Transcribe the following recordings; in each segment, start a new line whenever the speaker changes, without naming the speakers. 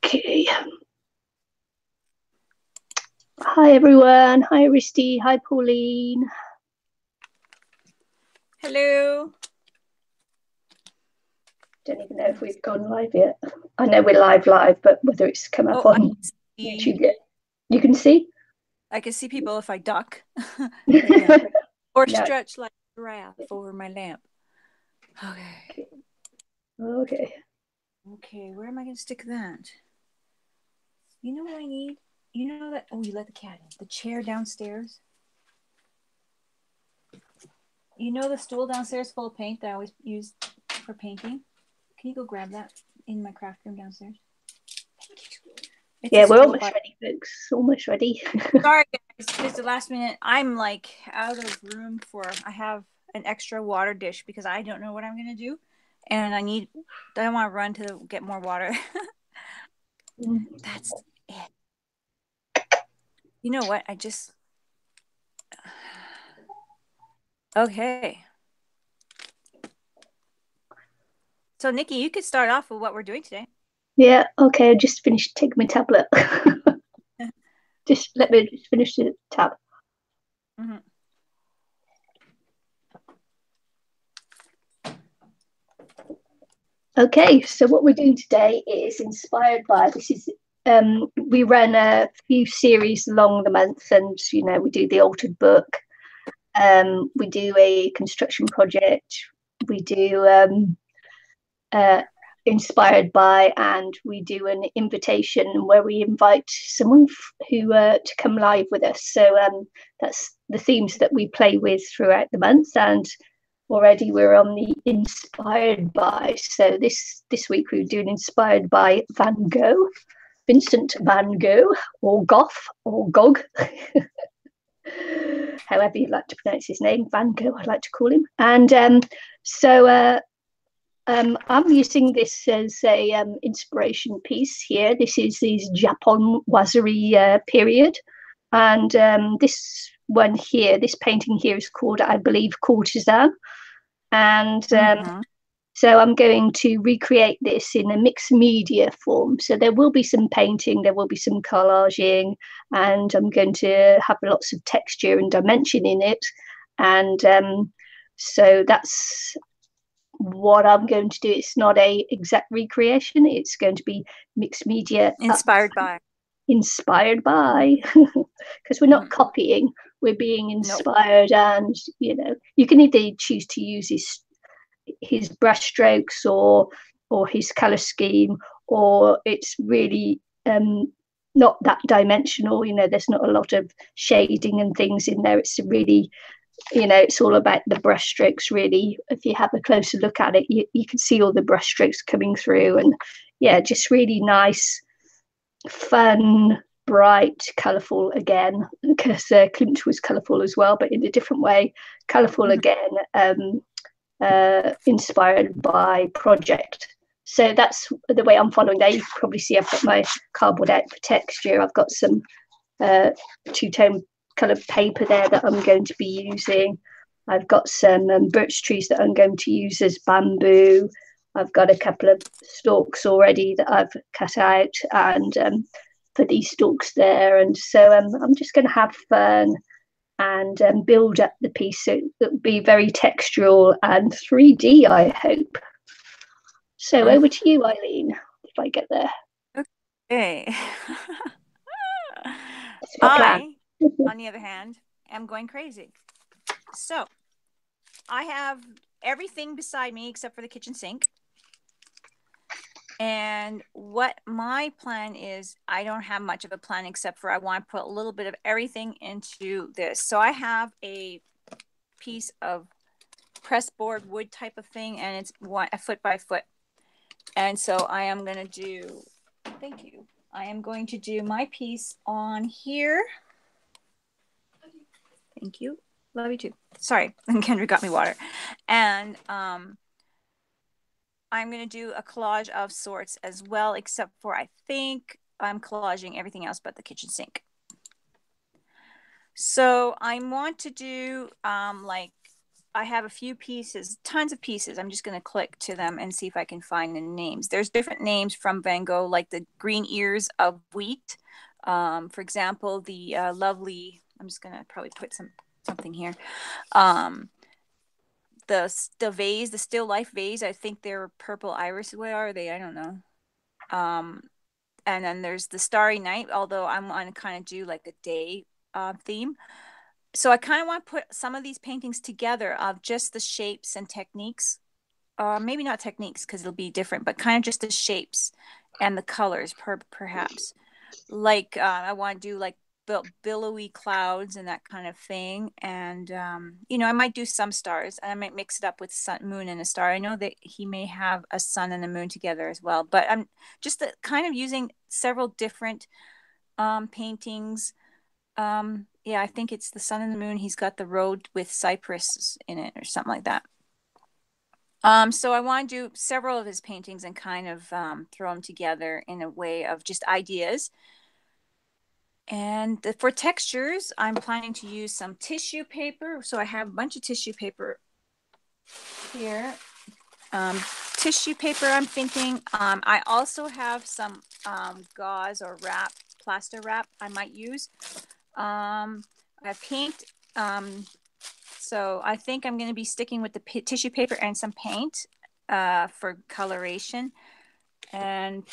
Okay. Hi everyone. Hi Risty. Hi Pauline.
Hello.
Don't even know if we've gone live yet. I know we're live, but whether it's come up on YouTube yet. You can see?
I can see people if I duck. Yeah. Or
No.
stretch like a giraffe over my lamp. Okay.
Okay.
Okay, where am I going to stick that? You know what I need? You know that, oh, you let the cat in. The chair downstairs. You know the stool downstairs full of paint that I always use for painting? Can you go grab that in my craft room downstairs?
Yeah, we're almost ready, folks. Almost ready.
Sorry, guys. It's the last minute. I'm like out of room I have an extra water dish because I don't know what I'm going to do. And I don't want to run to get more water. That's it. You know what? Okay. So, Nikki, you could start off with what we're doing today.
Yeah, okay. I just finished taking my tablet. Just let me finish the tab.
Mm-hmm.
Okay, so what we're doing today is inspired by we run a few series along the month, and we do the altered book, we do a construction project, we do inspired by, and we do an invitation where we invite someone who to come live with us. So that's the themes that we play with throughout the month, and already we're on the inspired by. So this week we're doing inspired by Van Gogh, Vincent van Gogh, or Gough, or Gogh. However you like to pronounce his name, Van Gogh, I like to call him. And I'm using this as a inspiration piece here. This is his Japonwasery period. And this one here, this painting here is called, I believe, Courtesan. And so I'm going to recreate this in a mixed media form. So there will be some painting, there will be some collaging, and I'm going to have lots of texture and dimension in it. And so that's what I'm going to do. It's not a exact recreation. It's going to be mixed media.
Inspired by.
Because we're not copying, we're being inspired. Nope. And you can either choose to use his brush strokes or his color scheme, or it's really not that dimensional. There's not a lot of shading and things in there. It's really, it's all about the brush strokes, really. If you have a closer look at it, you can see all the brush strokes coming through, and just really nice, fun, bright, colourful again, because Klimt was colourful as well, but in a different way. Colourful again, inspired by project. So that's the way I'm following that. You can probably see I've got my cardboard out for texture. I've got some two-tone coloured paper there that I'm going to be using. I've got some birch trees that I'm going to use as bamboo. I've got a couple of stalks already that I've cut out and put these stalks there. And so I'm just going to have fun and build up the piece so it'll be very textural and 3D, I hope. So over to you, Ilene, if I get there.
Okay. I, on the other hand, am going crazy. So I have everything beside me except for the kitchen sink. And what my plan is, I don't have much of a plan except for I want to put a little bit of everything into this. So I have a piece of pressboard wood type of thing, and it's a foot by foot. And so I am going to do, thank you. I am going to do my piece on here. Thank you. Love you too. Sorry, Kendra got me water. And I'm going to do a collage of sorts as well, except for I think I'm collaging everything else but the kitchen sink. So I want to do like I have a few pieces, tons of pieces. I'm just going to click to them and see if I can find the names. There's different names from Van Gogh, like the green ears of wheat. For example, the lovely, I'm just going to probably put something here. The vase, the still life vase, I think they're purple iris. What are they? I don't know. And then there's the Starry Night, although I'm on kind of do like a day theme. So I kind of want to put some of these paintings together of just the shapes and techniques. Maybe not techniques because it'll be different, but kind of just the shapes and the colors perhaps. Like I want to do like billowy clouds and that kind of thing. And, I might do some stars and I might mix it up with sun, moon and a star. I know that he may have a sun and a moon together as well, but I'm just kind of using several different paintings. Yeah, I think it's the sun and the moon. He's got the road with cypress in it or something like that. So I want to do several of his paintings and kind of throw them together in a way of just ideas. And for textures, I'm planning to use some tissue paper. So I have a bunch of tissue paper here. Tissue paper, I'm thinking. I also have some gauze or wrap, plaster wrap I might use. I have paint. So I think I'm going to be sticking with the tissue paper and some paint for coloration. And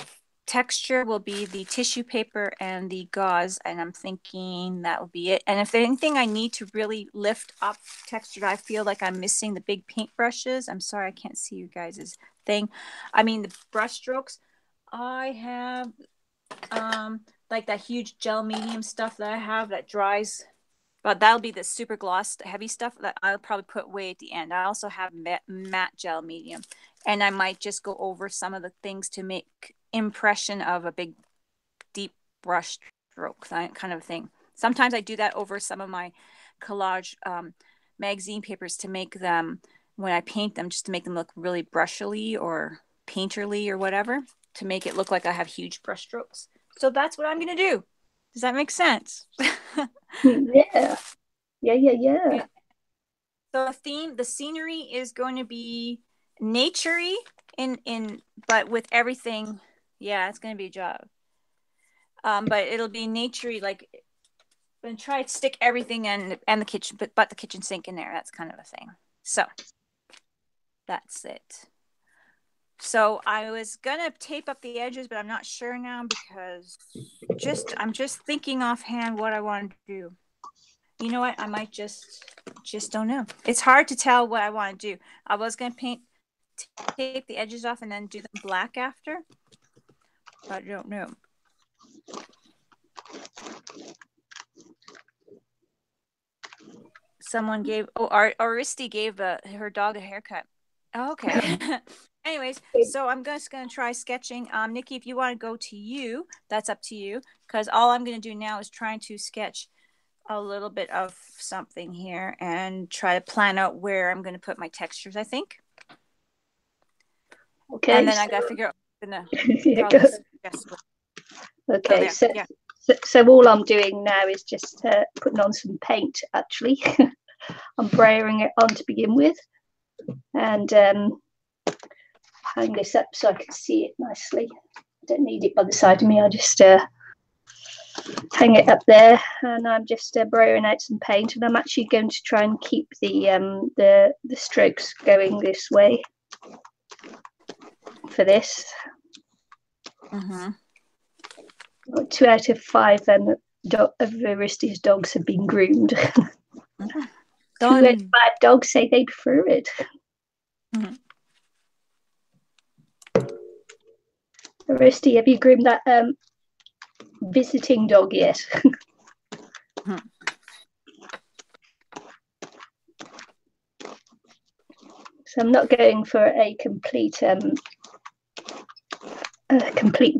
texture will be the tissue paper and the gauze. And I'm thinking that will be it. And if there's anything I need to really lift up texture, I feel like I'm missing the big paint brushes. I'm sorry, I can't see you guys' thing. I mean, the brush strokes. I have like that huge gel medium stuff that I have that dries. But that'll be the super gloss heavy stuff that I'll probably put way at the end. I also have matte gel medium. And I might just go over some of the things to make impression of a big, deep brush stroke kind of thing. Sometimes I do that over some of my collage magazine papers to make them, when I paint them, just to make them look really brushily or painterly or whatever, to make it look like I have huge brush strokes. So that's what I'm going to do. Does that make sense?
Yeah. Yeah.
So the scenery is going to be naturey but with everything. Yeah, it's going to be a job. But it'll be naturey, like I'm going to try to stick everything and the kitchen, but the kitchen sink in there. That's kind of a thing. So that's it. So I was gonna tape up the edges, but I'm not sure now because I'm just thinking offhand what I want to do. You know what? I might just don't know. It's hard to tell what I want to do. I was gonna tape the edges off and then do them black after, but I don't know. Someone gave Aristi gave her dog a haircut. Oh, okay. Anyways, so I'm just going to try sketching. Nicky, if you want to go to you, that's up to you. Because all I'm going to do now is trying to sketch a little bit of something here and try to plan out where I'm going to put my textures, I think.
Okay.
And then I got to figure out what I'm going to suggest.
Okay, so all I'm doing now is just putting on some paint, actually. I'm brayering it on to begin with. And hang this up so I can see it nicely. I don't need it by the side of me. I just hang it up there, and I'm just braying out some paint. And I'm actually going to try and keep the strokes going this way for this.
Mm-hmm.
2 out of 5 of Aristi's dogs have been groomed. Mm-hmm. 2 out of 5 dogs say they prefer it.
Mm-hmm.
Aristi, have you groomed that visiting dog yet?
Mm-hmm.
So I'm not going for a complete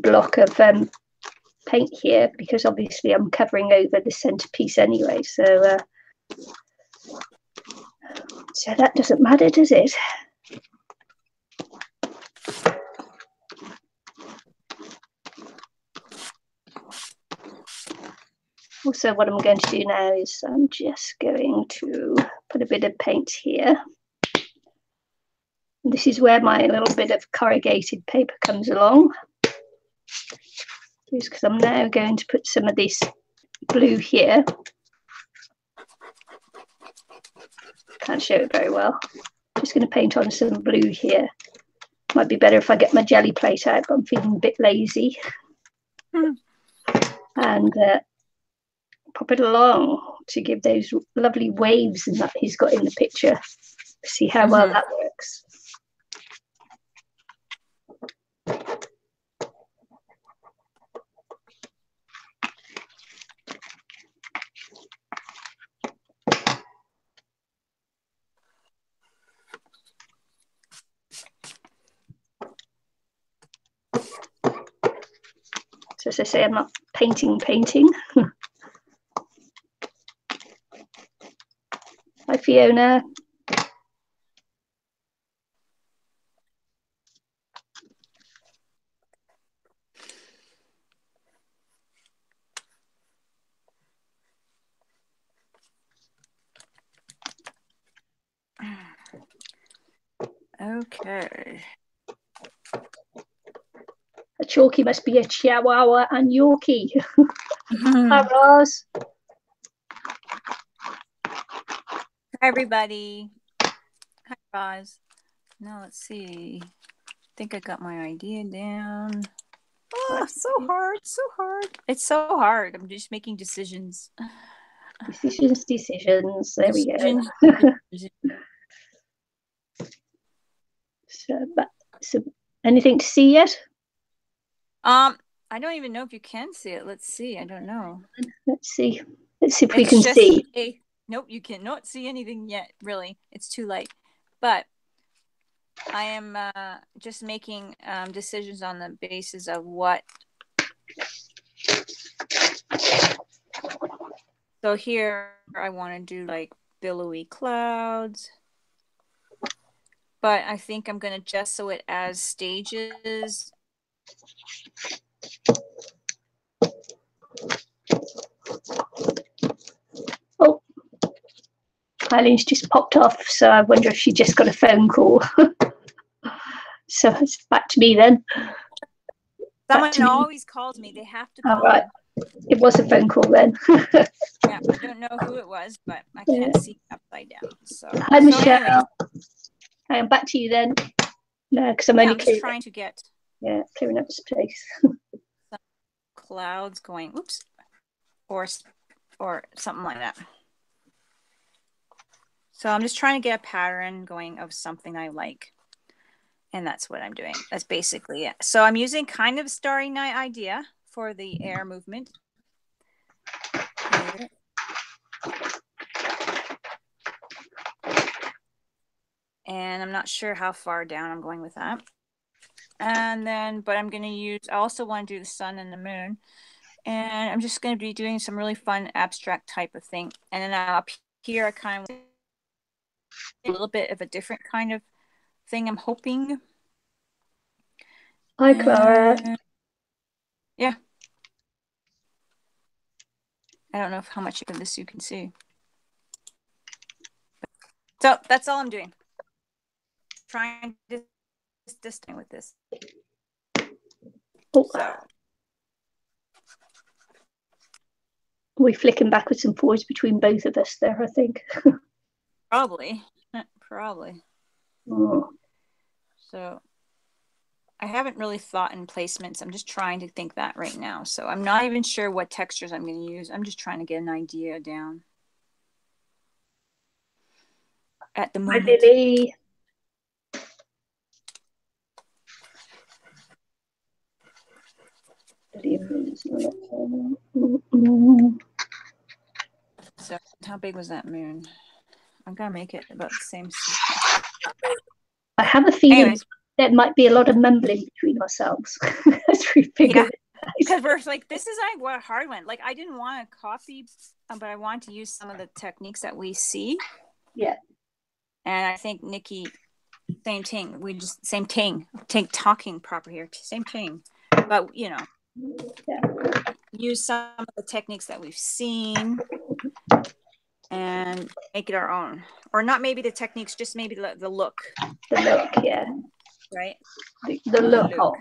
block of paint here, because obviously I'm covering over the centerpiece anyway. So that doesn't matter, does it? Also, what I'm going to do now is I'm just going to put a bit of paint here. And this is where my little bit of corrugated paper comes along. Just because I'm now going to put some of this blue here. Can't show it very well. Just going to paint on some blue here. Might be better if I get my jelly plate out, but I'm feeling a bit lazy. And pop it along to give those lovely waves that he's got in the picture. See how well that works. So as I say, I'm not painting. Hi, Fiona.
Okay.
A Chalky must be a Chihuahua and Yorkie. Hi, Roz.
Hi, everybody. Hi, Roz. Now let's see. I think I got my idea down. Oh, so hard. It's so hard. I'm just making decisions.
Decisions. There we go. So, anything to see yet?
I don't even know if you can see it. Let's see. I don't know.
Let's see if we can see.
Nope, you cannot see anything yet, really. It's too late. But I am just making decisions on the basis of what. So here I want to do like billowy clouds. But I think I'm going to gesso it as stages.
Oh, Eileen's just popped off, so I wonder if she just got a phone call. So it's back to me then.
Someone always calls me. They have to call.
All right. It was a phone call then.
Yeah, I don't know who it was, but I can't see upside down. So
hi, Michelle. Anyway. I'm back to you then. No, because I'm only
trying to get
clearing up space.
Some clouds going. Oops, or something like that. So I'm just trying to get a pattern going of something I like. And that's what I'm doing. That's basically it. So I'm using kind of Starry Night idea for the air movement. Here. And I'm not sure how far down I'm going with that. And then, but I'm going to use, I also want to do the sun and the moon. And I'm just going to be doing some really fun abstract type of thing. And then up here, I kind of a little bit of a different kind of thing, I'm hoping.
Hi, Clara.
Yeah. I don't know how much of this you can see. So that's all I'm doing. Trying to stay with this.
Oh.
So.
We're flicking backwards and forwards between both of us there, I think.
Probably.
Oh.
So I haven't really thought in placements. I'm just trying to think that right now. So I'm not even sure what textures I'm going to use. I'm just trying to get an idea down. At the moment.
Hi, Lily.
So how big was that moon? I'm going to make it about the same.
I have a feeling there might be a lot of mumbling between ourselves as we figure it out.
Because we're like, this is like what a hard one. Like I didn't want to copy, but I want to use some of the techniques that we see.
Yeah.
And I think Nicky, same thing. Same thing. Take talking proper here. Same thing. But use some of the techniques that we've seen. and make it our own. Or not maybe the techniques, just maybe the look.
The look, yeah.
Right?
The look of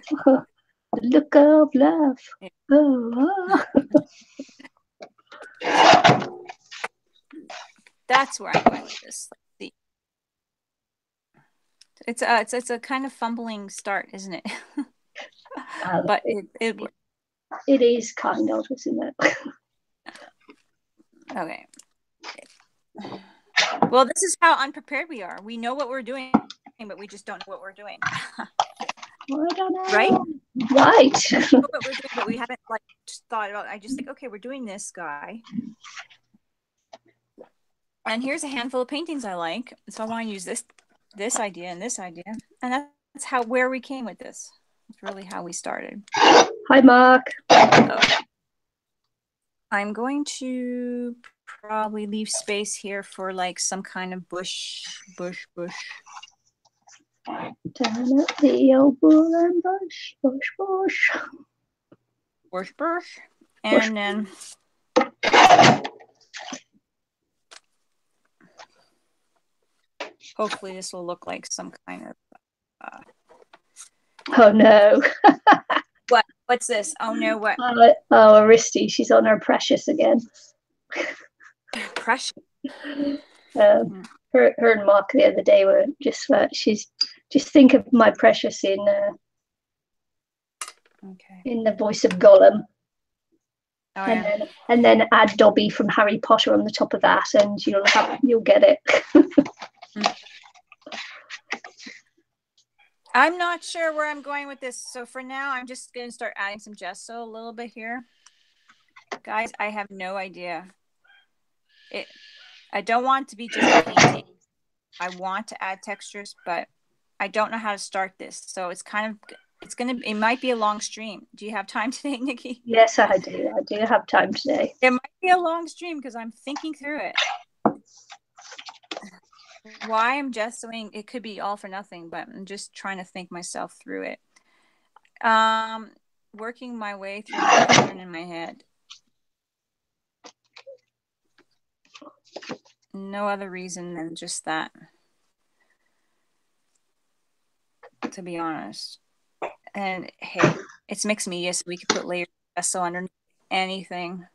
the look of love.
Yeah.
Oh.
That's where I'm going with this. Let's see. It's a kind of fumbling start, isn't it? But
it is kind of, isn't it?
Okay. Well, this is how unprepared we are. We know what we're doing, but we just don't know what we're doing.
I don't know.
Right?
Right.
We know what we're doing, but we haven't like just thought about it. I just think, okay, we're doing this guy. And here's a handful of paintings I like. So I want to use this idea and this idea. And that's where we came with this. It's really how we started.
Hi, Mark.
Okay. I'm going to probably leave space here for like some kind of bush.
Down at the old bull and bush.
And then hopefully this will look like some kind of
oh no.
What's this? Oh no, what?
Aristi, she's on her precious again.
Precious.
Her and Mark the other day were just she's just think of my precious in the voice of Gollum.
Oh,
and then add Dobby from Harry Potter on the top of that, and you'll get it.
I'm not sure where I'm going with this. So for now, I'm just going to start adding some gesso a little bit here. Guys, I have no idea. I don't want to be just a painting. I want to add textures, but I don't know how to start this. So it might be a long stream. Do you have time today, Nikki?
Yes, I do. I do have time today.
It might be a long stream because I'm thinking through it. Why I'm gessoing, it could be all for nothing, but I'm just trying to think myself through it. Working my way through my pattern in my head. No other reason than just that. To be honest. And hey, it's mixed media, so we could put layers of gesso underneath anything.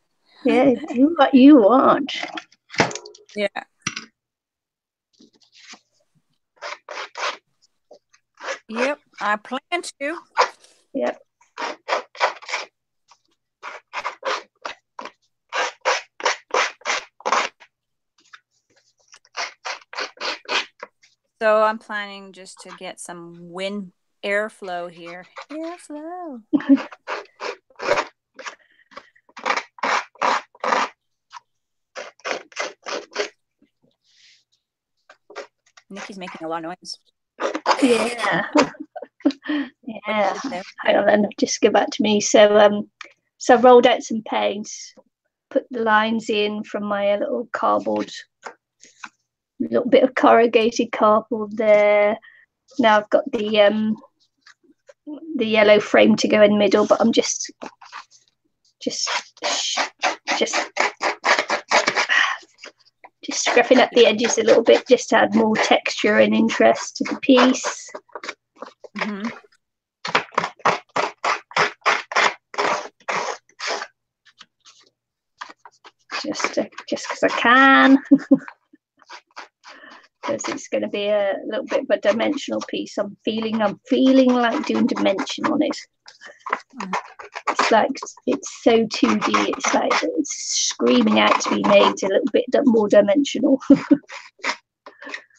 Yeah, do what you want.
Yeah. Yep, I plan to.
Yep.
So I'm planning just to get some airflow here. Airflow. Nikki's making a lot of noise.
Yeah. Yeah. Hang on then, just go back to me. So I rolled out some paints, put the lines in from my little cardboard, little bit of corrugated cardboard there. Now I've got the yellow frame to go in the middle, but I'm just scruffing up the edges a little bit, just to add more texture and interest to the piece.
Mm-hmm.
Just because I can. Because it's going to be a little bit of a dimensional piece. I'm feeling like doing dimension on it. It's like it's so 2D. It's like it's screaming out to be made a little bit more dimensional.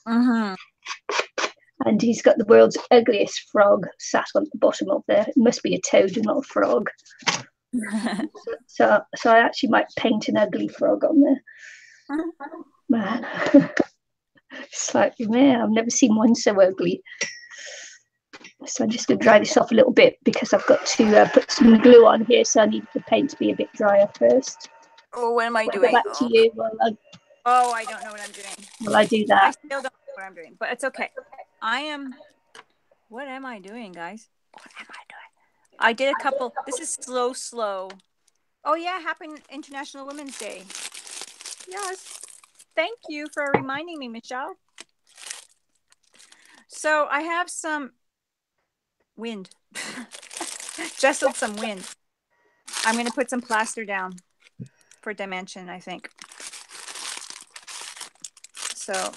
Mm-hmm.
And he's got the world's ugliest frog sat on the bottom of there. It must be a toad and not a frog. so I actually might paint an ugly frog on there. Man. It's like, man, I've never seen one so ugly. So I'm just going to dry this off a little bit because I've got to put some glue on here, so I need the paint to be a bit drier first.
Oh, what am I doing?
Back to you.
I don't know what I'm doing.
Will I do that?
I still don't know what I'm doing, but it's okay. What am I doing, guys? What am I doing? I did a couple. This is slow. Oh yeah, happy International Women's Day. Yes. Thank you for reminding me, Michelle. So I have some wind. Just some wind. I'm going to put some plaster down for dimension, I think. So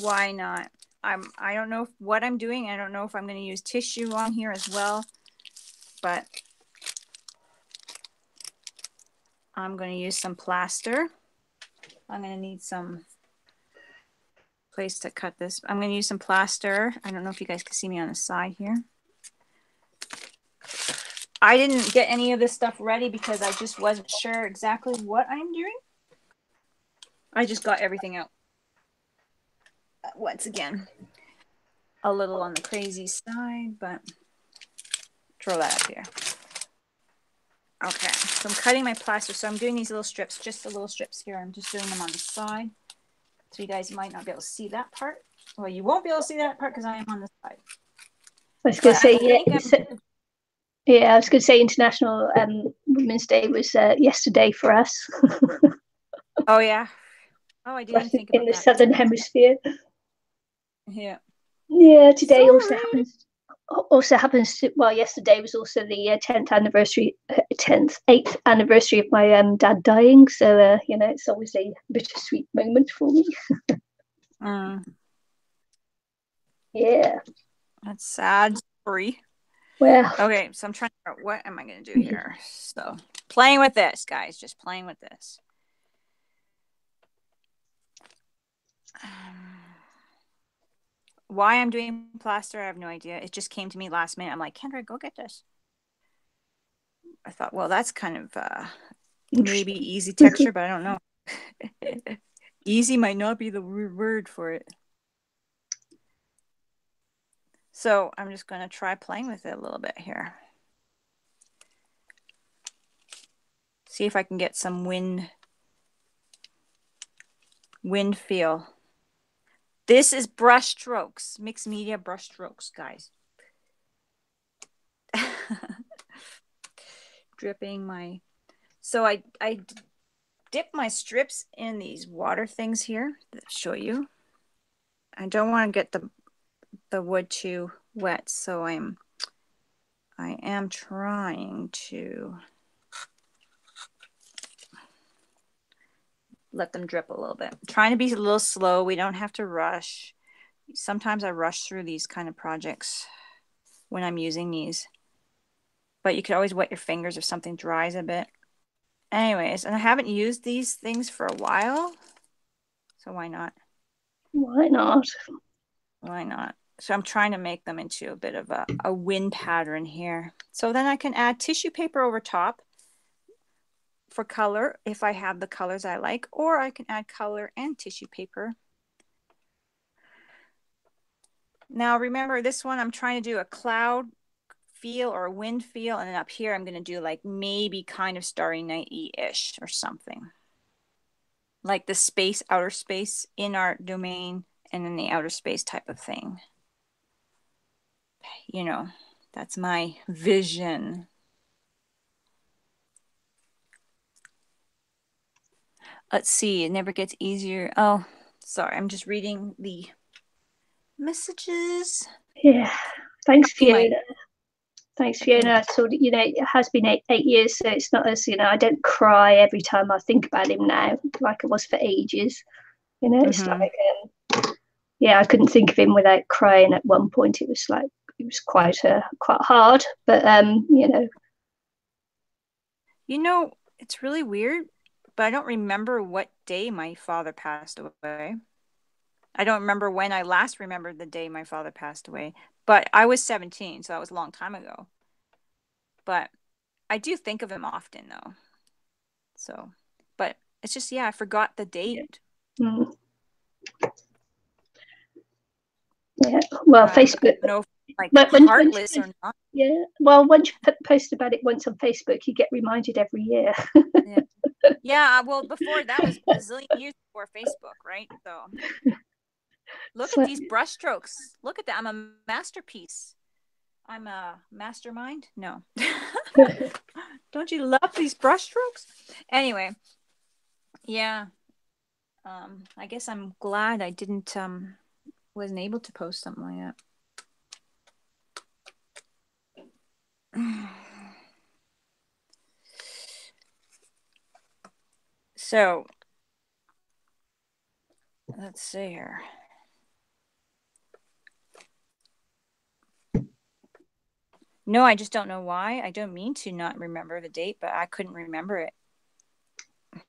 why not? I don't know what I'm doing. I don't know if I'm going to use tissue on here as well, but I'm going to use some plaster. I'm going to need some place to cut this. I'm going to use some plaster. I don't know if you guys can see me on the side here. I didn't get any of this stuff ready because I just wasn't sure exactly what I'm doing. I just got everything out. Once again, a little on the crazy side, but throw that up here. Okay, so I'm cutting my plaster. So I'm doing these little strips, just the little strips here. I'm just doing them on the side. So you guys might not be able to see that part. Well, you won't be able to see that part because I am on the side.
I was going to say, yeah, I was going to say International Women's Day was yesterday for us.
Oh, yeah. Oh, I didn't think about
in the
that.
Southern Hemisphere.
Yeah.
Yeah, today also happens to, well, yesterday was also the 8th anniversary of my dad dying. So, it's always a bittersweet moment for me. Yeah.
That's sad story.
Well.
Okay, so I'm trying to figure out what am I going to do here. So playing with this, guys, just playing with this. Why I'm doing plaster, I have no idea. It just came to me last minute. I'm like, Kendra, go get this. I thought, well, that's kind of maybe easy texture, but I don't know. Easy might not be the word for it. So I'm just going to try playing with it a little bit here. See if I can get some wind feel. This is brush strokes, mixed media brush strokes, guys. Dripping my, so I dip my strips in these water things here that show you. I don't want to get the wood too wet, so I am trying to let them drip a little bit. I'm trying to be a little slow. We don't have to rush. Sometimes I rush through these kind of projects when I'm using these. But you could always wet your fingers if something dries a bit. Anyways, and I haven't used these things for a while. So why not?
Why not?
Why not? So I'm trying to make them into a bit of a wind pattern here. So then I can add tissue paper over top for color if I have the colors I like, or I can add color and tissue paper. Now remember, this one I'm trying to do a cloud feel or a wind feel, and then up here I'm going to do like maybe kind of Starry Night-ish or something. Like the space, outer space in our domain, and then the outer space type of thing. You know, that's my vision. Let's see, it never gets easier. Oh, sorry, I'm just reading the messages.
Yeah, thanks, Fiona. Thanks, Fiona. So, it has been eight years, so it's not as, I don't cry every time I think about him now, like I was for ages. It's like, I couldn't think of him without crying at one point. It was quite hard, but,
it's really weird, but I don't remember what day my father passed away. I don't remember when I last remembered the day my father passed away, but I was 17, so that was a long time ago. But I do think of him often, though. So, but it's just, I forgot the date.
Yeah. Well, Facebook.
I don't know if, heartless or not.
Yeah. Well, once you post about it once on Facebook, you get reminded every year.
Yeah. Well, before that was a zillion years before Facebook, right? So. Look at these brush strokes. Look at that. I'm a masterpiece. I'm a mastermind. No. Don't you love these brush strokes? Anyway. Yeah. I guess I'm glad I wasn't able to post something like that. So let's see here. No, I just don't know why. I don't mean to not remember the date, but I couldn't remember it. If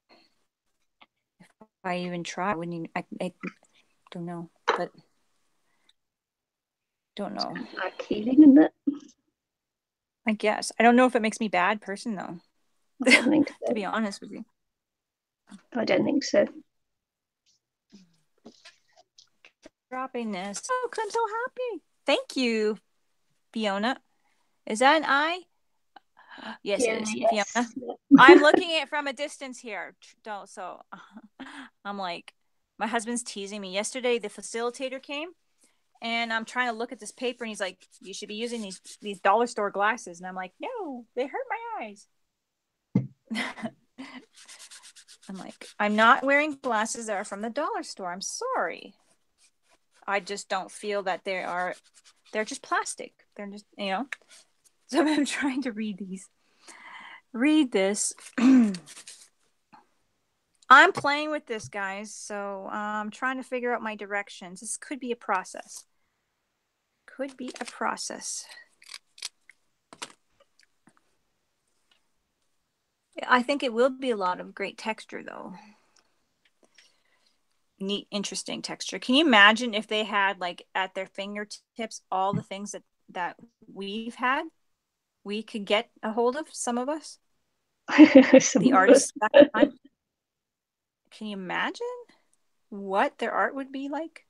I even try, I wouldn't even, I don't know, but don't know.
Like healing, isn't it?
I guess. I don't know if it makes me a bad person, though.
I don't think so.
To be honest with you.
I don't think so.
Dropping this. Oh, I'm so happy. Thank you, Fiona. Is that an I? Yes,
Yeah,
it is.
yes.
Fiona. I'm looking at it from a distance here. So I'm like, my husband's teasing me. Yesterday, the facilitator came and I'm trying to look at this paper and he's like, you should be using these dollar store glasses. And I'm like, no, they hurt my eyes. I'm like, I'm not wearing glasses that are from the dollar store. I'm sorry. I just don't feel that they're just plastic. They're just, So I'm trying to read this. I'm playing with this, guys. So I'm trying to figure out my directions. This could be a process. I think it will be a lot of great texture, though. Neat, interesting texture. Can you imagine if they had, like, at their fingertips all the things that we've had? We could get a hold of, some of us. The artists back in time. Can you imagine what their art would be like?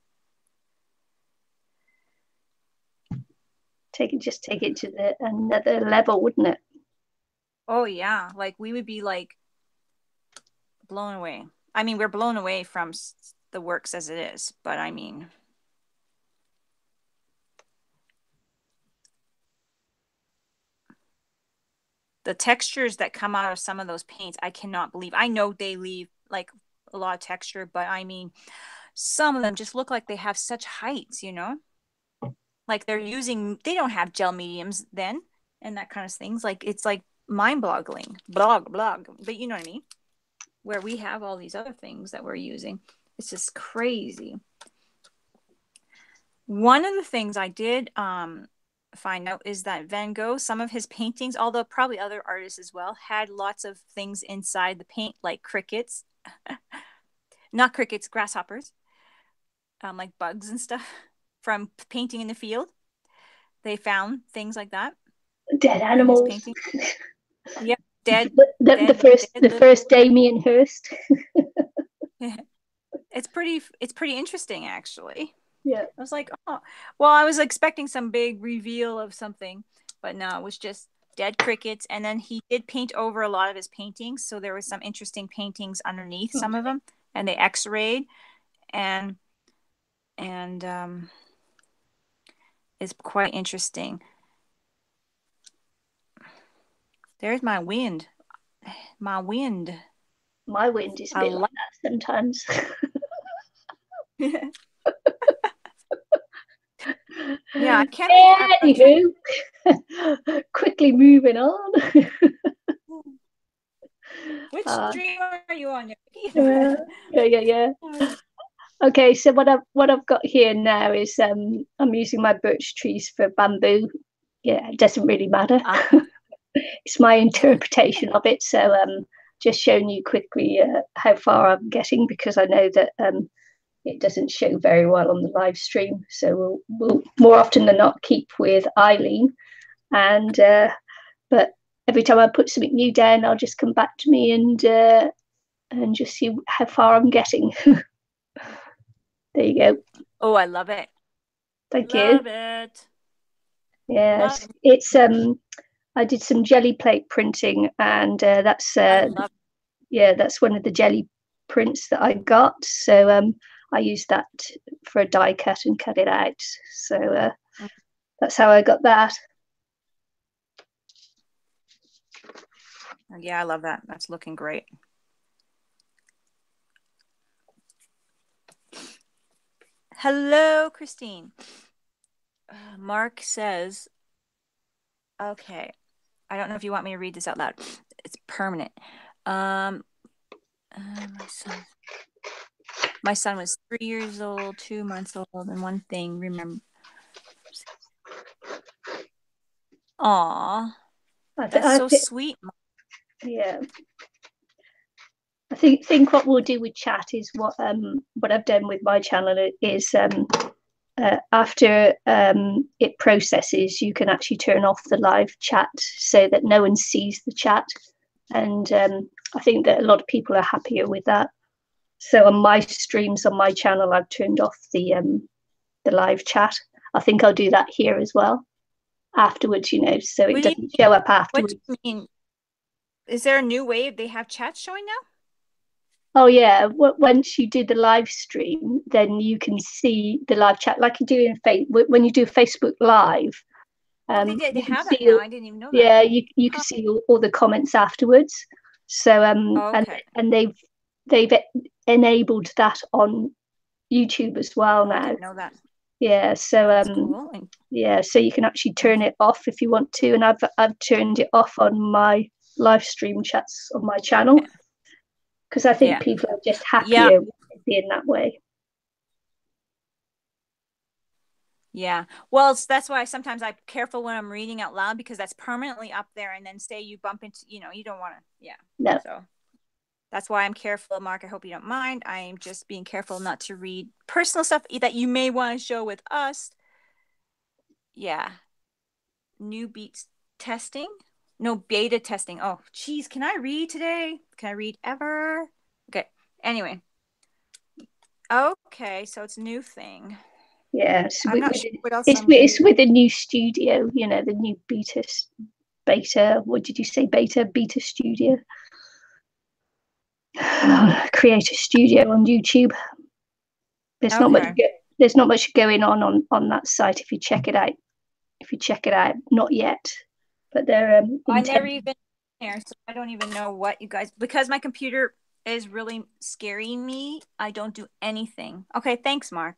Take it to another level, wouldn't it?
Oh yeah, like we would be like blown away. I mean, we're blown away from the works as it is, but I mean, the textures that come out of some of those paints, I cannot believe. I know they leave like a lot of texture, but I mean, some of them just look like they have such heights, like they don't have gel mediums then and that kind of things. Like it's like mind-boggling. Blog, but you know what I mean? Where we have all these other things that we're using. It's just crazy. One of the things I did find out is that Van Gogh, some of his paintings, although probably other artists as well, had lots of things inside the paint, like crickets. Not crickets, grasshoppers. Like bugs and stuff from painting in the field. They found things like that.
Dead animals.
Yep, dead.
The first Damien Hirst.
It's pretty interesting, actually.
Yeah.
I was like, oh, well, I was expecting some big reveal of something, but no, it was just dead crickets. And then he did paint over a lot of his paintings, so there was some interesting paintings underneath some of them, and they X-rayed, and it's quite interesting. There's my wind. My wind.
My wind is a bit like that sometimes.
Yeah, I can't.
Anywho, quickly moving on.
Which stream are you on?
Yeah. Okay, so what I've got here now is I'm using my birch trees for bamboo. Yeah, it doesn't really matter. It's my interpretation of it. So just showing you quickly how far I'm getting, because I know that it doesn't show very well on the live stream. So we'll more often than not keep with Ilene, and but every time I put something new down, I'll just come back to me and just see how far I'm getting. There you go.
Oh, I love it.
Thank you.
Love it.
Yes, it's I did some jelly plate printing, and that's that's one of the jelly prints that I got. So I used that for a die cut and cut it out. So that's how I got that.
Yeah, I love that. That's looking great. Hello, Christine. Mark says, okay, I don't know if you want me to read this out loud. It's permanent. My son was 3 years old, 2 months old, and one thing, remember. Aw, that's so sweet.
Yeah. I think what we'll do with chat is what I've done with my channel is after it processes, you can actually turn off the live chat so that no one sees the chat, and I think that a lot of people are happier with that. So on my streams on my channel, I've turned off the live chat. I think I'll do that here as well afterwards, so it doesn't show up afterwards.
What do you mean? Is there a new way they have chat showing now?
Oh yeah, once you do the live stream, then you can see the live chat like you do when you do Facebook Live.
They have that now. I didn't even know that.
Yeah, you can see all the comments afterwards. So
okay.
and they've enabled that on YouTube as well now.
I didn't know that.
Yeah, so
cool.
Yeah, so you can actually turn it off if you want to, and I've turned it off on my live stream chats on my channel because I think people are just happier with it being that way.
Yeah, well, that's why sometimes I'm careful when I'm reading out loud because that's permanently up there, and then say you bump into, you don't want to. Yeah.
No.
So that's why I'm careful, Mark. I hope you don't mind. I'm just being careful not to read personal stuff that you may want to show with us. Yeah. New beats testing? No, beta testing. Oh, geez. Can I read today? Can I read ever? Okay. Anyway. Okay. So it's a new thing.
Yeah.
I'm not sure what else
it's with a new studio, the new beta. What did you say? Beta studio. Creator studio on YouTube. There's not much going on that site if you check it out. Not yet, but they're
I never even there, so I don't even know what you guys, because my computer is really scaring me. I don't do anything. Okay, thanks, Mark.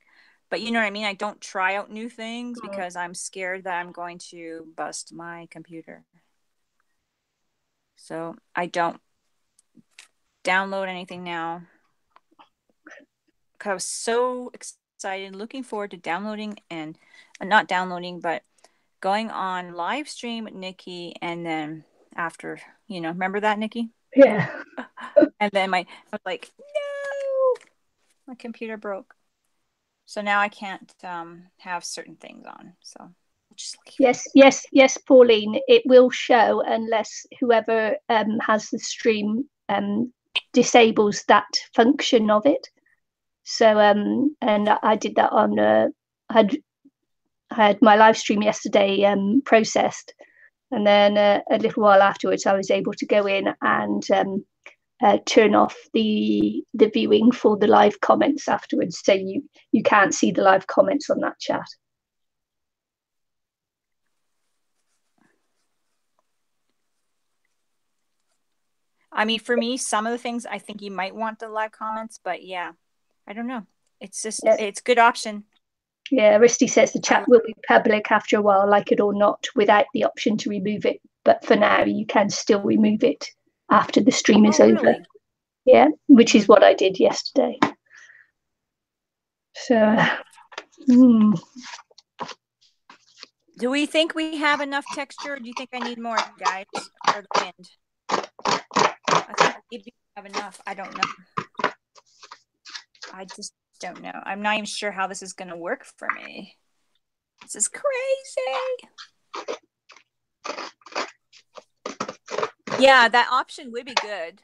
But you know what I mean? I don't try out new things because I'm scared that I'm going to bust my computer. So I don't download anything now. Because I was so excited, looking forward to downloading and not downloading, but going on live stream with Nicky, and then after, remember that, Nicky?
Yeah.
And then I was like, no, my computer broke. So now I can't have certain things on. So just
yes, Pauline, it will show unless whoever has the stream disables that function of it. So and I did that on I had my live stream yesterday processed, and then a little while afterwards I was able to go in and turn off the viewing for the live comments afterwards, so you can't see the live comments on that chat.
I mean, for me, some of the things I think you might want the live comments, but yeah, I don't know. It's just it's a good option.
Yeah, Risty says the chat will be public after a while, like it or not, without the option to remove it. But for now, you can still remove it after the stream is over.
Really?
Yeah, which is what I did yesterday. So,
do we think we have enough texture? Or do you think I need more, guys, for the wind? I think maybe we have enough. I don't know. I just don't know. I'm not even sure how this is going to work for me. This is crazy. Yeah, that option would be good.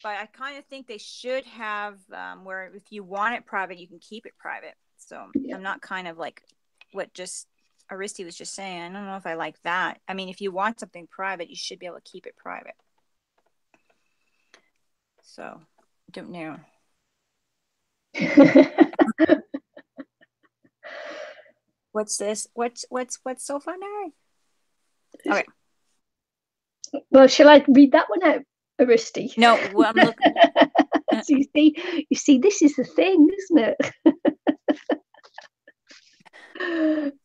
But I kind of think they should have where if you want it private, you can keep it private. So I'm not kind of like what just Aristi was just saying. I don't know if I like that. I mean, if you want something private, you should be able to keep it private. So I don't know. What's this? What's so funny? Okay.
Well, shall I read that one out, Aristi?
No, well, I'm looking.
So you see, this is the thing, isn't it?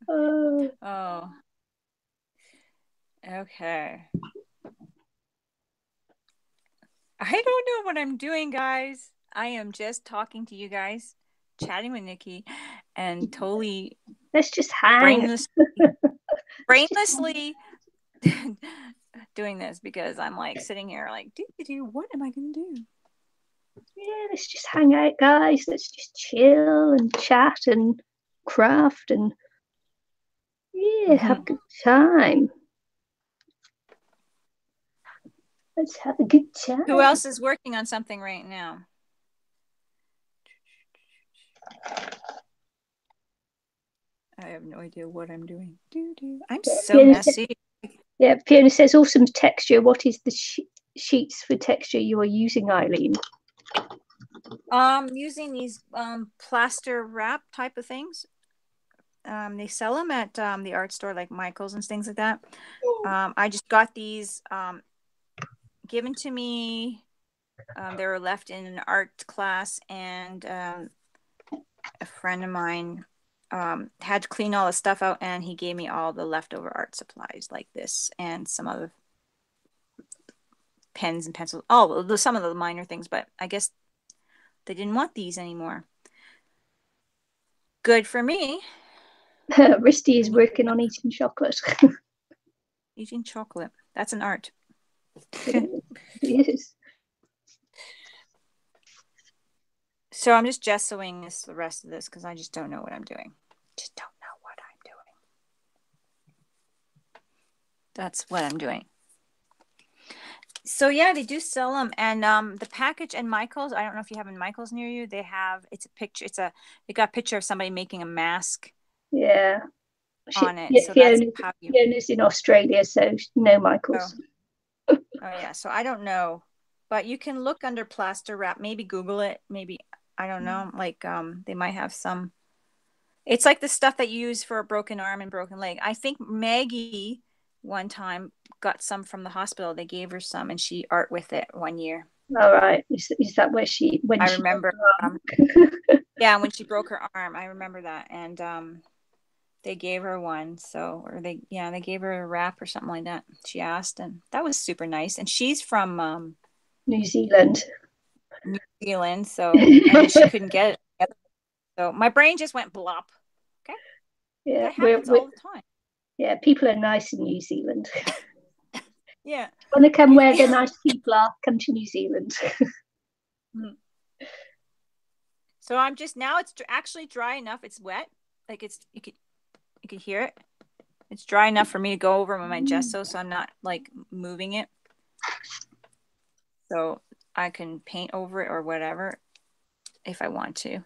Oh.
Oh, okay. I don't know what I'm doing, guys. I am just talking to you guys, chatting with Nikki, and totally
Let's just hang. Let's just hang.
brainlessly doing this because I'm like sitting here like, what am I gonna do?
Yeah, let's just hang out, guys. Let's just chill and chat and craft and have a good time. Let's have a good time.
Who else is working on something right now? I have no idea what I'm doing. I'm so messy.
Yeah, Fiona says awesome texture. What is the sheets for texture you are using, Ilene?
Using these plaster wrap type of things. They sell them at the art store like Michael's and things like that. I just got these given to me. They were left in an art class, and a friend of mine had to clean all the stuff out, and he gave me all the leftover art supplies like this and some other pens and pencils. Oh, some of the minor things, but I guess they didn't want these anymore. Good for me.
Risty is working on eating chocolate.
Eating chocolate. That's an art.
It is.
So I'm just gessoing the rest of this because I just don't know what I'm doing. Just don't know what I'm doing. That's what I'm doing. So yeah, they do sell them, and the package and Michael's. I don't know if you have in Michael's near you. They have. It's a picture. They got a picture of somebody making a mask.
Yeah.
On it. So
Fiona's in Australia, so no Michael's.
Oh yeah. So I don't know, but you can look under plaster wrap. Maybe Google it. Maybe I don't know. Like they might have some. It's like the stuff that you use for a broken arm and broken leg. I think Maggie one time got some from the hospital. They gave her some, and she art with it one year.
All right. Is that where
I remember. Yeah, when she broke her arm, I remember that, and they gave her one. So, or they gave her a wrap or something like that. She asked, and that was super nice. And she's from
New Zealand.
So and she couldn't get it. So my brain just went blop. Okay.
Yeah,
that happens all the time.
Yeah, people are nice in New Zealand.
Yeah.
Want to come where the nice people are? Come to New Zealand.
So I'm just now. It's actually dry enough. It's wet. Like you can hear it. It's dry enough for me to go over with my gesso, so I'm not like moving it. So I can paint over it or whatever if I want to.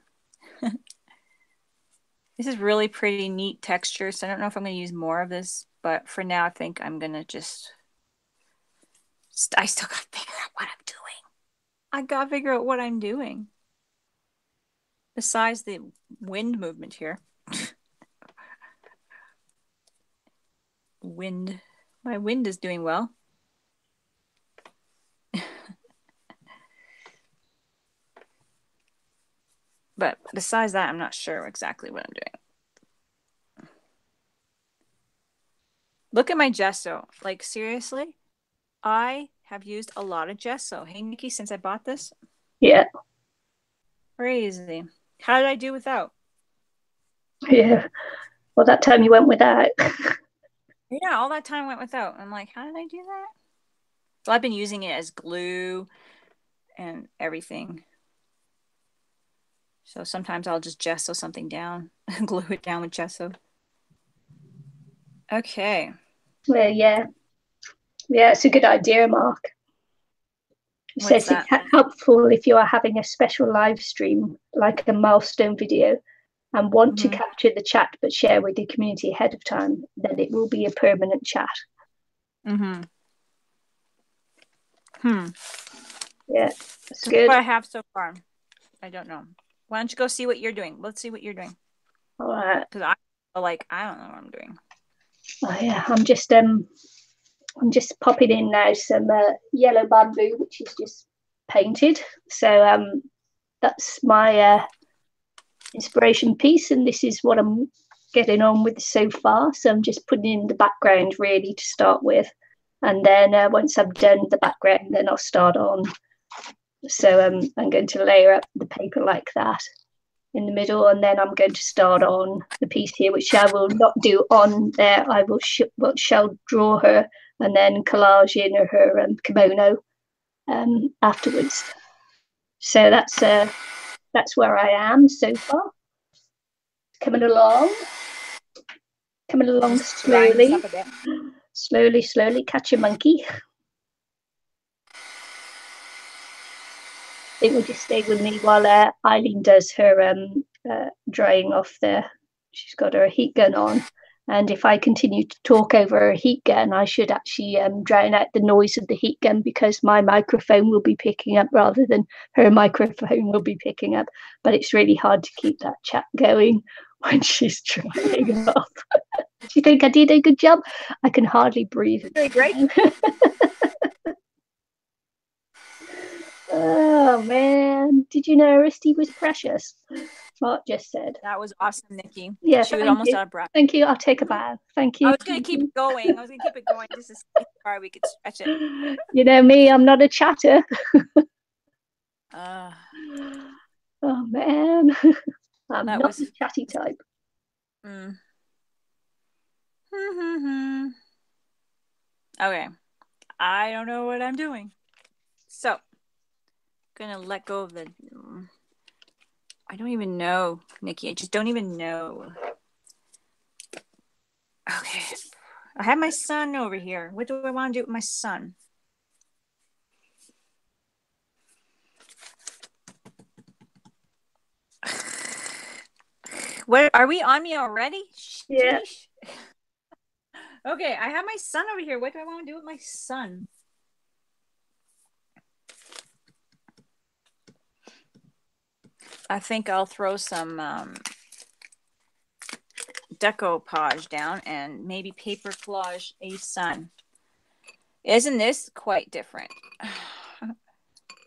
This is really pretty neat texture. So I don't know if I'm going to use more of this, but for now, I think I'm going to just. I still got to figure out what I'm doing. I got to figure out what I'm doing. Besides the wind movement here. My wind is doing well. But besides that, I'm not sure exactly what I'm doing. Look at my gesso. Like, seriously, I have used a lot of gesso. Hey, Nikki, since I bought this?
Yeah.
Crazy. How did I do without?
Yeah. Well, that time you went without.
Yeah, all that time I went without. I'm like, how did I do that? So I've been using it as glue and everything. So sometimes I'll just gesso something down, glue it down with gesso. Okay.
Well, yeah. Yeah, it's a good idea, Mark. It says it's helpful if you are having a special live stream, like a milestone video, and want to capture the chat but share with the community ahead of time, then it will be a permanent chat.
Yeah,
that's good.
What I have so far. I don't know. Why don't you go see what you're doing? Let's see what you're doing.
All right.
Because I don't know what I'm doing.
Oh yeah, I'm just popping in now some yellow bamboo, which is just painted. So that's my inspiration piece, and this is what I'm getting on with so far. So I'm just putting in the background really to start with. And then once I'm done the background, then I'll start on. So I'm going to layer up the paper like that in the middle, and then I'm going to start on the piece here, which I will not do on there. I will shall draw her and then collage in her kimono afterwards. So that's where I am so far. Coming along slowly, catch a monkey. It will just stay with me while Ilene does her drying off there. She's got her heat gun on, and if I continue to talk over her heat gun, I should actually drown out the noise of the heat gun, because my microphone will be picking up rather than her microphone will be picking up. But it's really hard to keep that chat going when she's drying off. Do you think I did a good job? I can hardly breathe.
Great.
Oh man, did you know Aristi was precious? Mark just said.
That was awesome, Nikki.
Yeah,
she was almost out of breath.
Thank you. I'll take a bow. Thank you.
I was going to keep it going. Just to see how far we could stretch it.
You know me, I'm not a chatter.
Oh
man, I'm not the chatty type.
Okay, I don't know what I'm doing, so I'm gonna let go of the. I don't even know, Nikki. I just don't even know. Okay, I have my son over here. What do I want to do with my son? What, are we on me already?
Yeah.
Okay, I have my son over here. What do I want to do with my son? I think I'll throw some decoupage down and maybe paper collage a son. Isn't this quite different?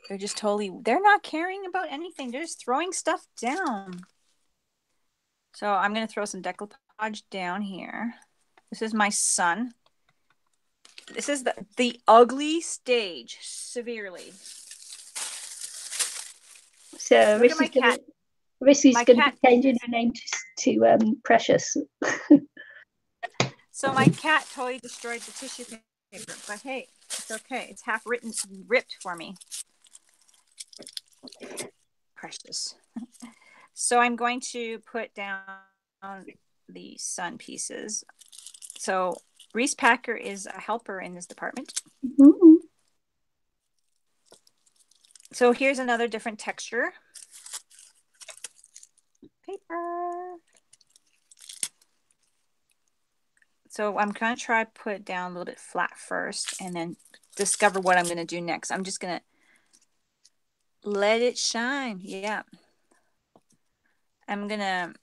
They're just they're not caring about anything. They're just throwing stuff down. So I'm going to throw some decoupage down here. This is my son. This is the ugly stage, severely.
So look at my cat. Rissy's going to be changing her name to Precious.
So my cat totally destroyed the tissue paper, but hey, it's okay. It's half ripped for me. Precious. So I'm going to put down the sun pieces. So Reese Packer is a helper in this department.
Mm-hmm.
So here's another different texture. Paper. So I'm going to try put it down a little bit flat first and then discover what I'm going to do next. I'm just going to let it shine. Yeah. I'm going to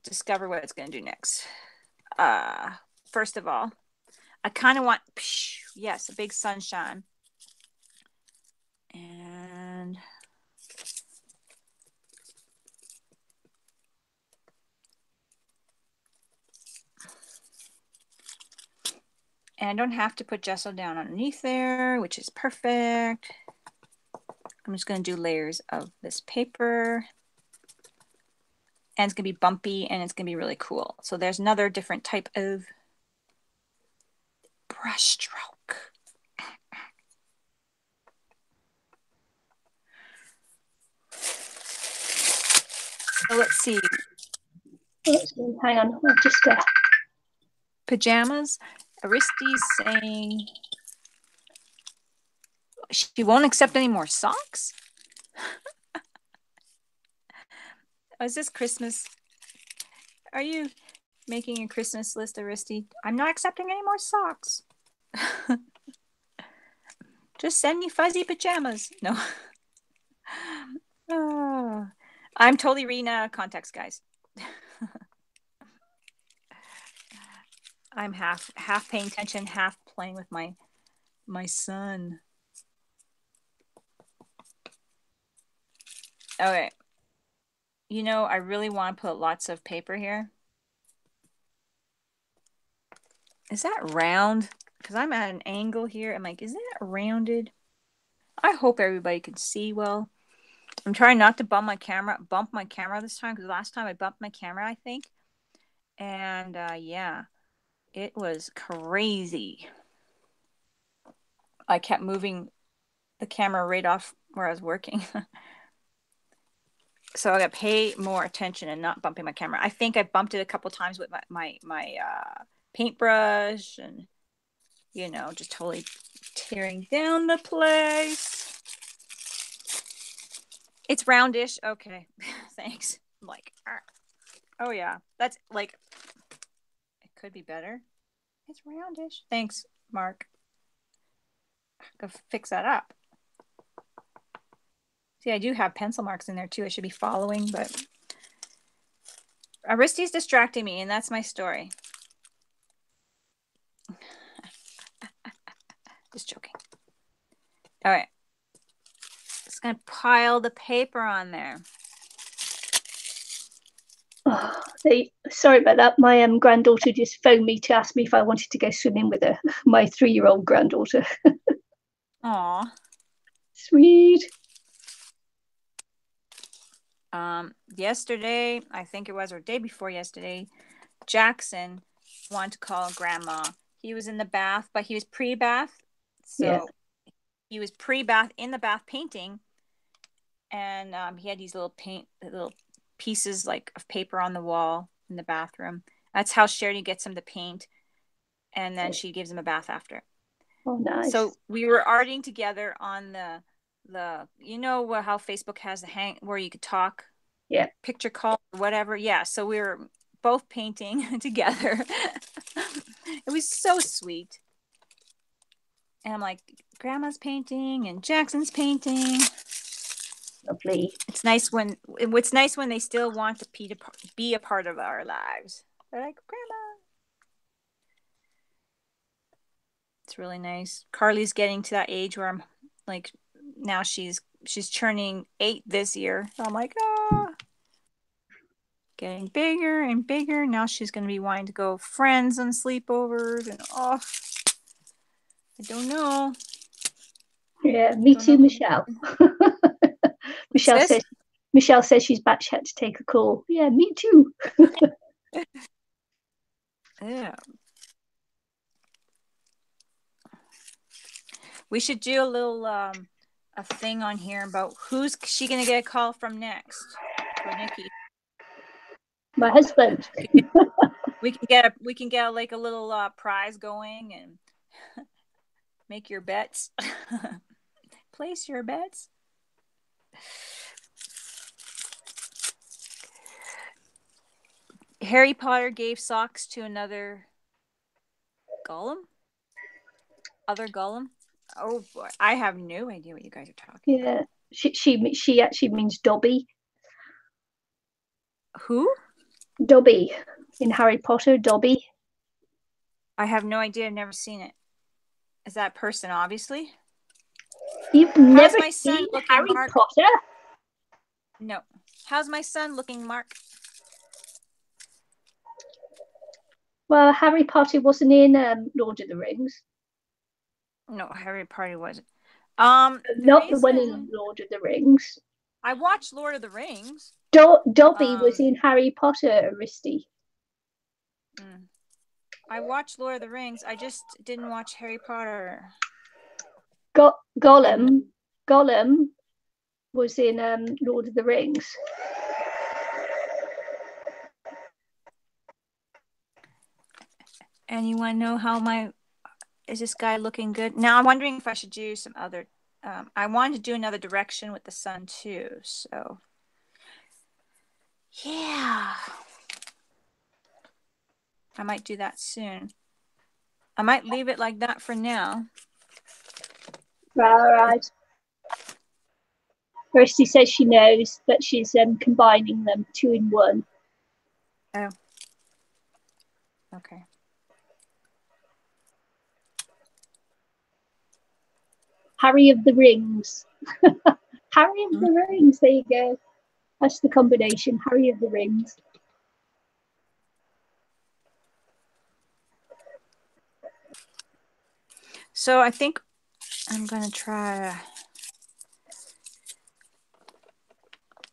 discover what it's going to do next. First of all, I kind of want, yes, a big sunshine. And I don't have to put gesso down underneath there, which is perfect. I'm just going to do layers of this paper. And it's going to be bumpy and it's going to be really cool. So there's another different type of brush stroke. So let's see.
Hang on, I'll just
pajamas. Aristi's saying she won't accept any more socks. Is this Christmas? Are you making a Christmas list, Aristi? I'm not accepting any more socks. Just send me fuzzy pajamas. No. Oh, I'm totally reading out of context, guys. I'm half paying attention, half playing with my son. Okay. You know, I really want to put lots of paper here. Is that round? Because I'm at an angle here. I'm like, is that rounded? I hope everybody can see well. I'm trying not to bump my camera this time, because last time I bumped my camera, I think. And yeah, it was crazy. I kept moving the camera right off where I was working. So I got to pay more attention and not bumping my camera. I think I bumped it a couple times with my paintbrush and, you know, just totally tearing down the place. It's roundish. Okay. Thanks. I'm like, oh yeah, that's like, it could be better. It's roundish. Thanks, Mark. Go fix that up. See, I do have pencil marks in there too. I should be following, but Aristi's distracting me, and that's my story. Just joking. All right. Just gonna pile the paper on there.
Oh, sorry about that. My granddaughter just phoned me to ask me if I wanted to go swimming with her. My 3-year-old granddaughter.
Aw.
Sweet.
Yesterday, I think it was, or day before yesterday, Jackson wanted to call grandma. He was in the bath, but he was pre-bath. So he was pre-bath in the bath painting. And he had these little pieces like of paper on the wall in the bathroom. That's how Sherry gets him to paint. And then she gives him a bath after.
Oh, nice.
So we were arting together on the you know how Facebook has the hang where you could talk, picture call, whatever. Yeah, so we were both painting together. It was so sweet. And I'm like, Grandma's painting and Jackson's painting.
Lovely.
It's nice when they still want to be a part of our lives. They're like, Grandma. It's really nice. Carly's getting to that age where I'm like, now she's turning 8 this year. So I'm like, getting bigger and bigger. Now she's going to be wanting to go friends and sleepovers, and I don't know.
Yeah, me too, Michelle. Michelle says she's back. She had to take a call. Yeah, me too.
Yeah. We should do a little a thing on here about who's she gonna get a call from next for Nicky.
My husband.
we can get like a little prize going and make your bets. Place your bets. Harry Potter gave socks to another Gollum. Other Gollum. Oh boy, I have no idea what you guys are talking about.
She actually means Dobby.
Who?
Dobby in Harry Potter. Dobby.
I have no idea. I've never seen it. Is that person, obviously?
You've never seen Harry Potter?
No. How's my son looking, Mark?
Well, Harry Potter wasn't in Lord of the Rings.
No, Harry Potter wasn't.
Not the one in Lord of the Rings.
I watched Lord of the Rings.
Dobby was in Harry Potter, Aristi.
I watched Lord of the Rings. I just didn't watch Harry Potter.
Gollum was in Lord of the Rings.
Anyone know how is this guy looking good? Now I'm wondering if I should do some other. I wanted to do another direction with the sun too. So yeah, I might do that soon. I might leave it like that for now.
All right. Kirsty says she knows, but she's combining them 2 in 1.
Oh. Okay.
Harry of the Rings. Harry of the Rings. There you go. That's the combination. Harry of the Rings.
So I think I'm going to try.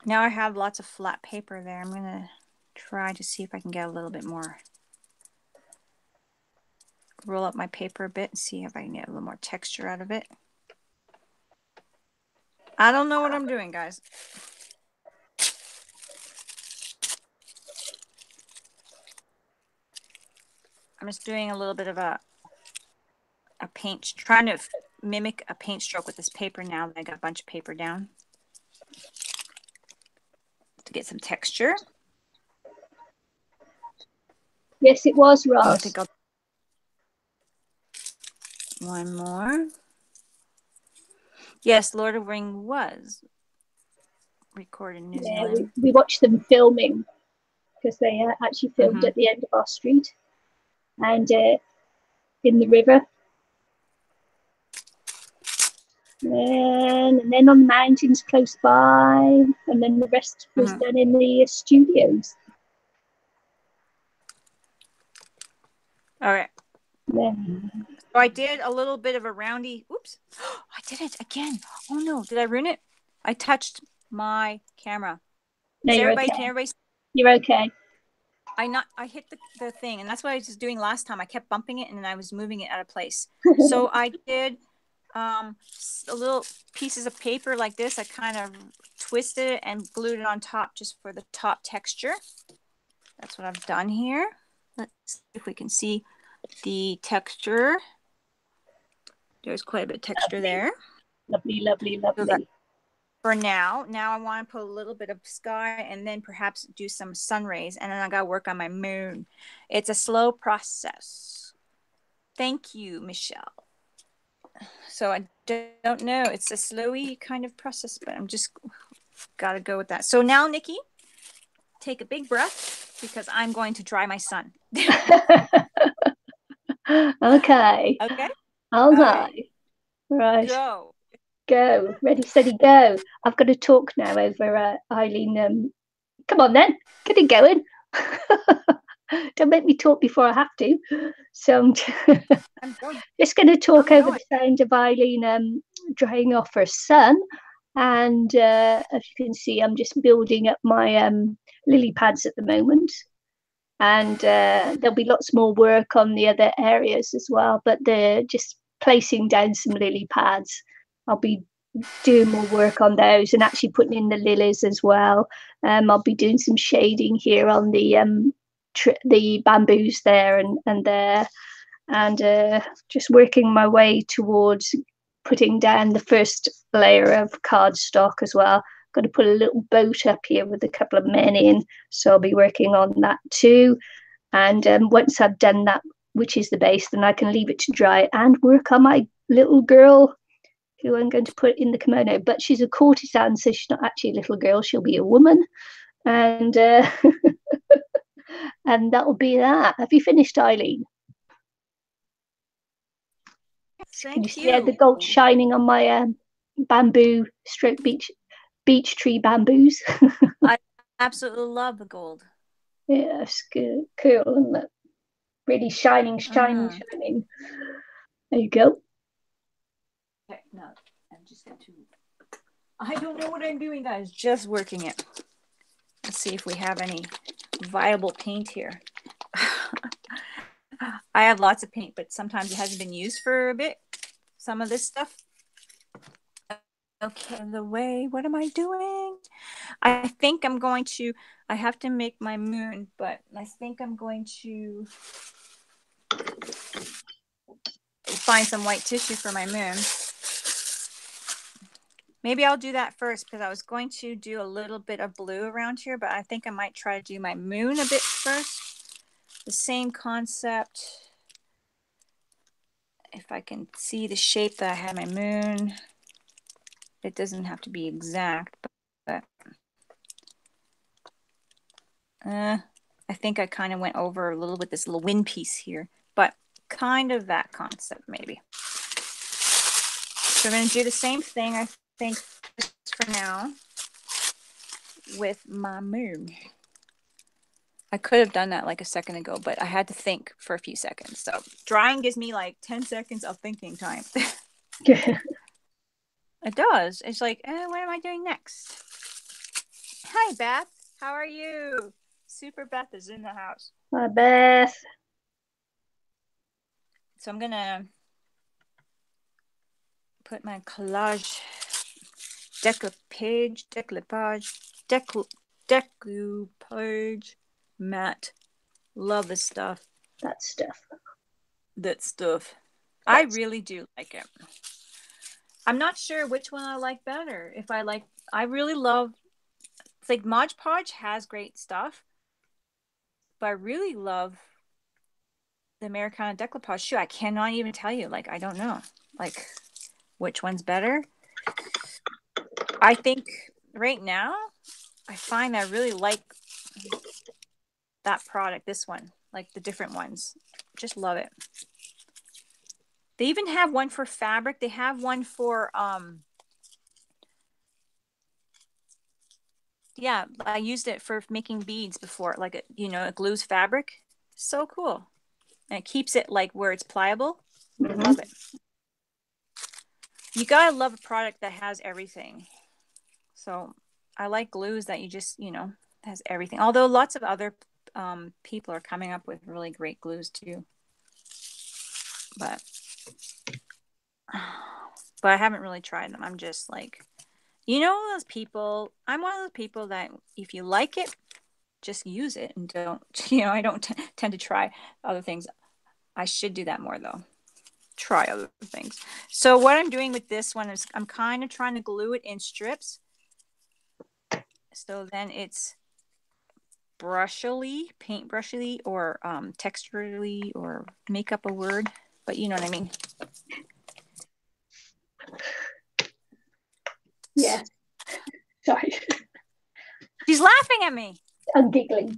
Now I have lots of flat paper there. I'm going to try to see if I can get a little bit more. Roll up my paper a bit and see if I can get a little more texture out of it. I don't know what I'm doing, guys. I'm just doing a little bit of a paint, trying to mimic a paint stroke with this paper now that I got a bunch of paper down to get some texture.
Yes, it was,
I
Ross.
think I'll one more. Yes, Lord of the Rings was recorded in New Zealand.
We watched them filming because they actually filmed at the end of our street and in the river. And then on the mountains close by, and then the rest was done in the studios.
All right.
Yeah.
So I did a little bit of a roundy. Oops. I did it again. Oh no, did I ruin it? I touched my camera.
No, you're okay.
Can everybody see?
You're okay.
I hit the thing, and that's what I was doing last time. I kept bumping it and then I was moving it out of place. So I did a little pieces of paper like this. I kind of twisted it and glued it on top just for the top texture. That's what I've done here. Let's see if we can see the texture. There's quite a bit of texture there.
Lovely, lovely, lovely.
So for now I want to put a little bit of sky and then perhaps do some sun rays, and then I gotta work on my moon. It's a slow process. Thank you, Michelle. So I don't know. It's a slowy kind of process, but I'm just gotta go with that. So now, Nikki, take a big breath because I'm going to dry my sun.
Okay.
Okay.
All right. Right. Go. Ready, steady, go. I've got to talk now over Ilene. Come on then. Get it going. Don't make me talk before I have to. So I'm just going to talk over the sound of Ilene drying off her sun. And as you can see, I'm just building up my lily pads at the moment. And there'll be lots more work on the other areas as well. But they're just placing down some lily pads. I'll be doing more work on those and actually putting in the lilies as well. I'll be doing some shading here on the bamboos there and there, and just working my way towards putting down the first layer of cardstock as well. Got to put a little boat up here with a couple of men in, so I'll be working on that too. And once I've done that, which is the base, then I can leave it to dry and work on my little girl who I'm going to put in the kimono. But she's a courtesan, so she's not actually a little girl. She'll be a woman. And and that'll be that. Have you finished, Ilene? Can you see the gold shining on my bamboo stroke beech tree bamboos?
I absolutely love the gold.
Yeah, it's good. Cool, isn't it? Really shining. There you go.
Okay, no, I'm just going to. I don't know what I'm doing, guys. Just working it. Let's see if we have any viable paint here. I have lots of paint, but sometimes it hasn't been used for a bit. Some of this stuff. Okay, what am I doing? I think I'm going to, I have to make my moon, but I think I'm going to find some white tissue for my moon. Maybe I'll do that first because I was going to do a little bit of blue around here, but I think I might try to do my moon a bit first. The same concept. If I can see the shape that I have my moon, it doesn't have to be exact, but I think I kind of went over a little with this little wind piece here, but kind of that concept maybe. So I'm going to do the same thing, I think, just for now with my moon. I could have done that like a second ago, but I had to think for a few seconds. So drying gives me like 10 seconds of thinking time. It does. It's like, what am I doing next? Hi, Beth. How are you? Super Beth is in the house.
Hi, Beth.
So I'm going to put my collage, decoupage mat. Love this stuff.
That stuff.
I really do like it. I'm not sure which one I like better. I really love, it's like Mod Podge has great stuff, but I really love the Americana decoupage too. I cannot even tell you. Like, I don't know. Like, which one's better? I think right now, I find I really like that product, this one, like the different ones. Just love it. They even have one for fabric. They have one for, yeah, I used it for making beads before. Like, it glues fabric. So cool. And it keeps it like where it's pliable.
Mm-hmm.
I love it. You gotta love a product that has everything. So I like glues that you just, has everything. Although lots of other people are coming up with really great glues too. But I haven't really tried them. I'm just like, those people, I'm one of those people that if you like it, just use it and don't, I don't tend to try other things. I should do that more though. Try other things. So what I'm doing with this one is I'm kind of trying to glue it in strips. So then it's paint brushily, or texturally, or make up a word, but you know what I mean.
Yeah. Sorry.
She's laughing at me.
I'm giggling.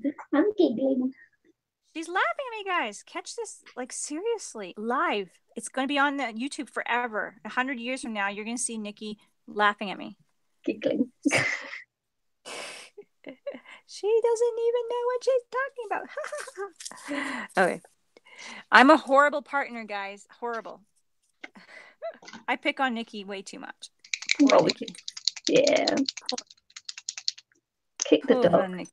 She's laughing at me, guys. Catch this, like, seriously, live. It's going to be on the YouTube forever. 100 years from now, you're going to see Nikki laughing at me.
Giggling.
She doesn't even know what she's talking about. Okay. I'm a horrible partner, guys. Horrible. I pick on Nikki way too much. Poor Nikki.
Yeah. Kick the dog.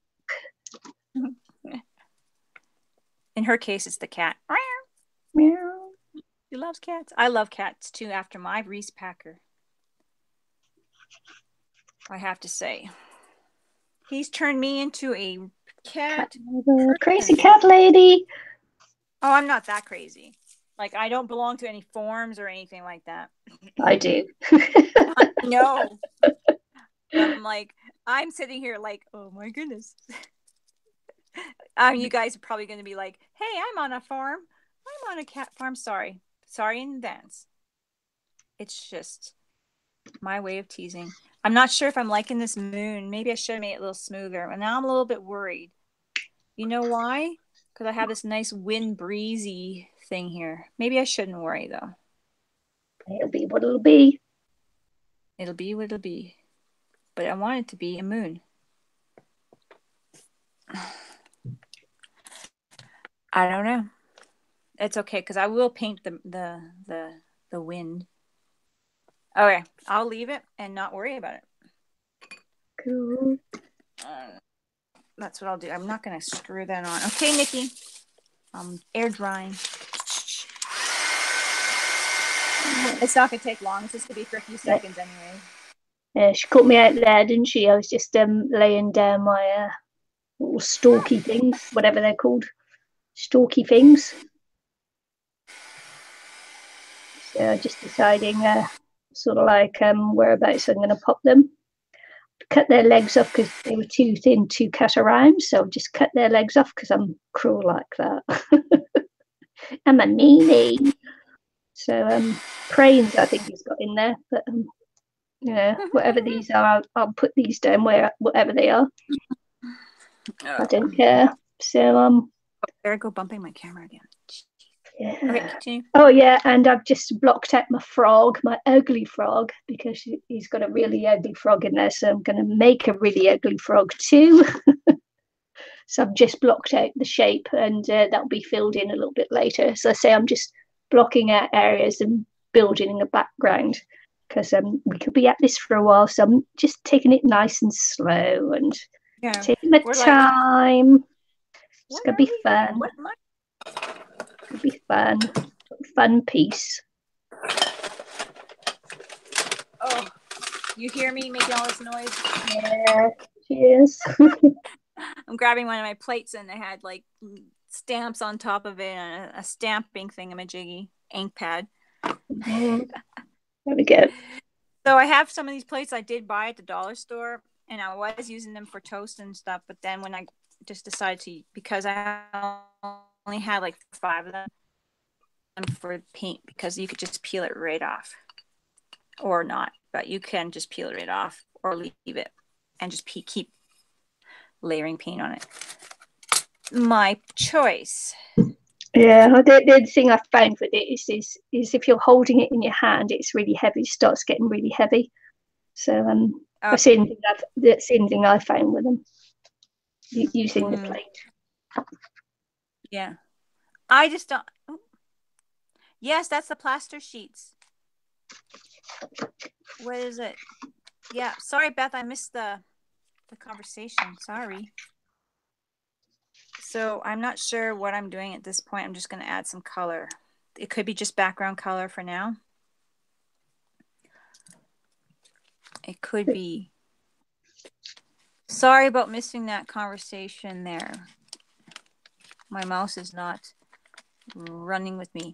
In her case, it's the cat.
Meow.
She loves cats. I love cats too, after my Reese Packer. I have to say. He's turned me into a cat.
Crazy cat lady.
Oh, I'm not that crazy. Like, I don't belong to any forms or anything like that.
I do.
No. I'm like, I'm sitting here like, oh my goodness. You guys are probably going to be like, hey, I'm on a farm. I'm on a cat farm. Sorry in advance. It's just my way of teasing. I'm not sure if I'm liking this moon. Maybe I should have made it a little smoother. And now I'm a little bit worried. You know why? Because I have this nice wind breezy thing here. Maybe I shouldn't worry though.
It'll be what it'll be.
It'll be what it'll be. But I want it to be a moon. I don't know. It's okay because I will paint the wind. Okay, I'll leave it and not worry about it.
Cool.
That's what I'll do. I'm not going to screw that on. Okay, Nikki. Air drying. It's not going to take long. It's just going to be for a few seconds anyway.
Yeah, she caught me out there, didn't she? I was just laying down my little stalky things, whatever they're called. Stalky things. So just deciding sort of like whereabouts I'm going to pop them. Cut their legs off because they were too thin to cut around, so I'll just cut their legs off because I'm cruel like that. I'm a meanie. So cranes I think he's got in there, but whatever these are, I'll put these down whatever they are. I don't care. So
there I go bumping my camera again.
Yeah.
Okay, continue.
Oh yeah, and I've just blocked out my frog, my ugly frog, because he's got a really ugly frog in there. So I'm going to make a really ugly frog too. So I've just blocked out the shape, and that'll be filled in a little bit later. So I say I'm just blocking out areas and building a background, because we could be at this for a while. So I'm just taking it nice and slow and taking my time. It's going to be fun. It'll be fun. Fun piece.
Oh, you hear me making all this noise?
Yeah, cheers.
I'm grabbing one of my plates, and it had like stamps on top of it and a stamping thingamajiggy ink pad.
There we go.
So I have some of these plates I did buy at the dollar store, and I was using them for toast and stuff. But then when I just decided to, because I only had like 5 of them for paint, because you could just peel it right off, or not, but you can just peel it right off or leave it and just keep layering paint on it. My choice.
Yeah, the thing I found with it is if you're holding it in your hand, it's really heavy. It starts getting really heavy. So that's the only thing I found with them, using the plate.
Yeah, I just don't. Yes, that's the plaster sheets. What is it? Yeah, sorry, Beth, I missed the conversation. Sorry. So I'm not sure what I'm doing at this point. I'm just going to add some color. It could be just background color for now. It could be. Sorry about missing that conversation there. My mouse is not running with me.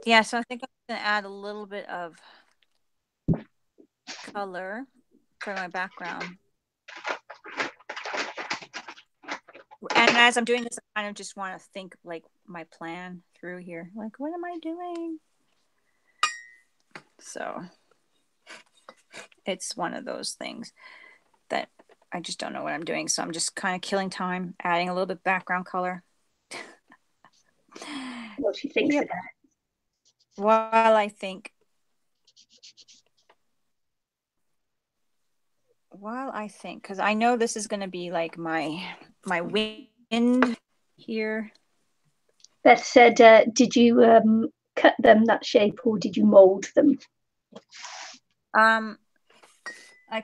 Yeah, so I think I'm going to add a little bit of color for my background. And as I'm doing this, I kind of just want to think like my plan through here. Like, what am I doing? So it's one of those things that I just don't know what I'm doing. So I'm just kind of killing time, adding a little bit of background color.
What she thinks of that.
While I think. Because I know this is going to be like my wind here.
Beth said, did you cut them that shape, or did you mold them?
I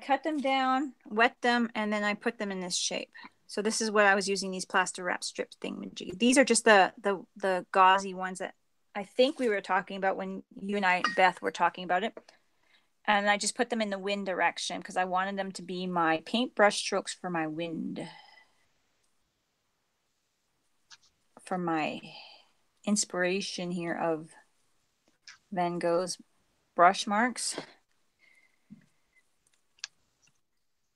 cut them down, wet them, and then I put them in this shape. So this is what I was using, these plaster wrap strip thingamajiggy. These are just the gauzy ones that I think we were talking about when you and I, Beth, were talking about it. And I just put them in the wind direction because I wanted them to be my paintbrush strokes for my wind. For my inspiration here of Van Gogh's brush marks.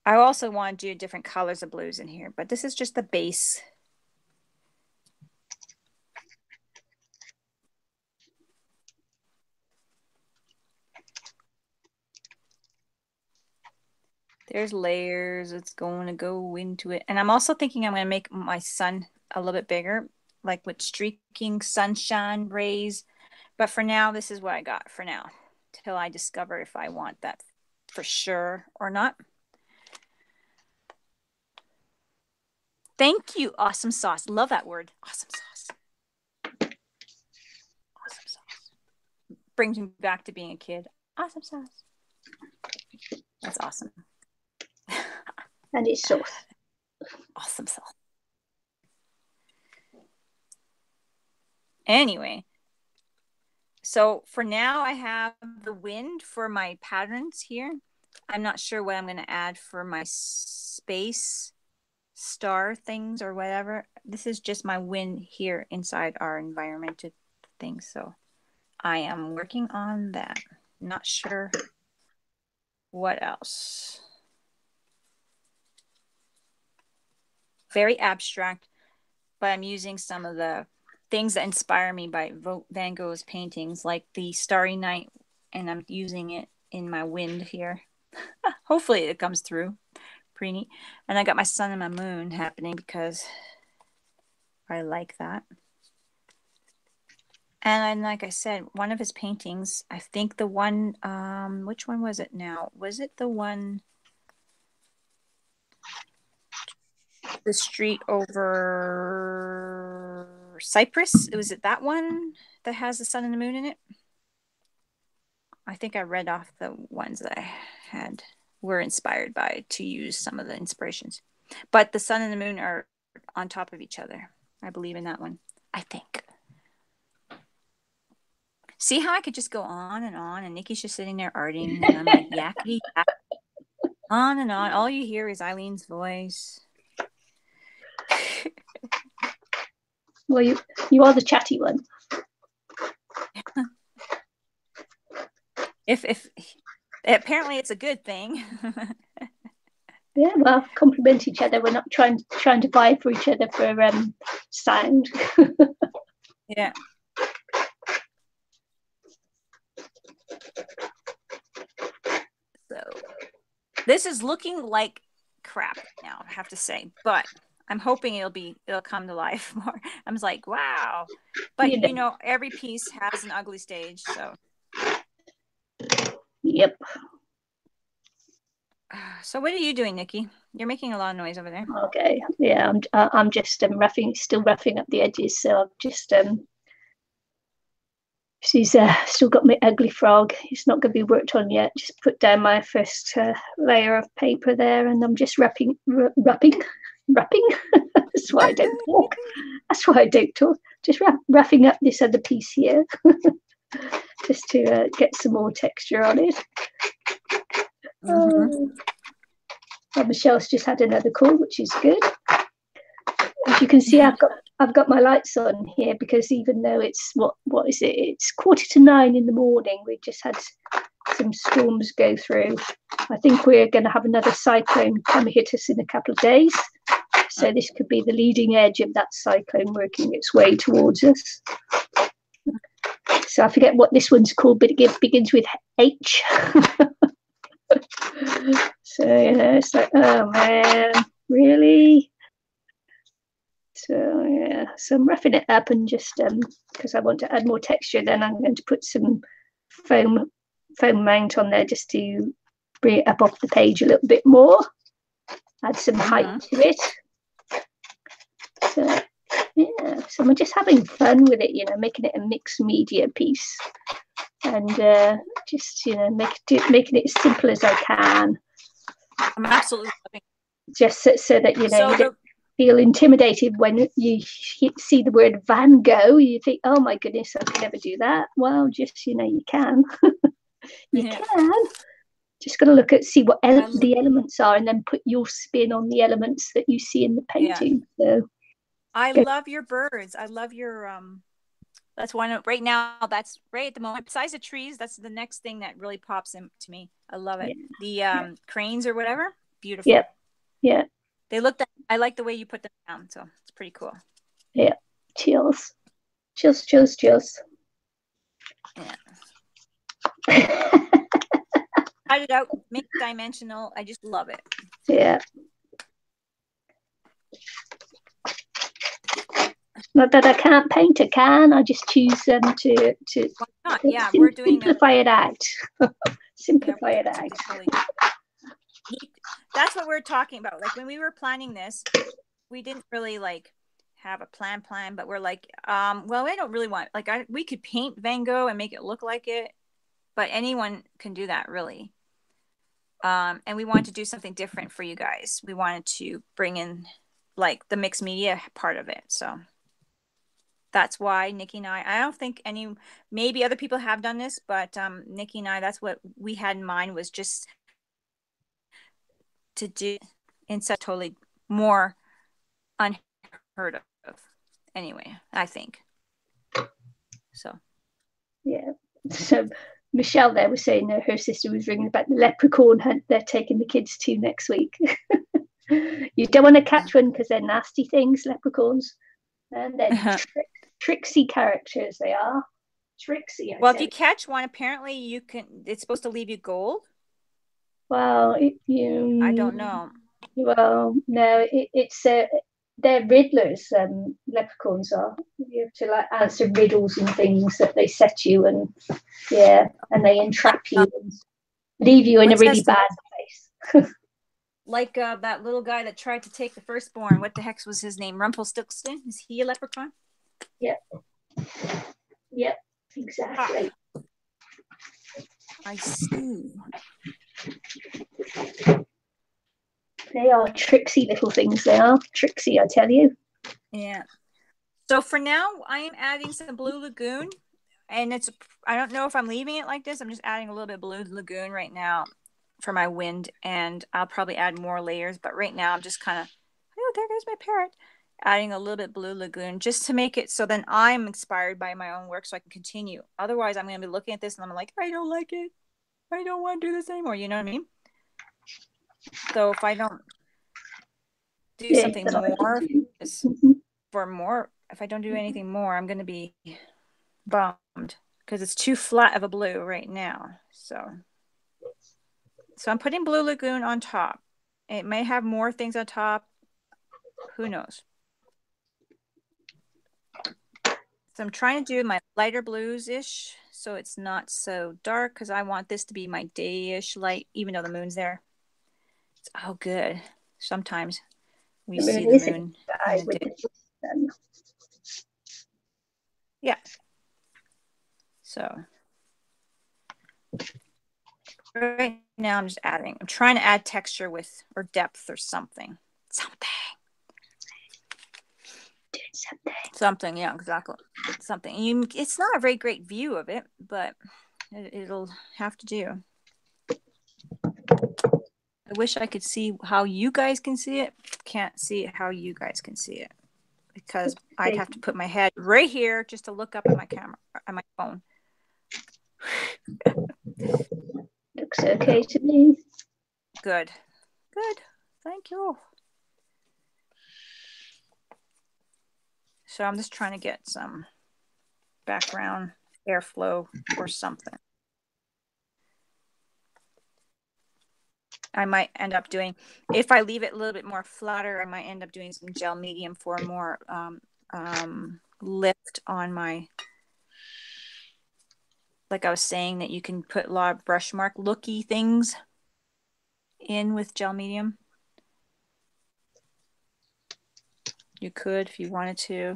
I also want to do different colors of blues in here, but this is just the base. There's layers. It's going to go into it. And I'm also thinking I'm going to make my sun a little bit bigger, like with streaking sunshine rays. But for now, this is what I got for now, till I discover if I want that for sure or not. Thank you, awesome sauce. Love that word, awesome sauce. Awesome sauce. Brings me back to being a kid. Awesome sauce. That's awesome.
And it's sauce.
Awesome sauce. Anyway, so for now I have the wind for my patterns here. I'm not sure what I'm going to add for my space star things or whatever. This is just my wind here inside our environmental thing. So I am working on that. Not sure what else. Very abstract, but I'm using some of the things that inspire me by Van Gogh's paintings, like the Starry Night, and I'm using it in my wind here. Hopefully it comes through. Pretty neat. And I got my sun and my moon happening because I like that. And like I said, one of his paintings, I think the one, which one was it now? Was it the one? the street over Cyprus. Was it that one that has the sun and the moon in it? I think I read off the ones that I were inspired by to use some of the inspirations. But the sun and the moon are on top of each other. I believe in that one, I think. See how I could just go on, and Nikki's just sitting there arting, and I'm like yakety yak, on and on. All you hear is Eileen's voice.
Well, you are the chatty one.
If apparently it's a good thing.
Yeah, well, compliment each other. We're not trying to vie for each other for sound.
Yeah. So this is looking like crap now, I have to say, but I'm hoping it'll come to life more. I'm just like, wow. But you know, every piece has an ugly stage, so.
Yep.
So what are you doing, Nikki? You're making a lot of noise over there.
Okay. Yeah, I'm just still roughing up the edges. So I've just she's still got my ugly frog. It's not going to be worked on yet. Just put down my first layer of paper there, and I'm just wrapping. That's why I don't talk. Just roughing up this other piece here, just to get some more texture on it.
Mm-hmm.
Michelle's just had another call, which is good. As you can see, I've got my lights on here because even though it's what is it? It's 8:45 in the morning. We just had some storms go through. I think we're going to have another cyclone come hit us in a couple of days. So this could be the leading edge of that cyclone working its way towards us. So I forget what this one's called, but it begins with H. So it's like, oh man, really? So yeah, so I'm roughing it up and just because I want to add more texture, then I'm going to put some foam mount on there just to bring it up off the page a little bit more, add some height to it. So yeah, so we're just having fun with it, making it a mixed media piece, and just making it as simple as I can.
I'm absolutely loving it.
Just so that you don't feel intimidated when you see the word Van Gogh. You think, oh my goodness, I could never do that. Well, just you can. You can. Just got to see what the elements are, and then put your spin on the elements that you see in the painting. Yeah. So
I love your birds. I love your that's one right now. That's right at the moment. Besides the trees, that's the next thing that really pops into me. I love it. Yeah. The cranes or whatever, beautiful.
Yep. Yeah.
They look. I like the way you put them down. So it's pretty cool.
Yeah. Chills. Yeah.
Cut it out. Make it dimensional. I just love it.
Yeah. Not that I can't paint, I can. I just choose to
why not? Yeah, we're doing
simplify it out. Simplify it out.
That's what we're talking about. Like when we were planning this, we didn't really have a plan, but we're like, well, I don't really want we could paint Van Gogh and make it look like it, but anyone can do that really. And we wanted to do something different for you guys. We wanted to bring in the mixed media part of it. So that's why Nikki and I don't think maybe other people have done this, but Nikki and I, that's what we had in mind, was just to do in such totally more unheard of. Anyway, I think. So.
Yeah. So Michelle there was saying her sister was ringing about the leprechaun hunt they're taking the kids to next week. You don't want to catch one because they're nasty things, leprechauns. And they're tricksy characters, they are. Tricksy.
Well, if you catch one, apparently it's supposed to leave you gold.
Well,
I don't know.
Well, no, it's they're riddlers. Leprechauns are. You have to answer riddles and things that they set you, and and they entrap you and leave you in a really bad place.
Like that little guy that tried to take the firstborn. What the heck was his name? Rumpelstiltskin? Is he a leprechaun?
Yep. Yep. Exactly.
I see.
They are tricksy little things. They are tricksy, I tell you.
Yeah. So for now, I am adding some Blue Lagoon. And I don't know if I'm leaving it like this. I'm just adding a little bit of Blue Lagoon right now for my wind. And I'll probably add more layers. But right now, I'm just kind of, oh, there goes my parrot. Adding a little bit Blue Lagoon just to make it so then I'm inspired by my own work so I can continue. Otherwise, I'm going to be looking at this and I'm like, I don't like it. I don't want to do this anymore. You know what I mean? So if I don't do something more for more, if I don't do anything more, I'm going to be bummed because it's too flat of a blue right now. So I'm putting Blue Lagoon on top. It may have more things on top. Who knows? So I'm trying to do my lighter blues-ish so it's not so dark because I want this to be my day-ish light, even though the moon's there. It's all good. Sometimes we see the moon in the day. Yeah. So right now I'm just adding. I'm trying to add texture or depth or something. Something, yeah, exactly. Something. It's not a very great view of it, but it'll have to do. I wish I could see how you guys can see it. Can't see it how you guys can see it because I'd have to put my head right here just to look up at my camera, at my phone.
Looks okay to me.
Good. Thank you. So I'm just trying to get some background airflow or something. I might end up doing, if I leave it a little bit more flatter, I might end up doing some gel medium for more lift on my, like I was saying, that you can put a lot of brush mark looky things in with gel medium. You could if you wanted to.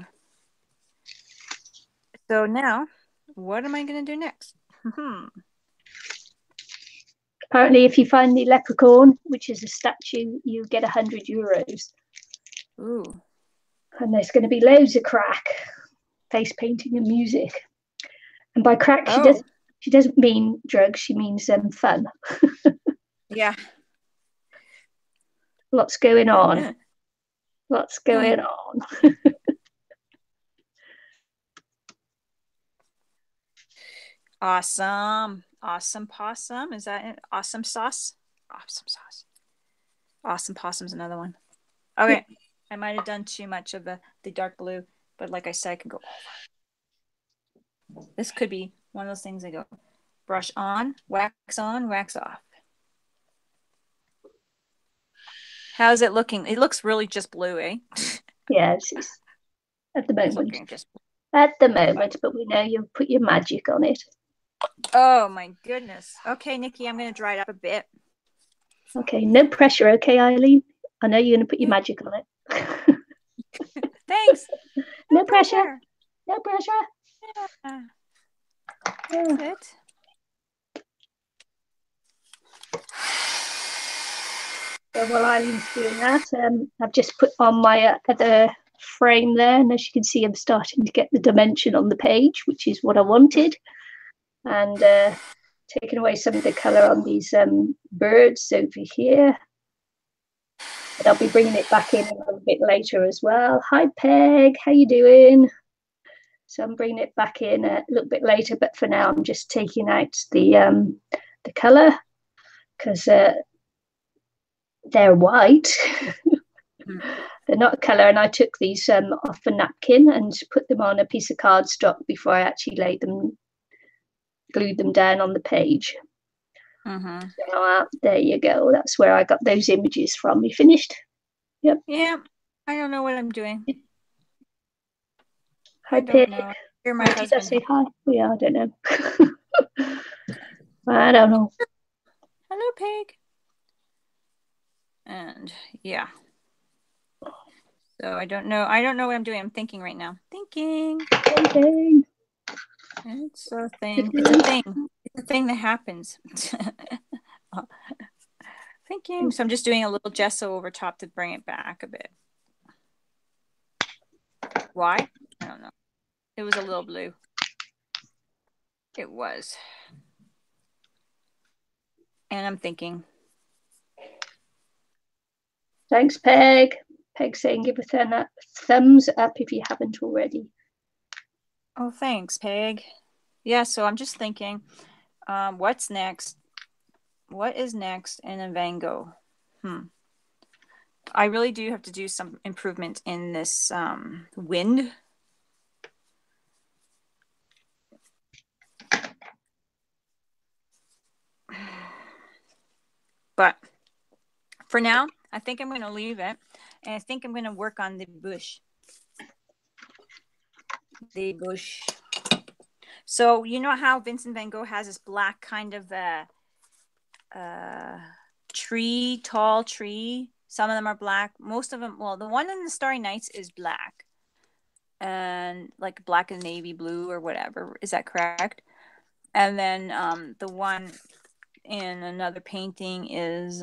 So now, what am I going to do next?
Apparently, if you find the leprechaun, which is a statue, you get €100.
Ooh.
And there's going to be loads of crack, face painting and music. And by crack, she doesn't mean drugs. She means fun.
Yeah.
Lots going on. Lots going on.
Awesome. Awesome possum. Is that it? Awesome sauce? Awesome sauce. Awesome possum's another one. Okay. I might have done too much of the dark blue, but like I said, I can go over. This could be one of those things I go brush on, wax off. How's it looking? It looks really just blue, eh?
Yeah, it's at the moment. At the moment, but we know you've put your magic on it.
Oh my goodness. Okay, Nikki, I'm going to dry it up a bit.
Okay, no pressure, okay, Ilene? I know you're going to put your magic on it.
Thanks.
No pressure. No pressure.
Yeah. That's it.
So while Ilene's doing that, I've just put on my other frame there, and as you can see, I'm starting to get the dimension on the page, which is what I wanted, and taking away some of the color on these birds over here. And I'll be bringing it back in a little bit later as well. Hi Peg, how you doing? So I'm bringing it back in a little bit later, but for now I'm just taking out the color because they're white. They're not color, and I took these off a napkin and put them on a piece of cardstock before I actually glued them down on the page. So there you go. That's where I got those images from. You finished? Yep.
Yeah. I don't know what I'm doing.
Hi, Pig.
You're my husband.
Did I say hi? Yeah, I don't know. I don't know.
Hello, Pig. And yeah. So I don't know. I don't know what I'm doing. I'm thinking right now. Thinking. It's a thing. It's a thing. It's a thing that happens. Thinking. So I'm just doing a little gesso over top to bring it back a bit. Why? I don't know. It was a little blue. It was. And I'm thinking.
Thanks, Peg. Peg saying give a thumbs up if you haven't already.
Oh, thanks, Peg. Yeah, so I'm just thinking, what's next? What is next in a Van Gogh? I really do have to do some improvement in this wind. But for now, I think I'm going to leave it. And I think I'm going to work on the bush. The bush. So you know how Vincent van Gogh has this black kind of tree, tall tree. Some of them are black. Most of them, well, the one in the Starry Nights is black. And like black and navy blue or whatever. Is that correct? And then the one in another painting is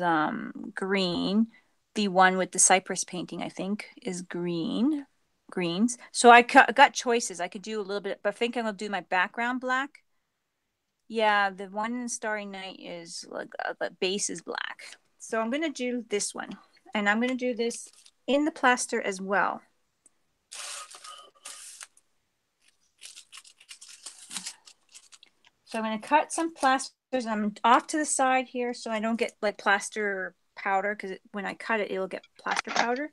green. The one with the cypress painting, I think, is greens. So I got choices. I could do a little bit, but I think I'm going to do my background black. Yeah, the one in Starry Night is like the base is black. So I'm going to do this one. And I'm going to do this in the plaster as well. So I'm going to cut some plasters. I'm off to the side here so I don't get like plaster powder, because when I cut it, it'll get plaster powder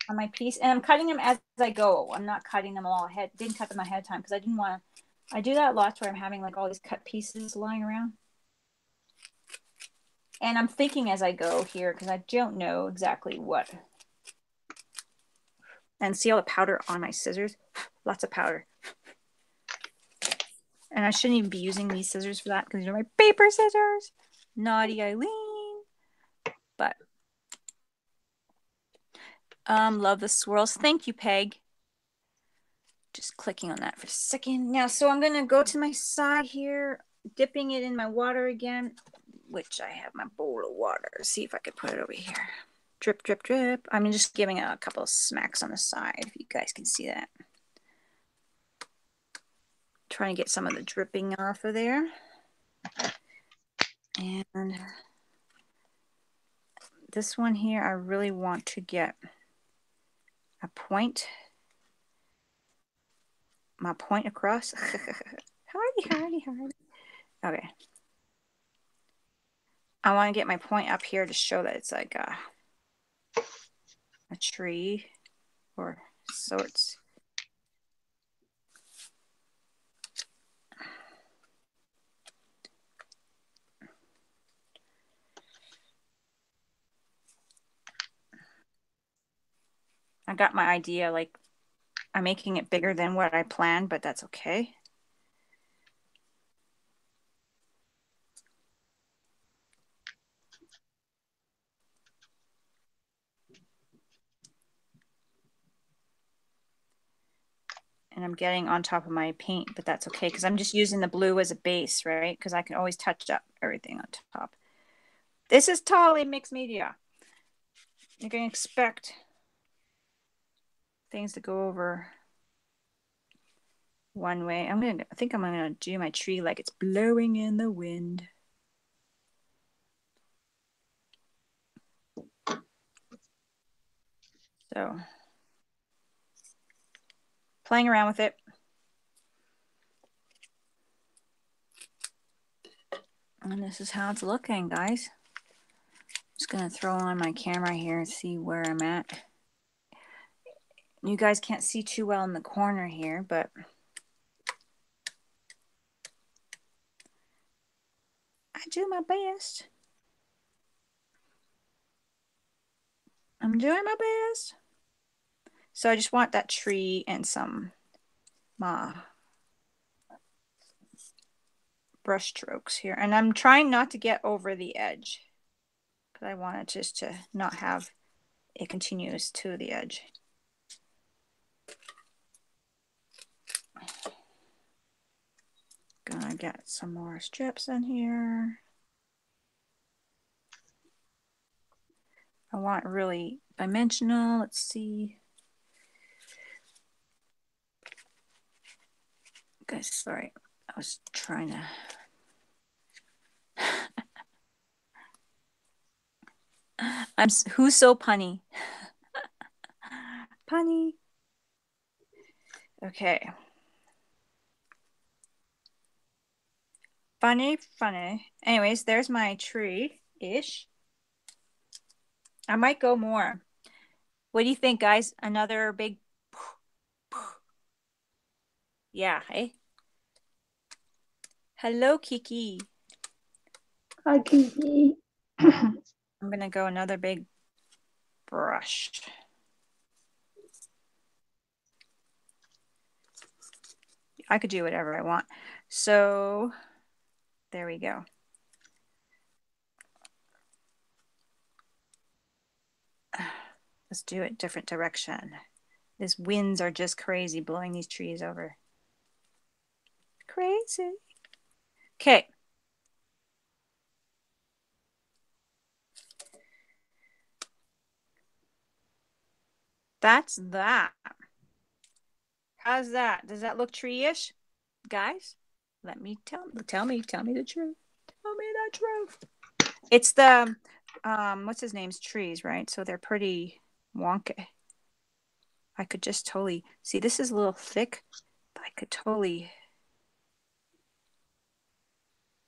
on my piece. And I'm cutting them as I go. I'm not cutting them all ahead. Didn't cut them ahead of time because I didn't want to. I do that lots where I'm having like all these cut pieces lying around. And I'm thinking as I go here because I don't know exactly what. And see all the powder on my scissors? Lots of powder. And I shouldn't even be using these scissors for that because these are my paper scissors. Naughty Ilene. But love the swirls. Thank you, Peg. Just clicking on that for a second. Now, so I'm going to go to my side here, dipping it in my water again, which I have my bowl of water. See if I could put it over here. Drip, drip, drip. I'm just giving it a couple of smacks on the side, if you guys can see that. Trying to get some of the dripping off of there. And this one here, I really want to get a point. My point across. Hardy. Okay. I want to get my point up here to show that it's like a tree or sorts. I got my idea, like I'm making it bigger than what I planned, but that's okay. And I'm getting on top of my paint, but that's okay because I'm just using the blue as a base, right? Because I can always touch up everything on top. This is totally mixed media. You're going to expect things to go over one way. I think I'm going to do my tree like it's blowing in the wind. So, playing around with it. And this is how it's looking, guys. Just going to throw on my camera here and see where I'm at. You guys can't see too well in the corner here, but I do my best. I'm doing my best. So I just want that tree and some brush strokes here. And I'm trying not to get over the edge because I want it just to not have it continuous to the edge. Gonna get some more strips in here. I want really dimensional. Let's see. Guys, sorry. I was trying to. Who's so punny? Punny. Okay. Funny. Anyways, there's my tree-ish. I might go more. What do you think, guys? Another big... Yeah, hey? Hello, Kiki.
Hi, Kiki.
I'm going to go another big brush. I could do whatever I want. So, there we go. Let's do it different direction. These winds are just crazy blowing these trees over. Crazy. Okay. That's that. How's that? Does that look tree-ish? Guys, let me tell me the truth. Tell me the truth. It's the what's his name's trees, right? So they're pretty wonky. I could just totally see this is a little thick, but I could totally.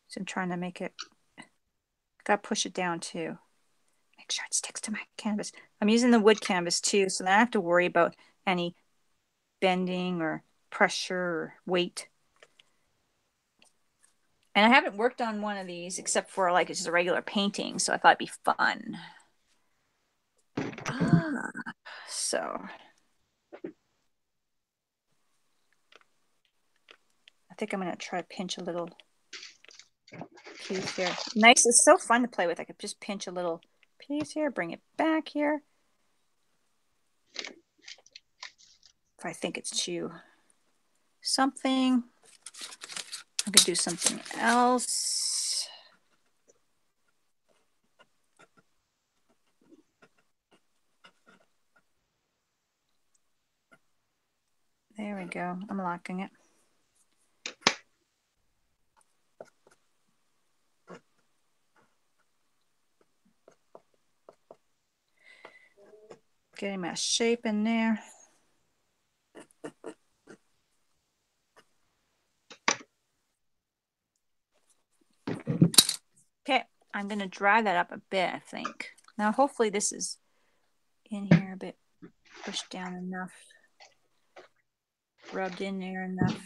So I'm trying to make it. Gotta push it down too. Make sure it sticks to my canvas. I'm using the wood canvas too, so then I have to worry about any bending or pressure or weight. And I haven't worked on one of these except for like it's just a regular painting, so I thought it'd be fun. So I think I'm gonna try to pinch a little piece here. Nice, it's so fun to play with. I could just pinch a little piece here, bring it back here. If I think it's too something, I could do something else. There we go. I'm locking it. Getting my shape in there. Okay, I'm going to dry that up a bit, I think. Now, hopefully this is in here a bit pushed down enough. Rubbed in there enough.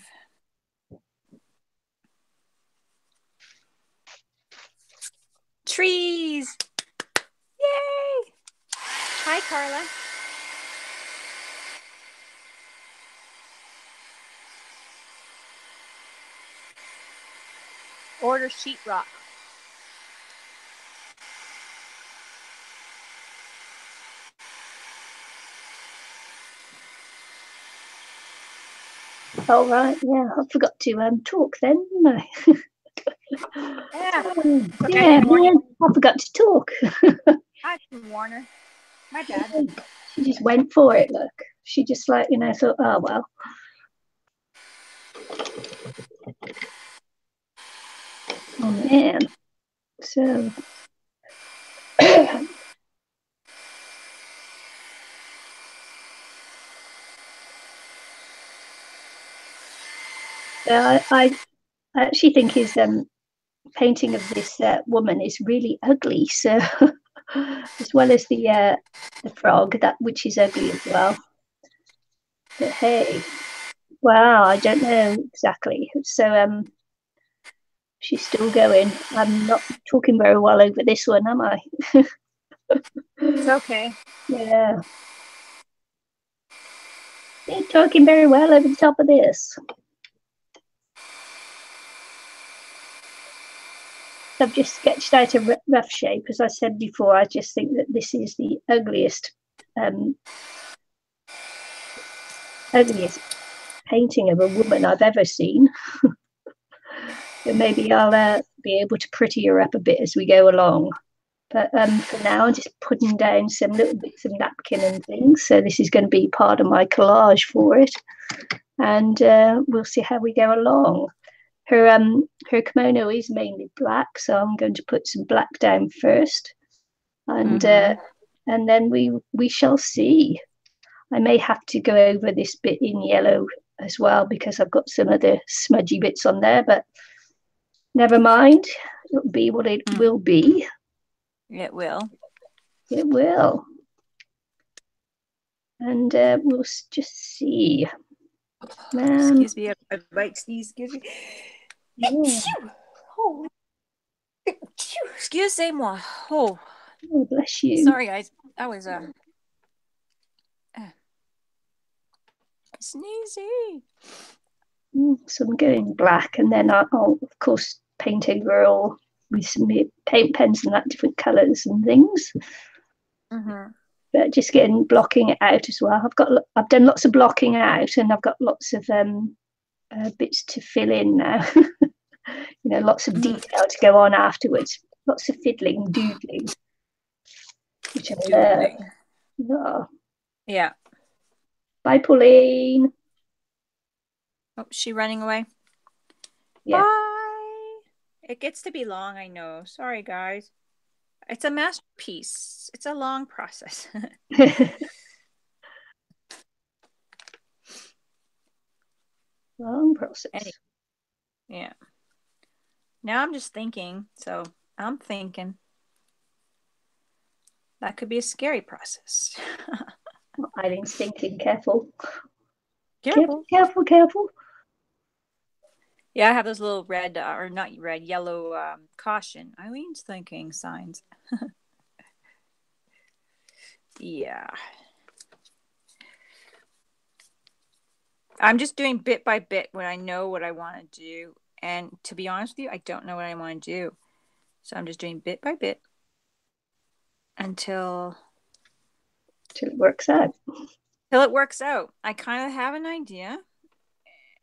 Trees! Yay! Hi, Carla. Order sheetrock.
Oh, right. Yeah, I forgot to talk then, didn't I?
Yeah.
Yeah, I forgot to talk.
I can warn her. My bad.
She just went for it, look. She just like, thought, oh, well. Oh, man. So... I actually think his painting of this woman is really ugly. So, as well as the frog, which is ugly as well. But hey, wow, I don't know exactly. So, she's still going. I'm not talking very well over this one, am I?
It's okay.
Yeah. Ain't talking very well over the top of this. I've just sketched out a rough shape. As I said before, I just think that this is the ugliest painting of a woman I've ever seen. So maybe I'll be able to pretty her up a bit as we go along. But for now, I'm just putting down some little bits of napkin and things. So this is going to be part of my collage for it. And we'll see how we go along. Her kimono is mainly black, so I'm going to put some black down first. And then we shall see. I may have to go over this bit in yellow as well because I've got some other smudgy bits on there, but never mind. It'll be what it will be.
It will.
It will. And we'll just see.
Excuse me, I might sneeze. Excuse me.
Yeah.
Oh. Excusez-moi. Oh,
Bless you.
Sorry, guys. That was sneezy.
So I'm going black, and then I'll of course paint over all with some paint pens and that different colours and things. But just getting blocking it out as well. I've done lots of blocking out, and I've got lots of bits to fill in now. Lots of detail to go on afterwards. Lots of fiddling, doodling. Which I love.
Yeah.
Bye, Pauline.
Oh, she running away?
Yeah.
Bye. It gets to be long, I know. Sorry, guys. It's a masterpiece. It's a long process.
Long process.
Yeah. Now I'm just thinking. So I'm thinking that could be a scary process.
Eileen's thinking, careful.
Careful.
Careful.
Yeah, I have those little red, or not red, yellow caution. Eileen's thinking signs. Yeah. I'm just doing bit by bit when I know what I want to do. And to be honest with you, I don't know what I want to do. So I'm just doing bit by bit until
it works out.
Till it works out. I kind of have an idea.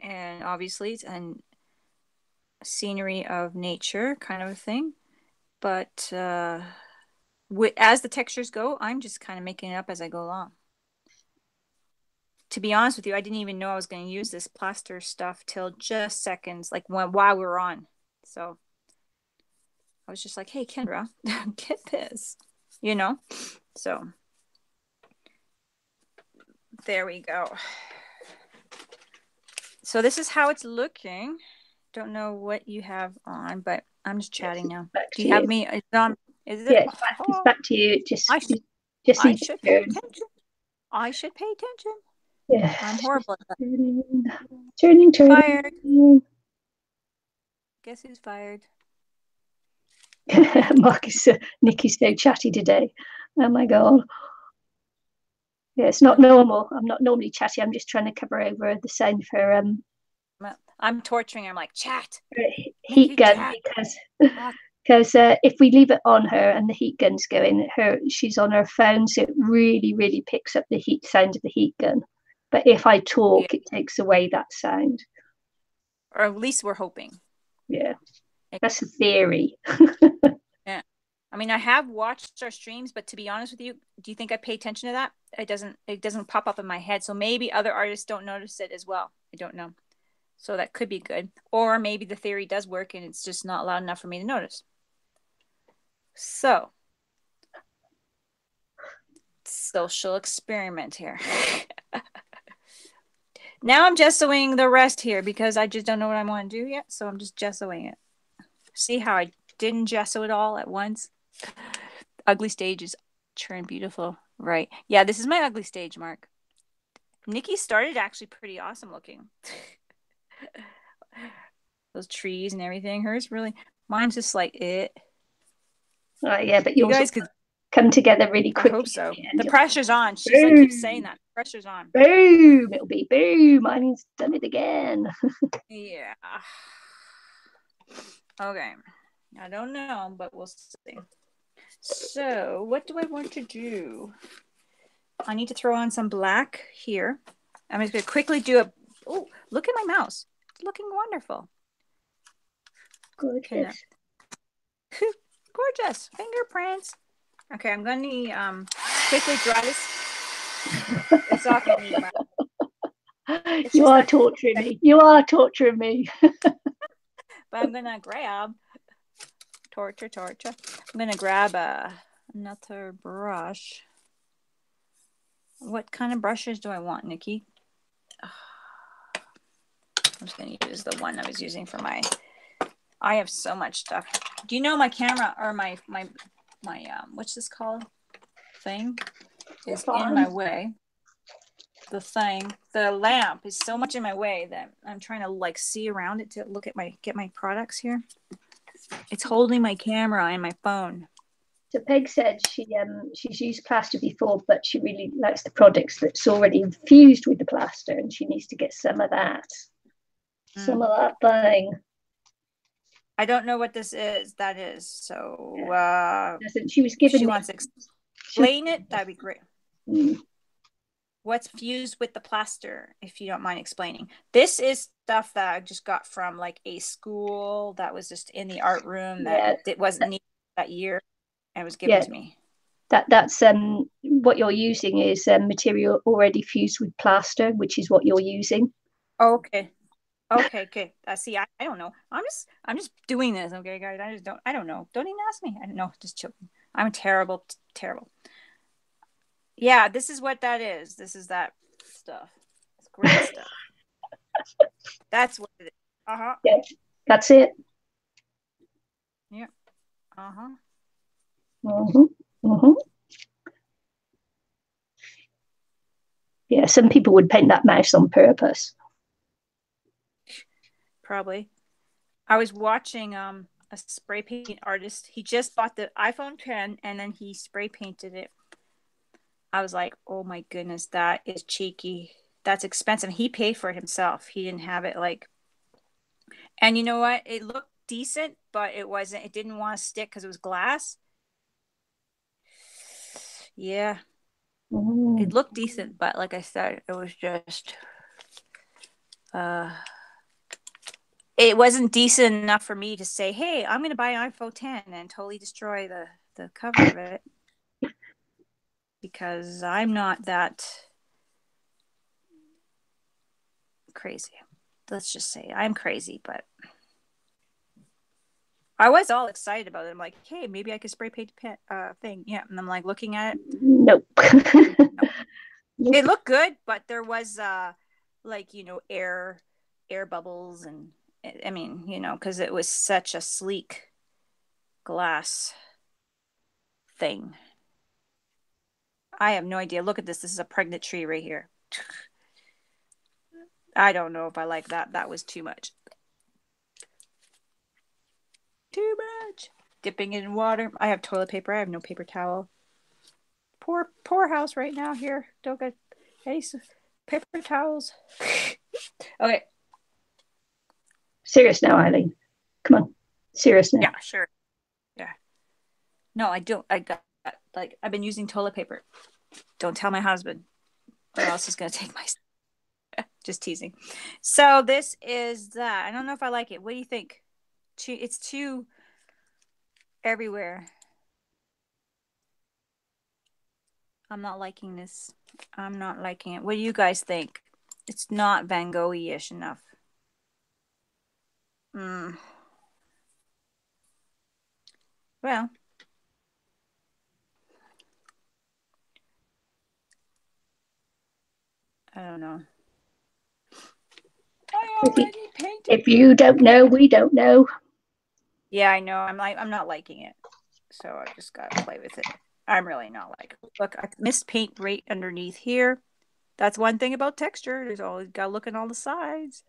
And obviously it's a scenery of nature kind of a thing. But as the textures go, I'm just kind of making it up as I go along. To be honest with you, I didn't even know I was going to use this plaster stuff till just seconds, like while we were on. So I was just like, hey, Kendra, get this, So there we go. So this is how it's looking. Don't know what you have on, but I'm just chatting now. Do you have me? Is it?
Yeah, it's back to you.
I should pay attention. I should pay attention.
Yeah.
I'm horrible.
Turning.
Fired. Guess who's fired?
Nicky's so chatty today. Oh my god. Yeah, it's not normal. I'm not normally chatty. I'm just trying to cover over the sound for
I'm torturing her. I'm like, chat.
Heat gun, because if we leave it on her and the heat gun's going, she's on her phone, so it really, really picks up the heat sound of the heat gun. But if I talk, it takes away that sound.
Or at least we're hoping.
Yeah, that's a theory.
Yeah, I mean, I have watched our streams, but to be honest with you, do you think I pay attention to that? It doesn't pop up in my head. So maybe other artists don't notice it as well. I don't know. So that could be good. Or maybe the theory does work and it's just not loud enough for me to notice. So, social experiment here. Now I'm gessoing the rest here because I just don't know what I want to do yet. So I'm just gessoing it. See how I didn't gesso it all at once? Ugly stage is turn beautiful. Right. Yeah, this is my ugly stage, Mark. Nicky started actually pretty awesome looking. Those trees and everything. Hers really. Mine's just like it.
Yeah, but
you guys could
come together really quickly.
I hope so. The pressure's on. She's like keeps saying that. The pressure's on.
Boom! It'll be boom. Mine's done it again.
Yeah. Okay. I don't know, but we'll see. So what do I want to do? I need to throw on some black here. I'm just going to quickly do a... Oh, look at my mouse. It's looking wonderful.
Gorgeous.
Gorgeous. Fingerprints. Okay, I'm going to quickly dry this. It's not going to need much.
You are torturing me. You are torturing me.
But I'm going to grab... Torture. I'm going to grab another brush. What kind of brushes do I want, Nikki? I'm just going to use the one I was using for my... I have so much stuff. Do you know my camera or my what's this called? Thing is in my way. The lamp is so much in my way that I'm trying to like see around it to look at get my products here. It's holding my camera and my phone.
So Peg said she's used plaster before, but she really likes the products that's already infused with the plaster, and she needs to get some of that. Some of that thing.
I don't know what this is. That is so.
She was given.
She wants to explain it. That'd be great. What's fused with the plaster, if you don't mind explaining? This is stuff that I just got from like a school that was just in the art room that it wasn't needed that year, and it was given to me.
That's what you're using is material already fused with plaster, which is what you're using.
Okay. See, I don't know. I'm just doing this, okay, guys. I don't know. Don't even ask me. I don't know. Just chill. I'm terrible. Yeah, this is what that is. This is that stuff. It's great stuff. That's what it is.
Yeah, that's it.
Yeah.
Yeah, some people would paint that mouse on purpose.
Probably. I was watching a spray paint artist. He just bought the iPhone 10 and then he spray painted it. I was like, oh my goodness, that is cheeky. That's expensive. He paid for it himself. He didn't have it like... And you know what? It looked decent, but it didn't want to stick because it was glass. Yeah. It looked decent, but like I said, it was just... it wasn't decent enough for me to say, hey, I'm going to buy an iPhone 10 and totally destroy the cover of it. Because I'm not that crazy. Let's just say I'm crazy, but I was all excited about it. I'm like, hey, maybe I could spray paint the thing. Yeah. And I'm like looking at it.
Nope.
It looked good, but there was like, air bubbles. And I mean, because it was such a sleek glass thing. I have no idea. Look at this. This is a pregnant tree right here. I don't know if I like that. That was too much. Too much. Dipping it in water. I have toilet paper. I have no paper towel. Poor house right now here. Don't get any paper towels. Okay.
Serious now, Eileen. Come on. Serious now.
Yeah, sure. Yeah. No, I don't. I got I've been using toilet paper. Don't tell my husband, or else he's gonna take my. Just teasing. So this is that. I don't know if I like it. What do you think? It's too everywhere. I'm not liking this. I'm not liking it. What do you guys think? It's not Van Gogh-ish enough. Well, I don't know.
If you don't know, we don't know.
Yeah, I know. I'm not liking it. So I just gotta play with it. I'm really not liking it. Look, I missed paint right underneath here. That's one thing about texture. There's always gotta look at all the sides.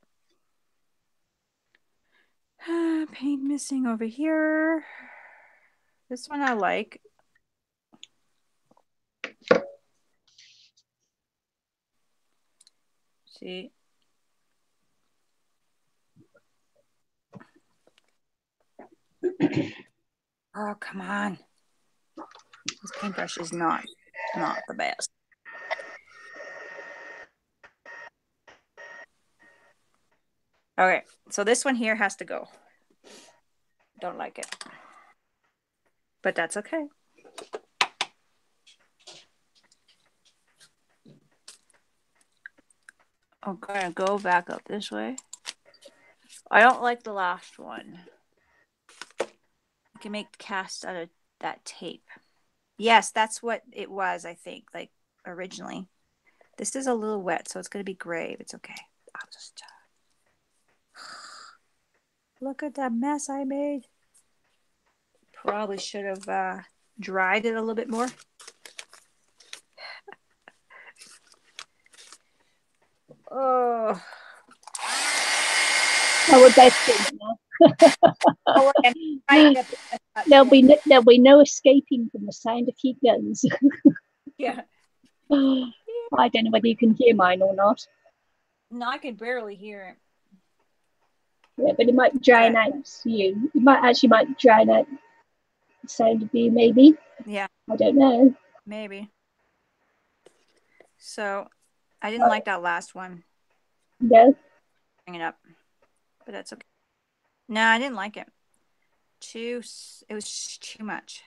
Paint missing over here. This one I like. See? Oh, come on. This paintbrush is not the best. Okay, so this one here has to go. Don't like it. But that's okay. I'm gonna go back up this way. I don't like the last one. You can make casts out of that tape. Yes, that's what it was, I think, like originally. This is a little wet, so it's gonna be gray. It's okay. I'll just look at that mess I made. Probably should have dried it a little bit more. Oh.
Oh, we're both doing it now. There'll be no escaping from the sound of heat guns.
Yeah.
I don't know whether you can hear mine or not.
No, I can barely hear it.
Yeah, but it might drown out you. It might drown out the sound of you, maybe.
Yeah.
I don't know.
Maybe. So, I didn't like that last one.
No.
Bring it up, but that's okay. No, I didn't like it. It was too much.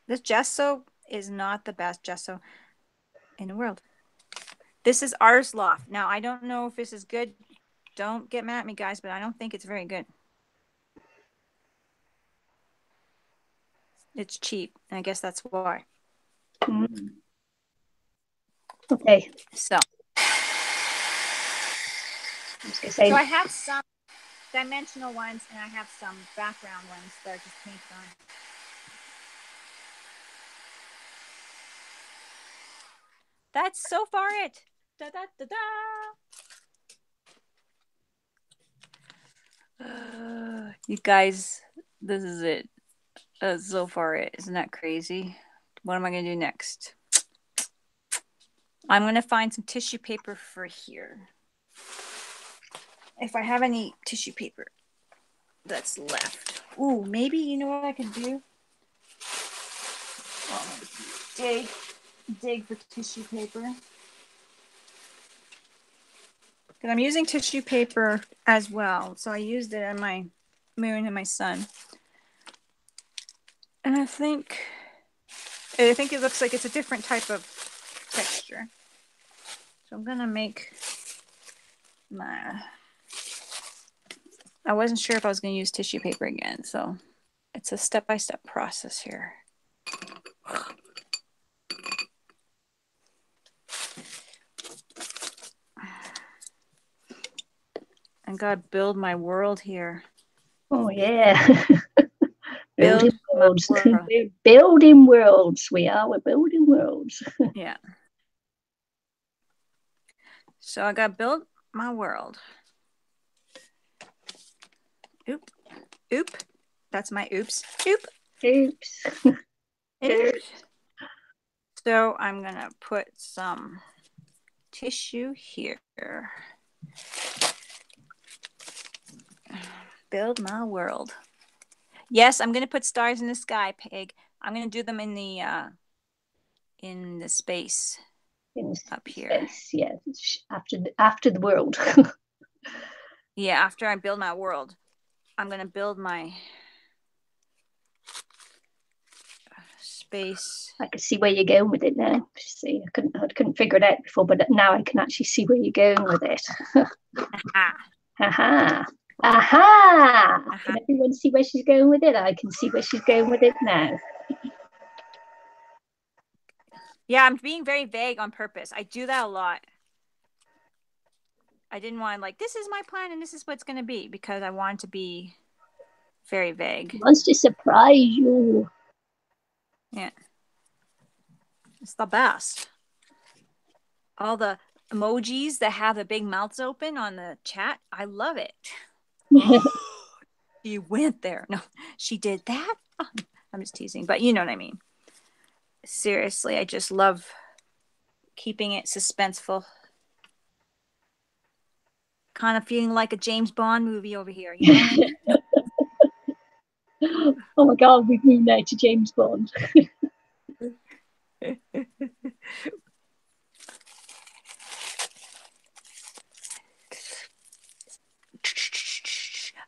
This gesso is not the best gesso in the world. This is Ars Loft. Now, I don't know if this is good. Don't get mad at me, guys, but I don't think it's very good. It's cheap, and I guess that's why.
Mm. Okay.
So I have some dimensional ones, and I have some background ones that are just painted on. That's so far it. Da da da da. You guys, this is it. So far it. Isn't that crazy? What am I going to do next? I'm going to find some tissue paper for here. If I have any tissue paper that's left. Ooh, maybe you know what I could do? Dig for tissue paper. Because I'm using tissue paper as well. So I used it on my moon and my sun. And I think it looks like it's a different type of texture. So I'm going to make my... I wasn't sure if I was going to use tissue paper again. So it's a step-by-step process here. I got to build my world here.
Oh, yeah.
Building worlds.
We're building worlds. We're building worlds.
Yeah. So I got to build my world. Oop. Oop. That's my oops. Oop.
Oops.
Oops. So I'm going to put some tissue here. Build my world. Yes, I'm going to put stars in the sky, Pig. I'm going to do them in the space up here.
Space, yeah. After the world.
Yeah, after I build my world, I'm going to build my space.
I can see where you're going with it now. See, I couldn't figure it out before, but now I can actually see where you're going with it.
Aha.
Aha. Aha. Can everyone see where she's going with it? I can see where she's going with it now.
Yeah, I'm being very vague on purpose. I do that a lot. I didn't want to this is my plan and this is what's going to be, because I want to be very vague.
He wants to surprise you.
Yeah. It's the best. All the emojis that have the big mouths open on the chat, I love it. She went there. No, she did that? Oh, I'm just teasing, but you know what I mean. Seriously, I just love keeping it suspenseful. kind of feeling like a James Bond movie over here. You know what I mean?
Oh my God, we've moved now to James Bond.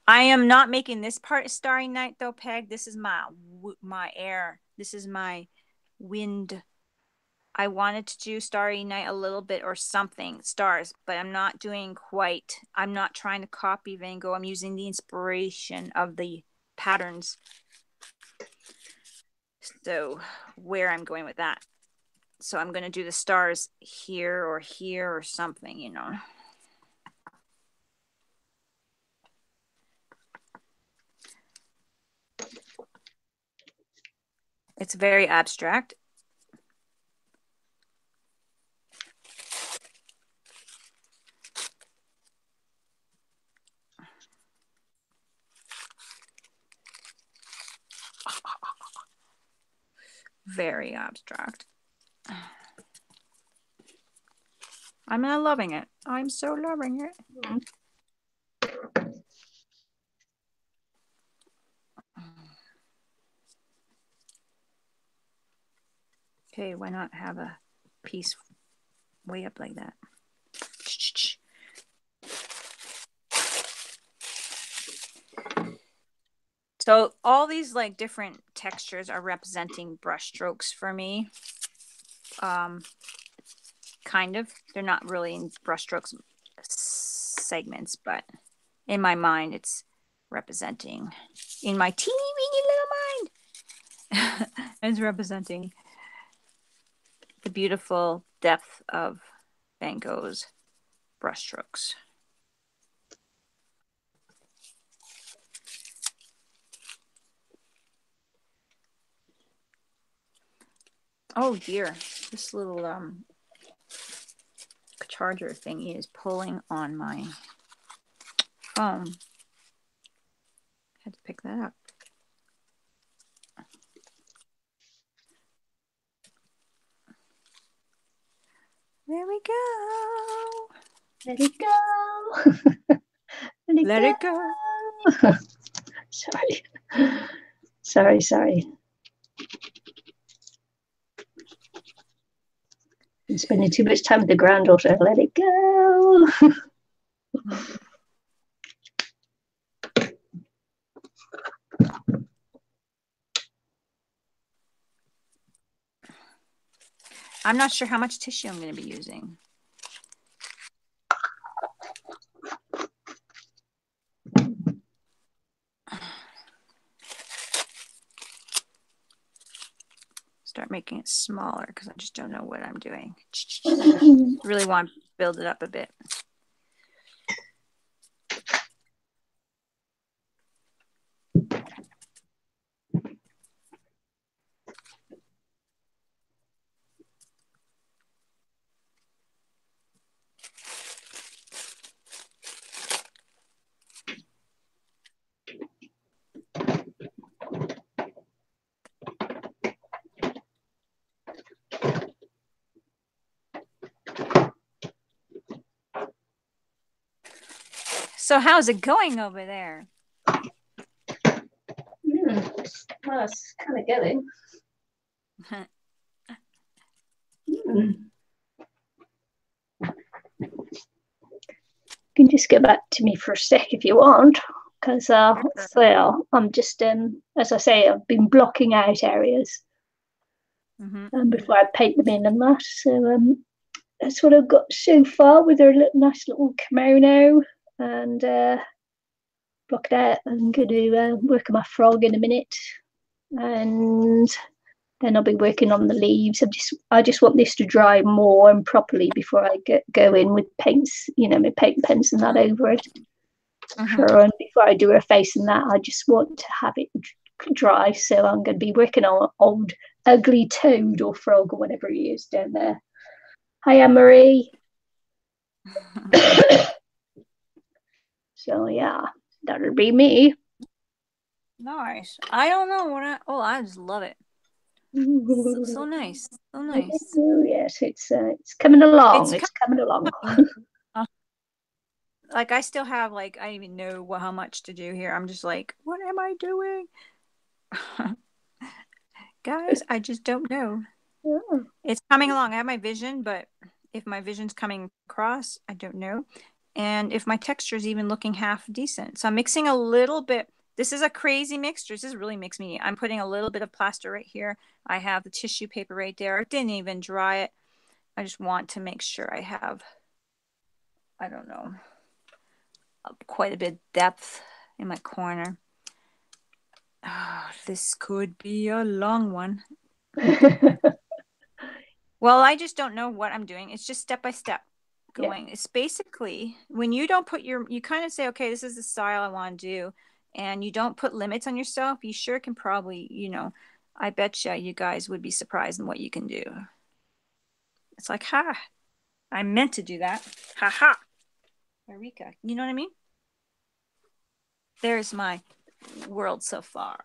I am not making this part Starry Night though, Peg. This is my air. This is my wind. I wanted to do Starry Night a little bit or something, stars, but I'm not doing quite. I'm not trying to copy Van Gogh. I'm using the inspiration of the patterns. So where I'm going with that. So I'm going to do the stars here or something, you know. It's very abstract. Very abstract. I'm not loving it. I'm so loving it. Okay, why not have a piece way up like that? So all these like different textures are representing brush strokes for me. Kind of. They're not really in brush strokes segments, but in my mind it's representing, in my teeny weeny little mind, it's representing the beautiful depth of Van Gogh's brushstrokes. Oh dear, this little charger thingy is pulling on my phone. Had to pick that up. There we go.
Let it go.
Let it go.
Sorry. I'm spending too much time with the granddaughter. Let it go.
I'm not sure how much tissue I'm going to be using. Start making it smaller because I just don't know what I'm doing. Really want to build it up a bit. So how's it going over there?
Well, it's kind of going. You can just get back to me for a sec if you want, because so I'm just as I say, I've been blocking out areas before I paint them in and that. So that's what I've got so far with our nice little kimono and block it out. I'm going to work on my frog in a minute, and then I'll be working on the leaves. I just want this to dry more and properly before I go in with paints, my paint pens and that over it. Sure, and before I do her face and that, I just want to have it dry. So I'm going to be working on old ugly toad or frog or whatever he is down there. Hi, Anne-Marie. So yeah, that'll be me.
Nice. I don't know what I just love it. So nice. So nice.
Oh, yes, it's coming along. It's coming along.
like I still have like I don't even know how much to do here. I'm just like, what am I doing? Guys, I just don't know.
Yeah.
It's coming along. I have my vision, but if my vision's coming across, I don't know. And if my texture is even looking half decent. So I'm mixing a little bit. This is a crazy mixture. This is really mixed media. I'm putting a little bit of plaster right here. I have the tissue paper right there. I didn't even dry it. I just want to make sure I have, I don't know, quite a bit of depth in my corner. Oh, this could be a long one. Well, I just don't know what I'm doing. It's just step by step going. Yeah. It's basically when you don't put you kind of say, okay, this is the style I want to do, and you don't put limits on yourself, you sure can probably, I bet you guys would be surprised in what you can do. It's like, ha, I meant to do that. Ha ha. Eureka. You know what I mean? There's my world so far.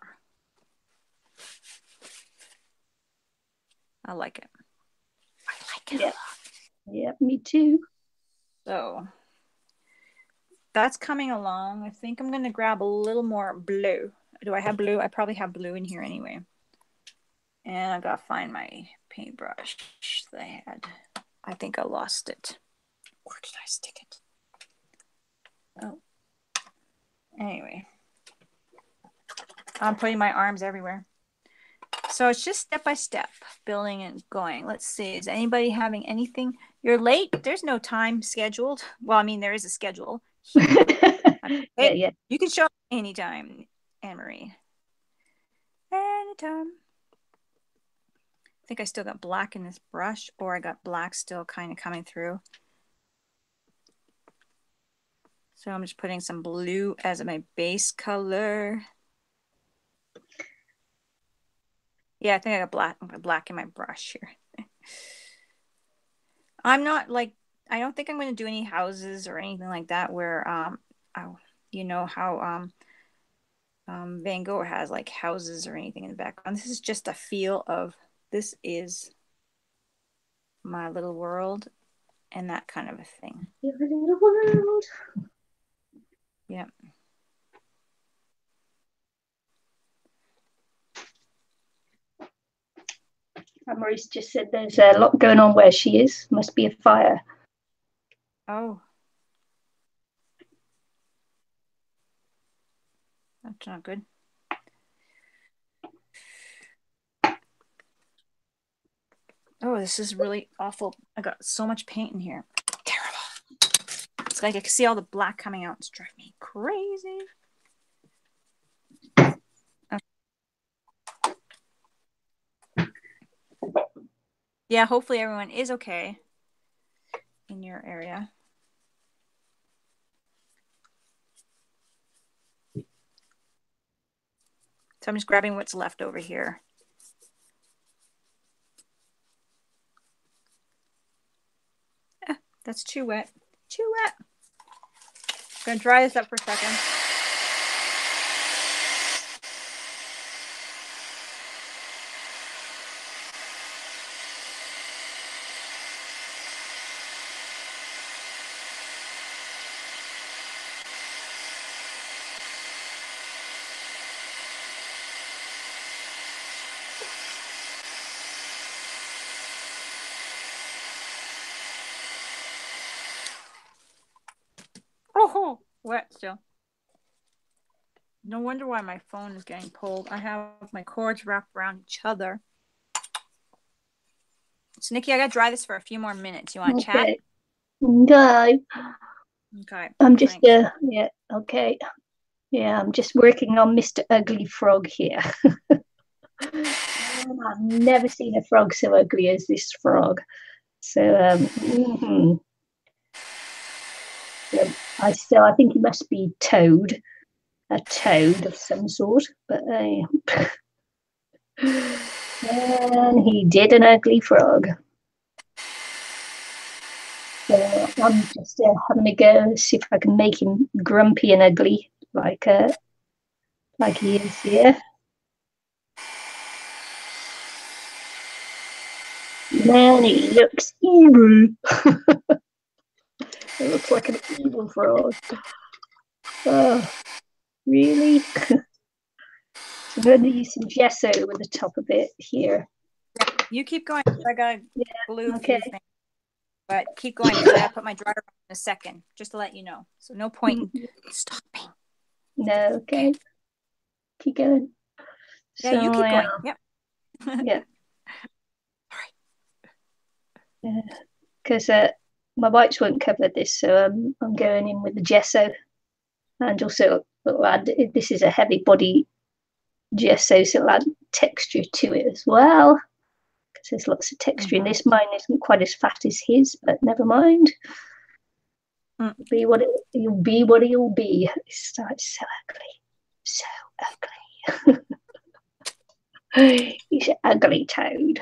I like it. I like it a lot.
Yeah, me too.
So that's coming along. I think I'm going to grab a little more blue. Do I have blue? I probably have blue in here anyway. And I got to find my paintbrush that I had. I think I lost it. Where did I stick it? Oh. Anyway. I'm putting my arms everywhere. So it's just step by step, building and going. Let's see. Is anybody having anything? You're late. There's no time scheduled. Well, I mean, there is a schedule. Yeah. You can show up anytime, Anne-Marie. Anytime. I think I still got black in this brush, or I got black still kind of coming through. So I'm just putting some blue as my base color. Yeah, I think I got black in my brush here. I'm not like, I don't think I'm going to do any houses or anything like that where, you know how Van Gogh has like houses or anything in the background. This is just a feel of, this is my little world and that kind of a thing.
Your little world.
Yeah.
Maurice just said there's a lot going on where she is. Must be a fire.
Oh. That's not good. Oh, this is really awful. I got so much paint in here. Terrible. It's like I can see all the black coming out. It's driving me crazy. Okay. Yeah, hopefully everyone is okay in your area. So I'm just grabbing what's left over here. That's too wet. Too wet. I'm going to dry this up for a second. Oh, wet still. No wonder why my phone is getting pulled. I have my cords wrapped around each other. So, Nikki, I got to dry this for a few more minutes. You want to chat?
No.
Okay.
I'm just, yeah, okay. Yeah, I'm just working on Mr. Ugly Frog here. I've never seen a frog so ugly as this frog. So, yeah, I think he must be Toad, a toad of some sort. But and he did an ugly frog. So I'm just having a go, see if I can make him grumpy and ugly, like he is here. Man, he looks evil. It looks like an evil frog. Oh, really? So I'm going to use some gesso over the top of it here.
You keep going. I got a blue
okay.
thing. But keep going because I got to put my dryer on in a second, just to let you know. So no point in stopping.
No, okay. Keep going.
Yeah, you keep going. Yep.
Yeah.
All right.
Because my whites won't cover this, so I'm going in with the gesso. And also, this is a heavy body gesso, so it'll add texture to it as well. Because there's lots of texture in this. Mine isn't quite as fat as his, but never mind. You'll be what it'll be. It's so ugly. He's an ugly toad.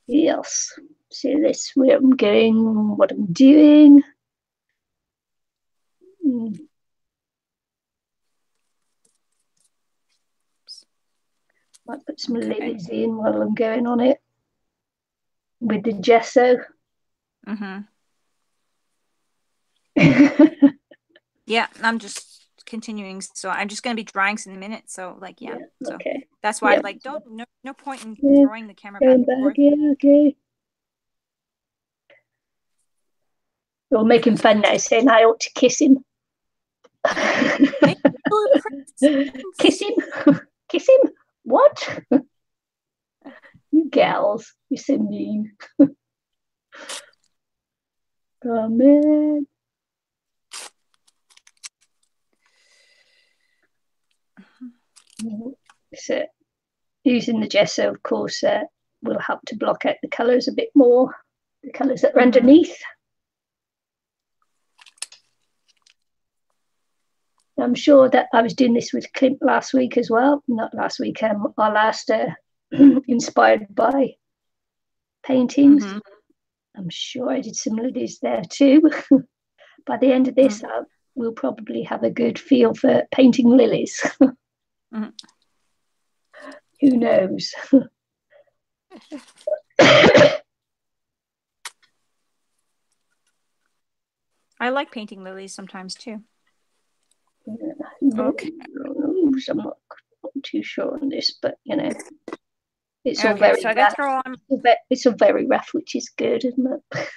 Yes. So this where I'm going, what I'm doing. Might put some lilies in while I'm going on it with the gesso.
Yeah, I'm just continuing. So I'm just going to be drying in a minute. So yeah. So
okay.
That's why no point in throwing the camera back and forth.
Yeah, okay. You're making fun now, saying I ought to kiss him. Kiss him? Kiss him? What? You gals, you're so mean. Oh, man. So, using the gesso, of course, will help to block out the colours a bit more, the colours that are underneath. I'm sure that I was doing this with Clint last week as well. Not last week, our last inspired by paintings. I'm sure I did some lilies there too. By the end of this, we'll probably have a good feel for painting lilies. Who knows?
I like painting lilies sometimes too.
Okay. I'm not too sure on this, but it's all very
so
rough. It's all very rough, which is good, isn't it?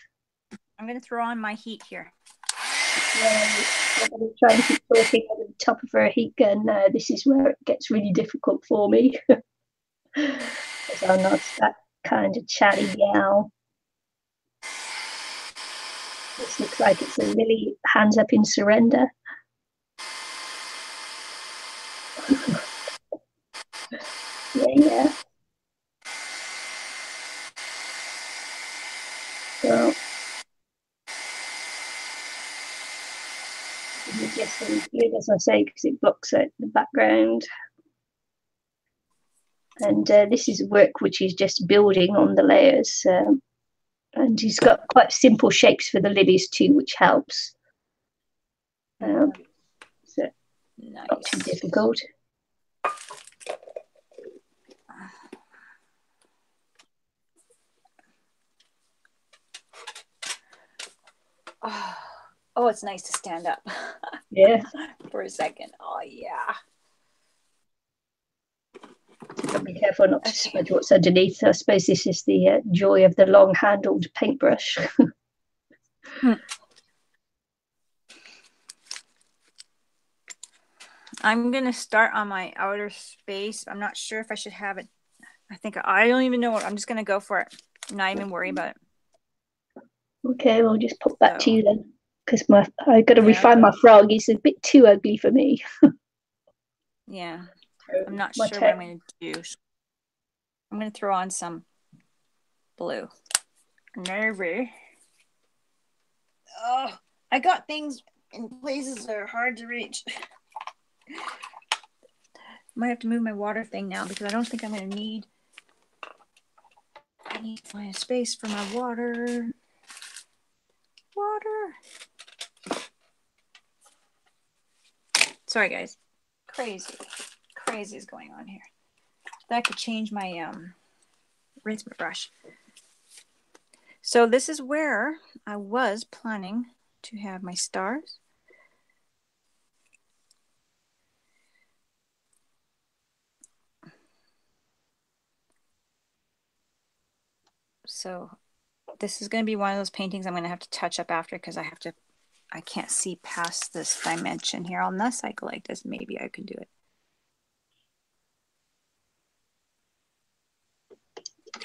I'm going to throw on my heat here.
I'm going to try and keep talking over the top of her heat gun. This is where it gets really difficult for me. Because I'm not that kind of chatty gal. This looks like it's a lily hands up in surrender. Yeah. So, just include, as I say, because it blocks out the background. And this is work which is just building on the layers. And he's got quite simple shapes for the lilies too, which helps. So not too difficult.
Oh, it's nice to stand up.
Yeah.
For a second. Oh, yeah.
But be careful not to smudge what's underneath. I suppose this is the joy of the long-handled paintbrush.
I'm going to start on my outer space. I'm not sure if I should have it. I don't even know what. I'm just going to go for it. I'm not even worry about it.
Okay, we'll just pop that to you then. Because I got to refine my frog. He's a bit too ugly for me.
Yeah. I'm not sure what I'm going to do. I'm going to throw on some blue. Nervy. Oh, I got things in places that are hard to reach. Might have to move my water thing now because I don't think I'm going to need. I need to find a space for my water. Sorry, guys. Crazy is going on here. That could change my rinse my brush. So this is where I was planning to have my stars. So this is going to be one of those paintings I'm going to have to touch up after because I can't see past this dimension here. Unless I go like this, maybe I could do it.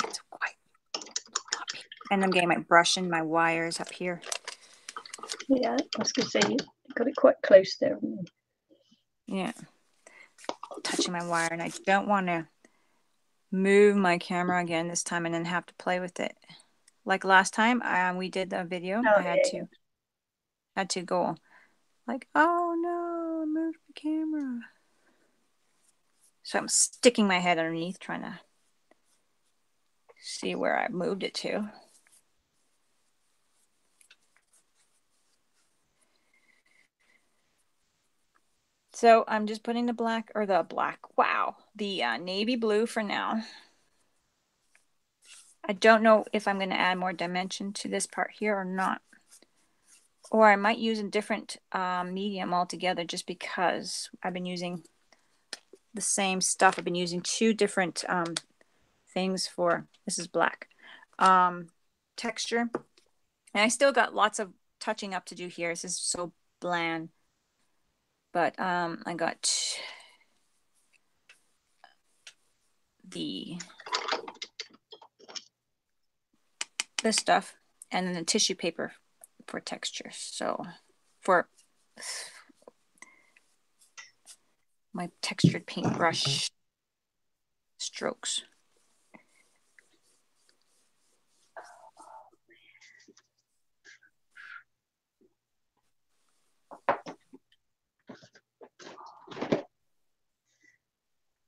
It's quite and I'm getting my brush and my wires up here.
Yeah, I was going to say you got it quite close there.
Yeah. Touching my wire, and I don't want to move my camera again this time and then have to play with it. Like last time we did the video, I had to go like, oh no, I moved the camera. So I'm sticking my head underneath trying to see where I moved it to. So I'm just putting the navy blue for now. I don't know if I'm going to add more dimension to this part here or not. Or I might use a different medium altogether just because I've been using the same stuff. I've been using two different things for, this is black, texture. And I still got lots of touching up to do here. This is so bland. But I got this stuff and then the tissue paper for texture. So for my textured paintbrush strokes.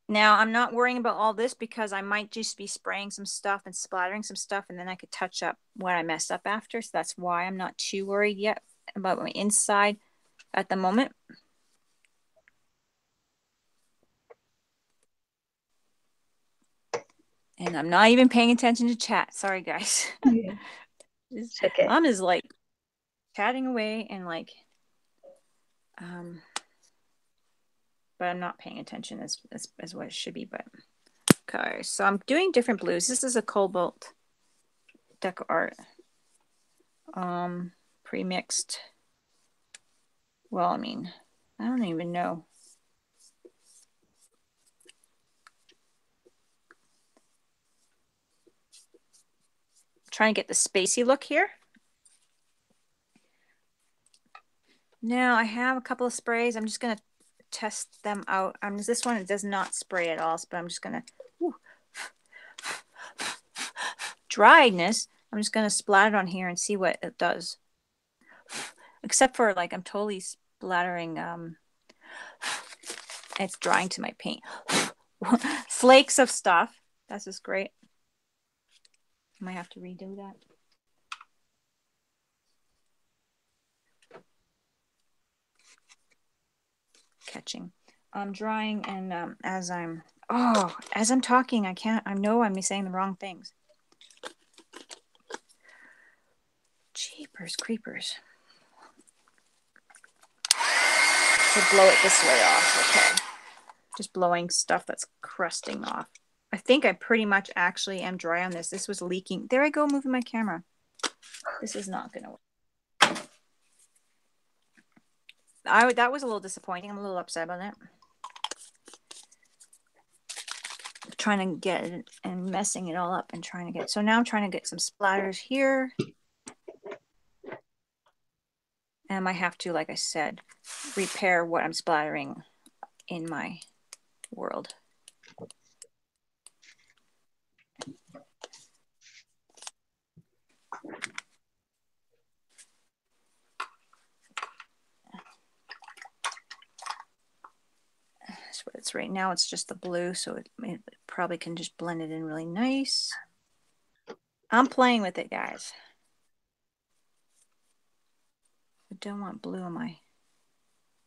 Now, I'm not worrying about all this because I might just be spraying some stuff and splattering some stuff, and then I could touch up what I messed up after. So that's why I'm not too worried yet about my inside at the moment. And I'm not even paying attention to chat. Sorry, guys.
Yeah. It's okay.
I'm just like chatting away and like, but I'm not paying attention as what it should be. But okay, so I'm doing different blues. This is a cobalt deco art, pre-mixed. Well, I mean, I don't even know. Trying to get the spacey look here. Now I have a couple of sprays. I'm just gonna test them out. This one, it does not spray at all, but I'm just gonna driedness. I'm just gonna splatter it on here and see what it does. Except for like I'm totally splattering. It's drying to my paint. Flakes of stuff. That's just great. I might have to redo that. Catching. I'm drying, and as I'm talking, I know I'm saying the wrong things. Jeepers creepers. So blow it this way off. Okay. Just blowing stuff that's crusting off. I think I pretty much actually am dry on this. This was leaking. There I go, moving my camera. This is not going to work. That was a little disappointing. I'm a little upset about it. Trying to get it and messing it all up and trying to get. So now I'm trying to get some splatters here. And I might have to, like I said, repair what I'm splattering in my world. That's what it's right now. It's just the blue, so it probably can just blend it in really nice. I'm playing with it, guys. I don't want blue on my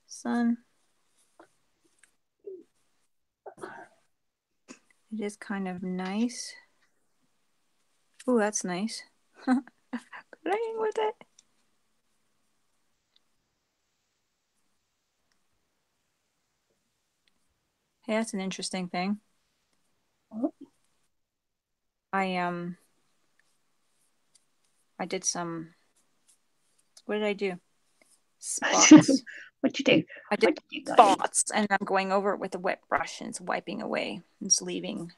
sun. It is kind of nice. Oh, that's nice. Playing with it. Hey, that's an interesting thing. I did some. What did I do? Spots.
What'd you do?
I did spots, and I'm going over it with a wet brush, and it's wiping away. It's leaving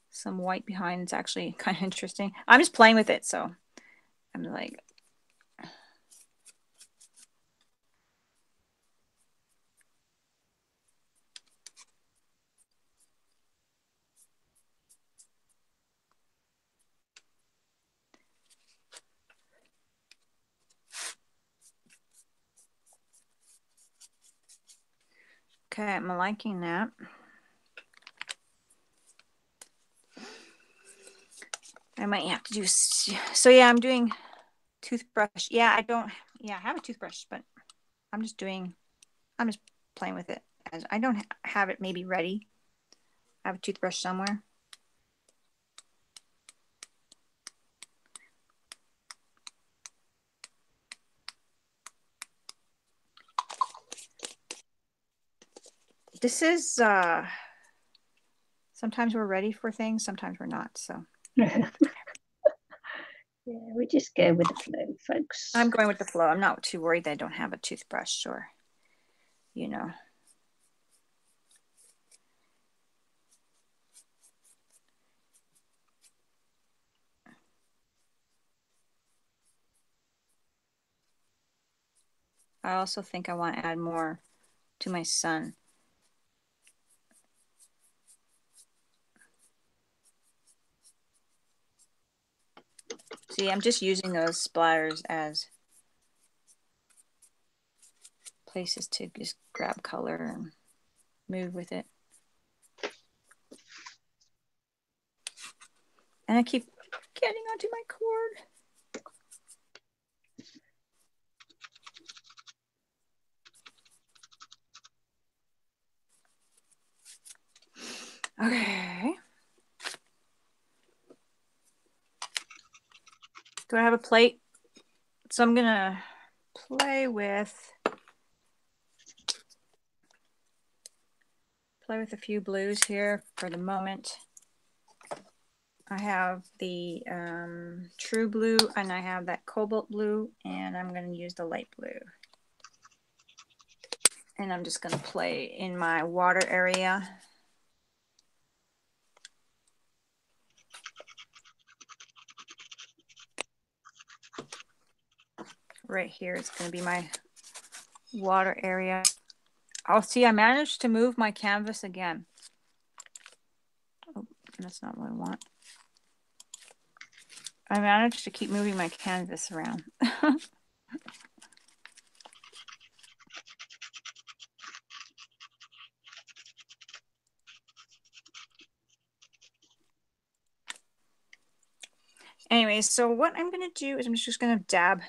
some white behind. It's actually kind of interesting. I'm just playing with it, so I'm like. Okay, I'm liking that. I might have to do, so yeah, I'm doing toothbrush. Yeah, I have a toothbrush, but I'm just playing with it. As I don't have it maybe ready. I have a toothbrush somewhere. This is, sometimes we're ready for things, sometimes we're not, so.
Yeah, we just go with the flow, folks.
I'm going with the flow. I'm not too worried that I don't have a toothbrush or, you know. I also think I want to add more to my sun. See, I'm just using those splatters as places to just grab color and move with it. And I keep getting onto my cord. Okay. Do I have a plate? So I'm gonna play with a few blues here for the moment. I have the true blue and I have that cobalt blue, and I'm going to use the light blue. And I'm just going to play in my water area. Right here is going to be my water area. Oh, see, I managed to move my canvas again. Oh, that's not what I want. I managed to keep moving my canvas around. Anyways, so what I'm going to do is I'm just going to dab.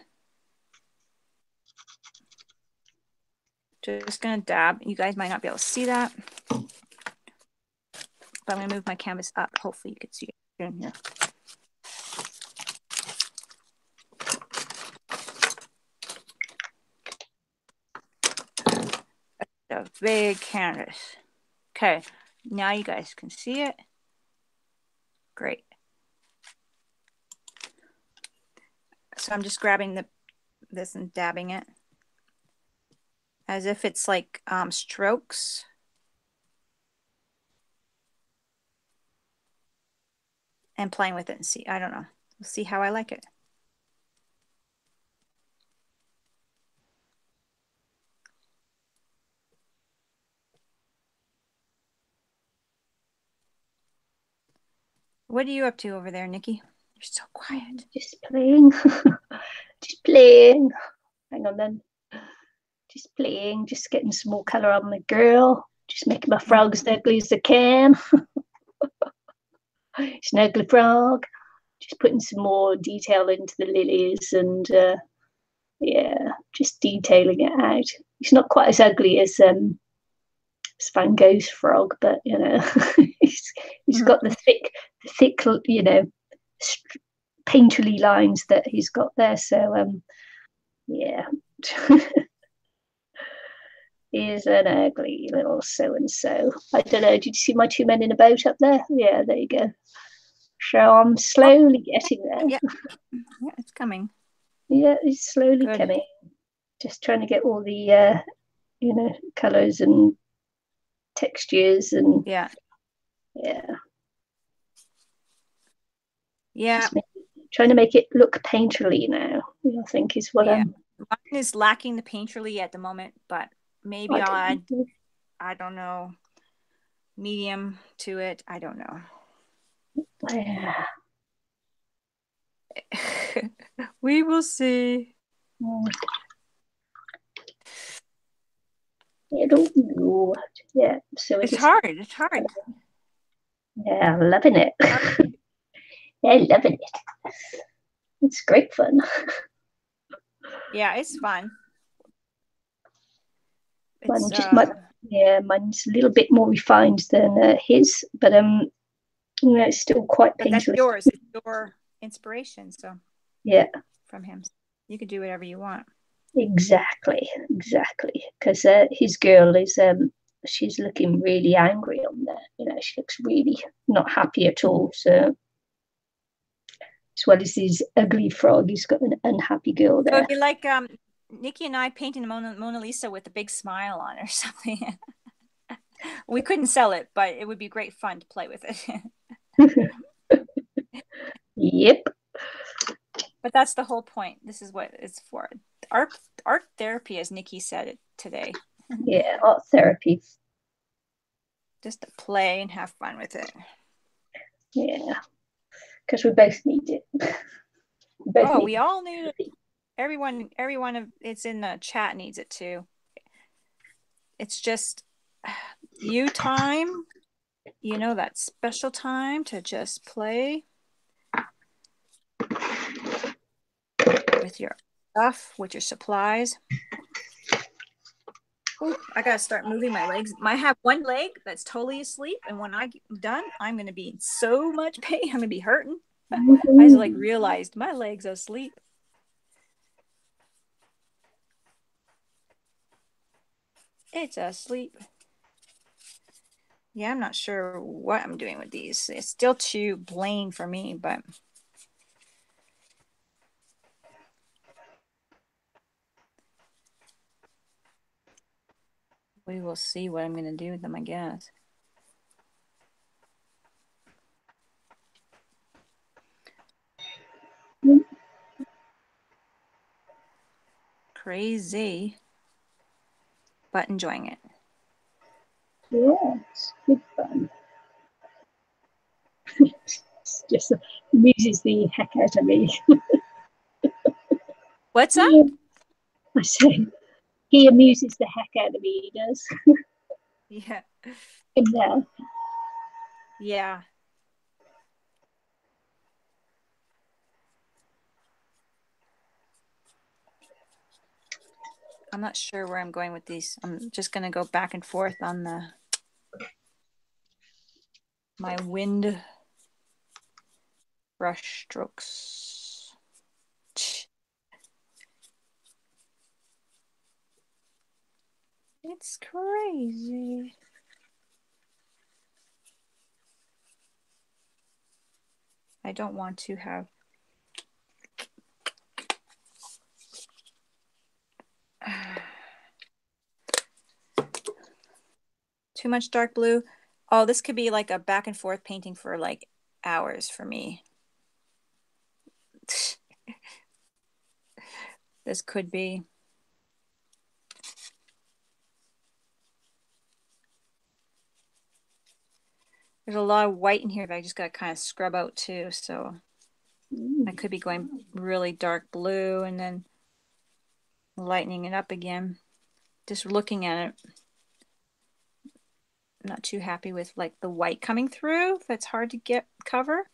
Just going to dab. You guys might not be able to see that. But I'm going to move my canvas up. Hopefully you can see it in here. A big canvas. Okay, now you guys can see it. Great. So I'm just grabbing this and dabbing it as if it's like strokes. And playing with it and see. I don't know. We'll see how I like it. What are you up to over there, Nikki? You're so quiet.
Just playing. Just playing. Hang on then. Just playing. Just getting some more colour on the girl. Just making my frog as ugly as I can. Snuggly frog. Just putting some more detail into the lilies and yeah, just detailing it out. It's not quite as ugly as Van Gogh's frog, but you know, he's got the thick, you know, painterly lines that he's got there. So yeah. Is an ugly little so and so. I don't know. Did you see my two men in a boat up there? Yeah, there you go. So I'm slowly getting there.
Yeah, yeah, it's coming.
Yeah, it's slowly
Good.
coming. Just trying to get all the colors and textures and
yeah.
Trying to make it look painterly now. I think is what
Mine is lacking the painterly at the moment, but maybe I'll add, I don't know, medium to it. I don't know.
Yeah.
We will see.
I don't know. Yeah, so
it's hard. It's hard.
Yeah, I'm loving it. Yeah, loving it. It's great fun.
Yeah, it's fun.
Mine's a little bit more refined than his, but it's still quite painterly.
That's yours. It's your inspiration. So
yeah,
from him, you could do whatever you want.
Exactly. Because his girl is she's looking really angry on there. She looks really not happy at all. So as well as his ugly frog, he's got an unhappy girl there.
So it'd be like Nicky and I painting the Mona Lisa with a big smile on or something. We couldn't sell it, but it would be great fun to play with it.
Yep.
But that's the whole point. This is what it's for. Art therapy, as Nicky said it today.
Yeah, art therapy.
Just to play and have fun with it.
Yeah, because we both need it.
We all need it. Everyone it's in the chat needs it too. It's just you time, that special time to just play with your stuff, with your supplies. Ooh, I gotta start moving my legs. I have one leg that's totally asleep, and when I'm done, I'm gonna be in so much pain. I'm gonna be hurting. I just realized my leg's asleep. It's asleep. Yeah, I'm not sure what I'm doing with these. It's still too plain for me, but we will see what I'm going to do with them, I guess. Crazy, but enjoying it.
Yeah, it's good fun. It's just amuses the heck out of me.
What's that?
I say he amuses the heck out of me. He does.
Yeah.
Yeah.
Yeah. I'm not sure where I'm going with these. I'm just going to go back and forth on my wind brush strokes. It's crazy. I don't want to have too much dark blue. Oh, this could be like a back and forth painting for like hours for me. This could be. There's a lot of white in here that I just got to kind of scrub out too. So I could be going really dark blue and then lightening it up again. Just looking at it. I'm not too happy with like the white coming through. That's hard to get cover.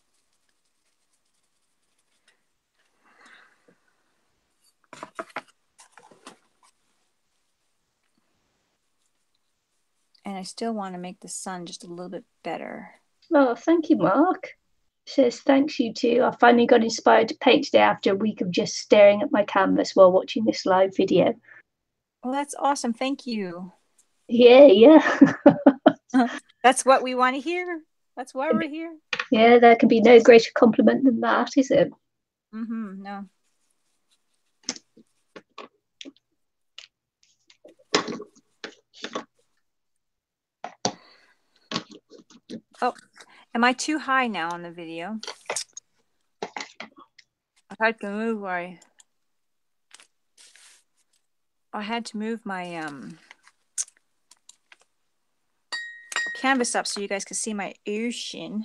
And I still want to make the sun just a little bit better.
Oh, thank you, Mark. Says, thanks, you two. I finally got inspired to paint today after a week of just staring at my canvas while watching this live video.
Well, that's awesome. Thank you.
Yeah.
That's what we want to hear. That's why we're here.
Yeah, there can be no greater compliment than that, is it?
No. Oh, am I too high now on the video? I had to move I had to move my canvas up so you guys could see my ocean.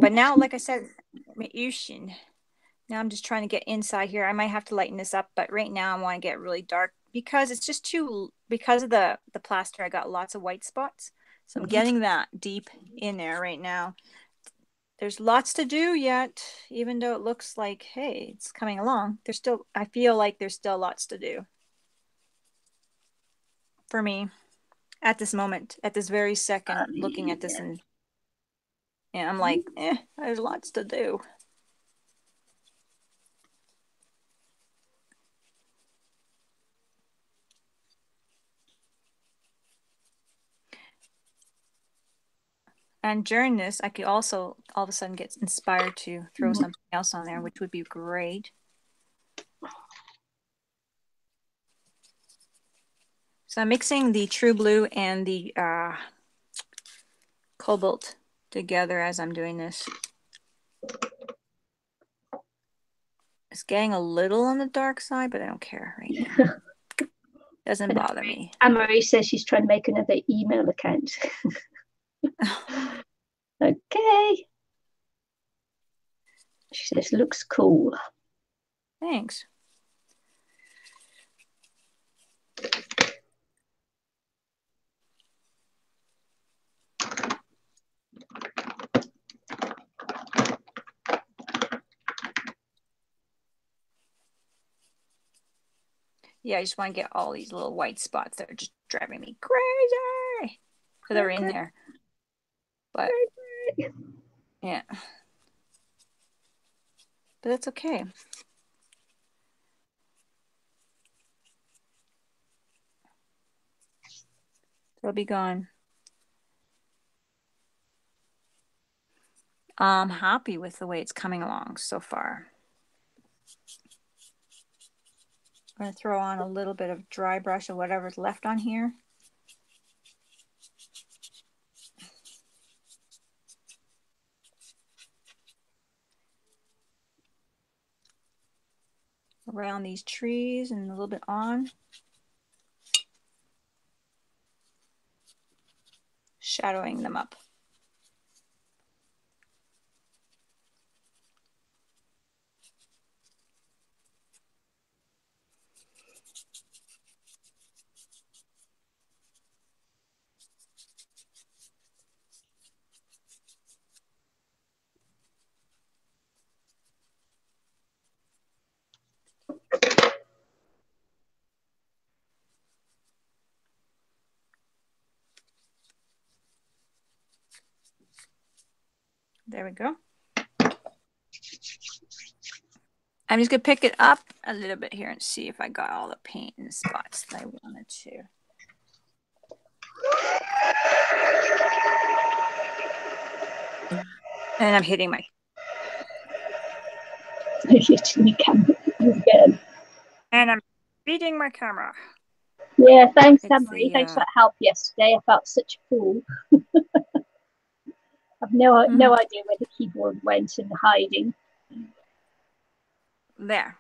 But now, like I said, my ocean. Now I'm just trying to get inside here. I might have to lighten this up, but right now I want to get really dark because it's just because of the plaster, I got lots of white spots. So I'm getting that deep in there right now. There's lots to do yet, even though it looks like, hey, it's coming along. I feel like there's still lots to do for me at this moment, at this very second, looking at this, and I'm like, there's lots to do. And during this, I could also all of a sudden get inspired to throw something else on there, which would be great. So I'm mixing the True Blue and the Cobalt together as I'm doing this. It's getting a little on the dark side, but I don't care right now. Doesn't bother me.
Anne-Marie says she's trying to make another email account. Okay. She says, looks cool.
Thanks. Yeah, I just want to get all these little white spots that are just driving me crazy. Because they're in there. But, yeah. But that's okay. They'll be gone. I'm happy with the way it's coming along so far. I'm going to throw on a little bit of dry brush or whatever's left on here. Around these trees and a little bit on. Shadowing them up. There we go. I'm just going to pick it up a little bit here and see if I got all the paint in the spots that I wanted to. And I'm hitting my...
Hitting the camera again.
And I'm beating my camera.
Yeah, thanks, Anne-Marie. Thanks for that help yesterday. I felt such a fool. I've no idea where the keyboard went in hiding.
There.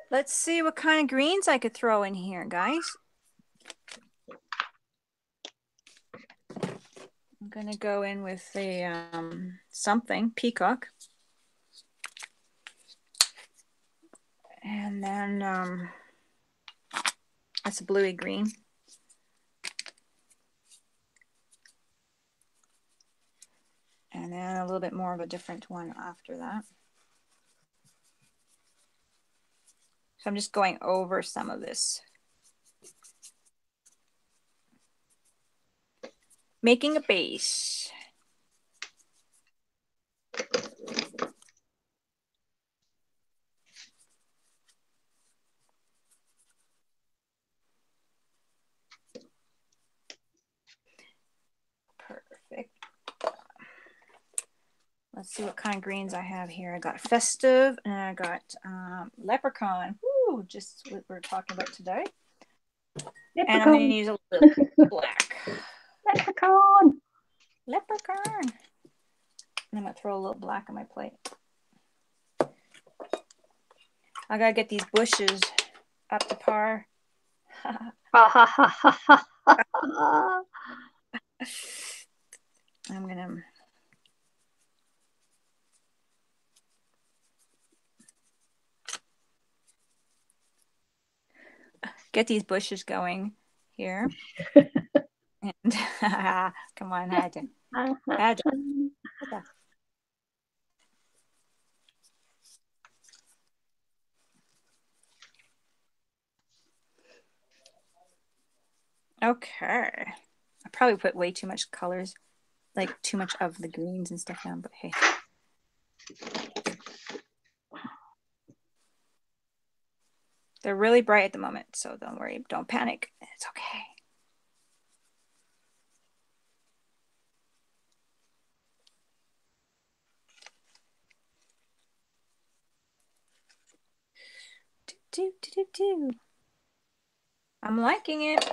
Let's see what kind of greens I could throw in here, guys. I'm going to go in with a something, peacock. And then that's a bluey green. And then a little bit more of a different one after that. So I'm just going over some of this making a base. Perfect. Let's see what kind of greens I have here. I got festive and I got leprechaun. Woo, just what we're talking about today. Leprechaun. And I'm going to use a little black.
Leprechaun.
Leprechaun. And I'm going to throw a little black on my plate. I got to get these bushes up to par. I'm going to... get these bushes going here. And come on, had to. Okay. I probably put way too much colors, like too much of the greens and stuff down, but hey. They're really bright at the moment, so don't worry, don't panic. It's okay. I'm liking it.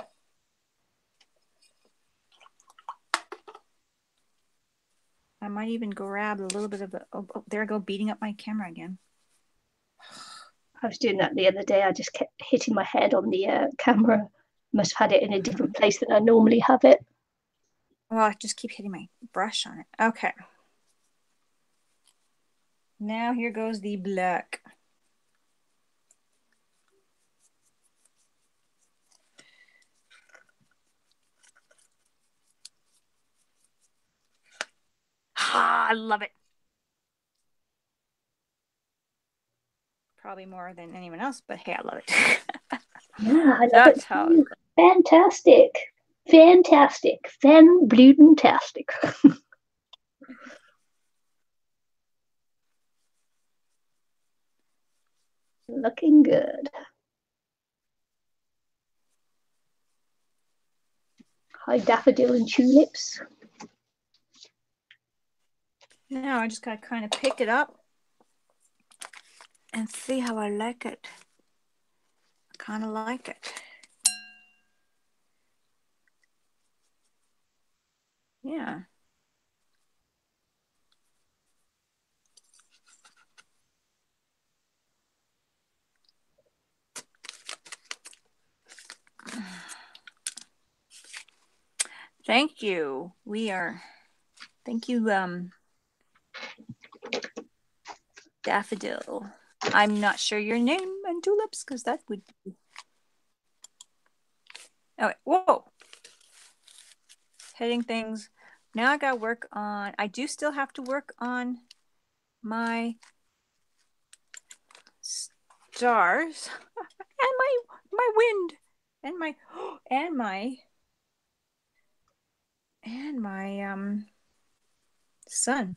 I might even grab a little bit of the, oh, there I go, beating up my camera again.
I was doing that the other day. I just kept hitting my head on the camera. Must have had it in a different place than I normally have it.
Well, I just keep hitting my brush on it. Okay. Now here goes the black. Ah, I love it. Probably more than anyone else, but hey, I love it.
Yeah, I love it. How fantastic. Fantastic. Fan-bluden-tastic. Looking good. Hi, daffodil and tulips.
Now I just gotta kind of pick it up and see how I like it. I kind of like it. Yeah. Thank you. Thank you, Daffodil. I'm not sure your name and tulips because that would be. Oh, wait. Whoa. Hitting things. Now I gotta work on, I do still have to work on my stars and my wind and my sun.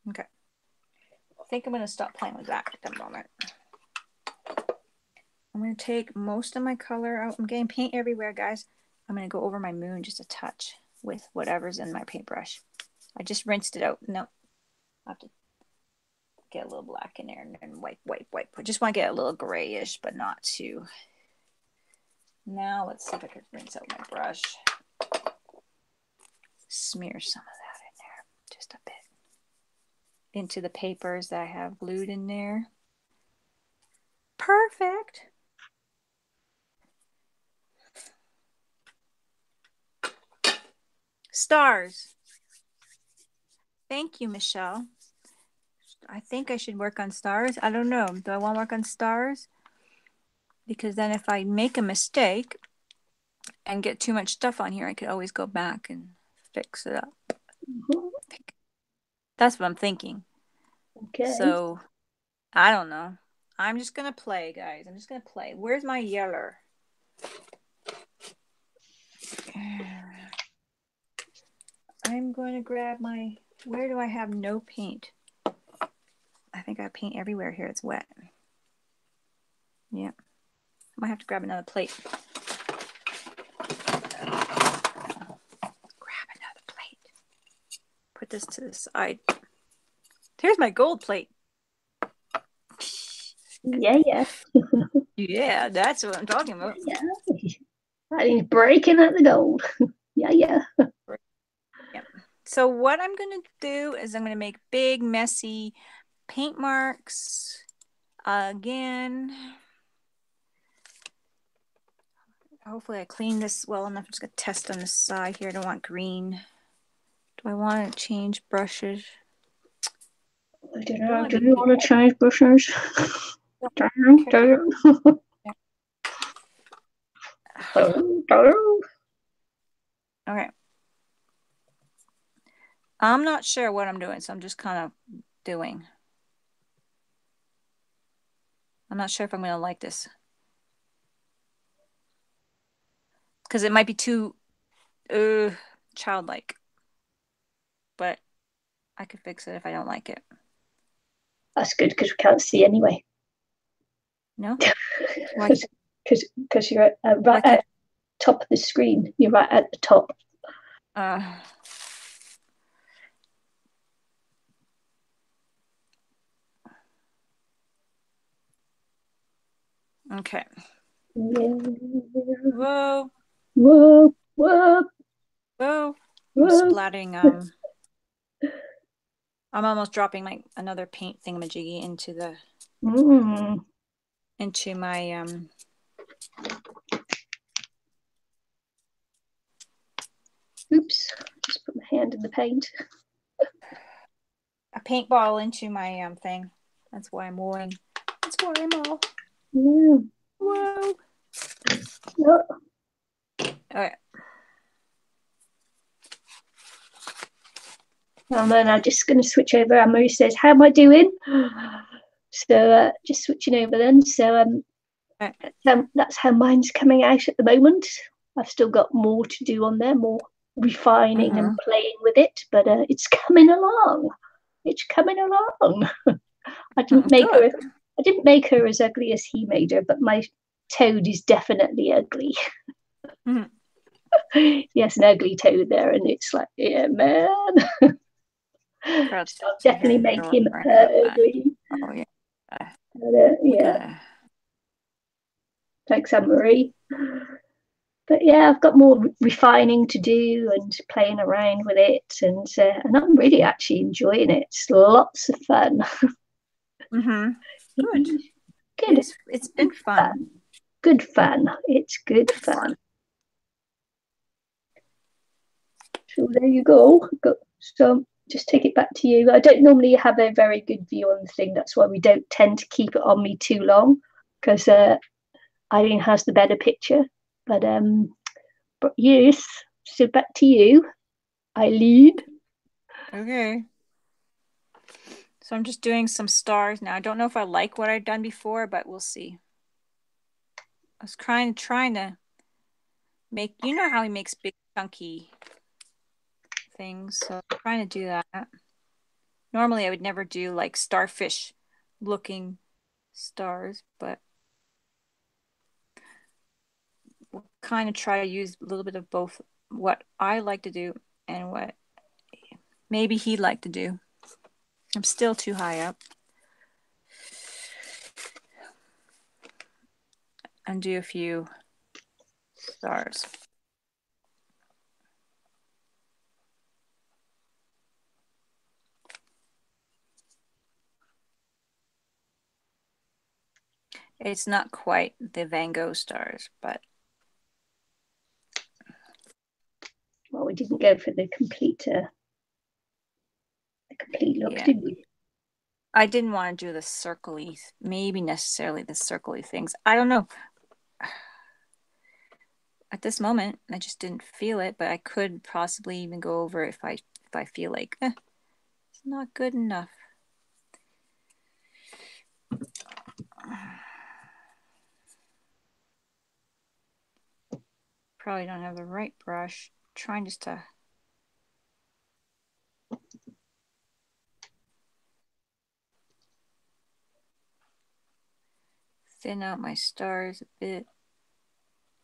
Okay. I think I'm going to stop playing with that at the moment. I'm going to take most of my color out. I'm getting paint everywhere, guys. I'm going to go over my moon just a touch with whatever's in my paintbrush. I just rinsed it out. No, I have to get a little black in there and then wipe. I just want to get a little grayish, but not too. Now let's see if I can rinse out my brush. Smear some of that in there, just a bit. Into the papers that I have glued in there. Perfect. Stars. Thank you, Michelle. I think I should work on stars. I don't know. Do I want to work on stars? Because then if I make a mistake and get too much stuff on here, I could always go back and fix it up. That's what I'm thinking.
Okay.
So, I don't know. I'm just going to play, guys. I'm just going to play. Where's my yeller? I'm going to grab my... Where do I have no paint? I think I have paint everywhere here. It's wet. Yeah. I might have to grab another plate. Grab another plate. Put this to the side. Here's my gold plate.
Yeah, yeah.
Yeah, that's what I'm talking about.
Yeah. And he's breaking at the gold. Yeah, yeah.
Yep. So what I'm going to do is I'm going to make big, messy paint marks again. Hopefully I clean this well enough. I'm just going to test on the side here. I don't want green. Do I want to change brushes?
I don't know. Do you want to change brushes? Don't.
Okay. I'm not sure what I'm doing, so I'm just kind of doing. I'm not sure if I'm going to like this. Because it might be too childlike. But I could fix it if I don't like it.
That's good because we can't see anyway.
No?
Because you're right at the top of the screen. You're right at the top.
Okay.
Yeah.
Whoa.
Whoa. Whoa.
Whoa. I'm splattering. I'm almost dropping another paint thingamajiggy into the into my
Oops! Just put my hand in the paint.
A paintball into my thing. That's why I'm wooing. That's why I'm all.
Yeah.
Whoa.
Yep.
All right.
And then I'm just going to switch over. Anne-Marie says, "How am I doing?" So just switching over then. So that's how mine's coming out at the moment. I've still got more to do on there, more refining and playing with it, but it's coming along. It's coming along. I didn't make her as ugly as he made her, but my toad is definitely ugly. Yes, an ugly toad there, and it's like, yeah, man. So I'll definitely make him ugly.
Oh yeah.
Yeah. Thanks, Anne-Marie. But yeah, I've got more refining to do and playing around with it, and I'm really actually enjoying it. It's lots of fun.
Good.
Good.
It's been fun.
Good fun. It's good fun. So there you go. So just take it back to you. I don't normally have a very good view on the thing. That's why we don't tend to keep it on me too long, because Eileen has the better picture. But yes, so back to you, Eileen.
Okay. So I'm just doing some stars now. I don't know if I like what I've done before, but we'll see. I was trying to make, you know how he makes big chunky things. So I'm trying to do that. Normally I would never do like starfish looking stars, but we'll kind of try to use a little bit of both what I like to do and what maybe he'd like to do. I'm still too high up. And do a few stars. It's not quite the Van Gogh stars, but
well, we didn't go for the complete look, did we?
I didn't want to do the circly, maybe necessarily the circly things. I don't know. At this moment, I just didn't feel it, but I could possibly even go over if I feel like it's not good enough. probably don't have the right brush. I'm trying just to thin out my stars a bit,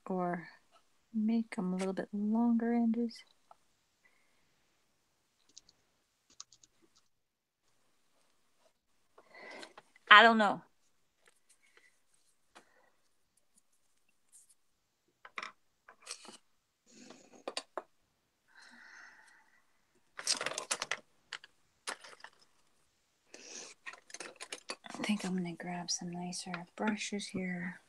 or make them a little bit longer edges. I don't know. I think I'm going to grab some nicer brushes here.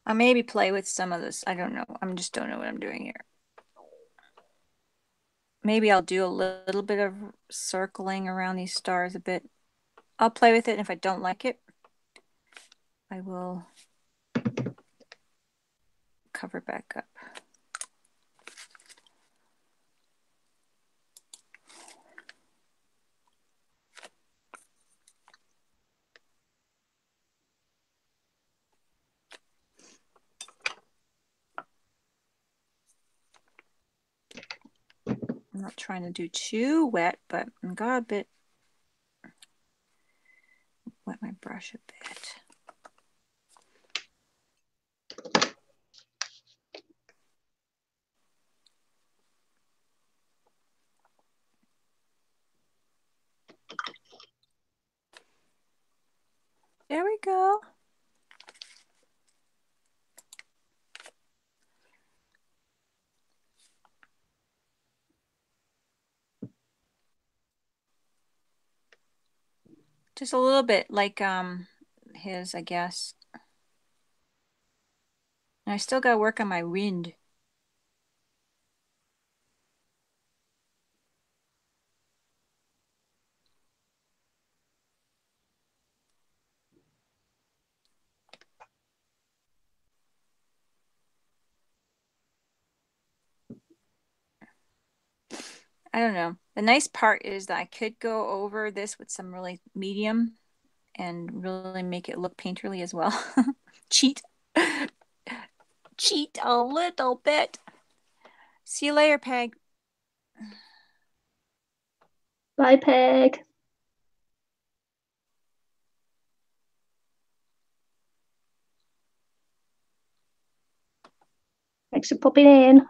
I'll maybe play with some of this. I don't know. I just don't know what I'm doing here. Maybe I'll do a little bit of circling around these stars a bit. I'll play with it, and if I don't like it, I will cover back up. I'm not trying to do too wet, but I got a bit wet my brush a bit. There we go. Just a little bit like his, I guess. And I still got to work on my wind. I don't know. The nice part is that I could go over this with some really medium and really make it look painterly as well. Cheat. Cheat a little bit. See you later, Peg.
Bye, Peg. Thanks for popping in.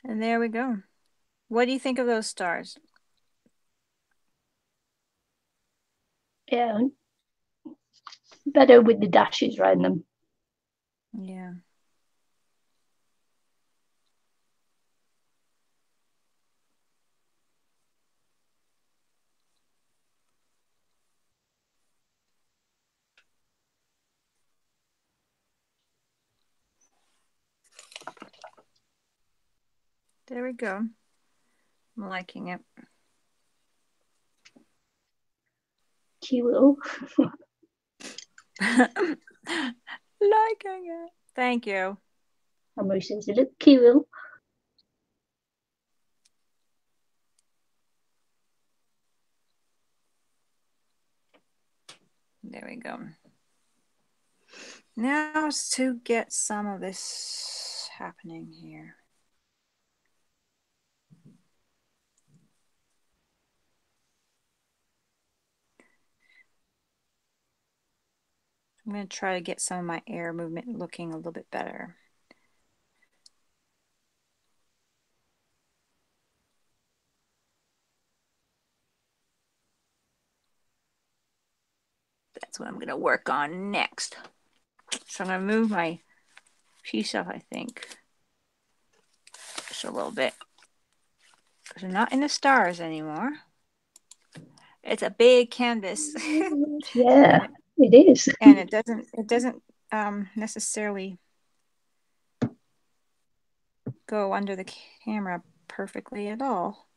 And there we go. What do you think of those stars?
Yeah. Better with the dashes around them.
Yeah. There we go. I'm liking it.
Cute.
Liking it. Thank you.
Amber says it look cute.
There we go. Now to get some of this happening here. I'm going to try to get some of my air movement looking a little bit better. That's what I'm going to work on next. So I'm going to move my piece up, I think, just a little bit. Because we're not in the stars anymore. It's a big canvas.
Yeah, it is.
And it doesn't necessarily go under the camera perfectly at all.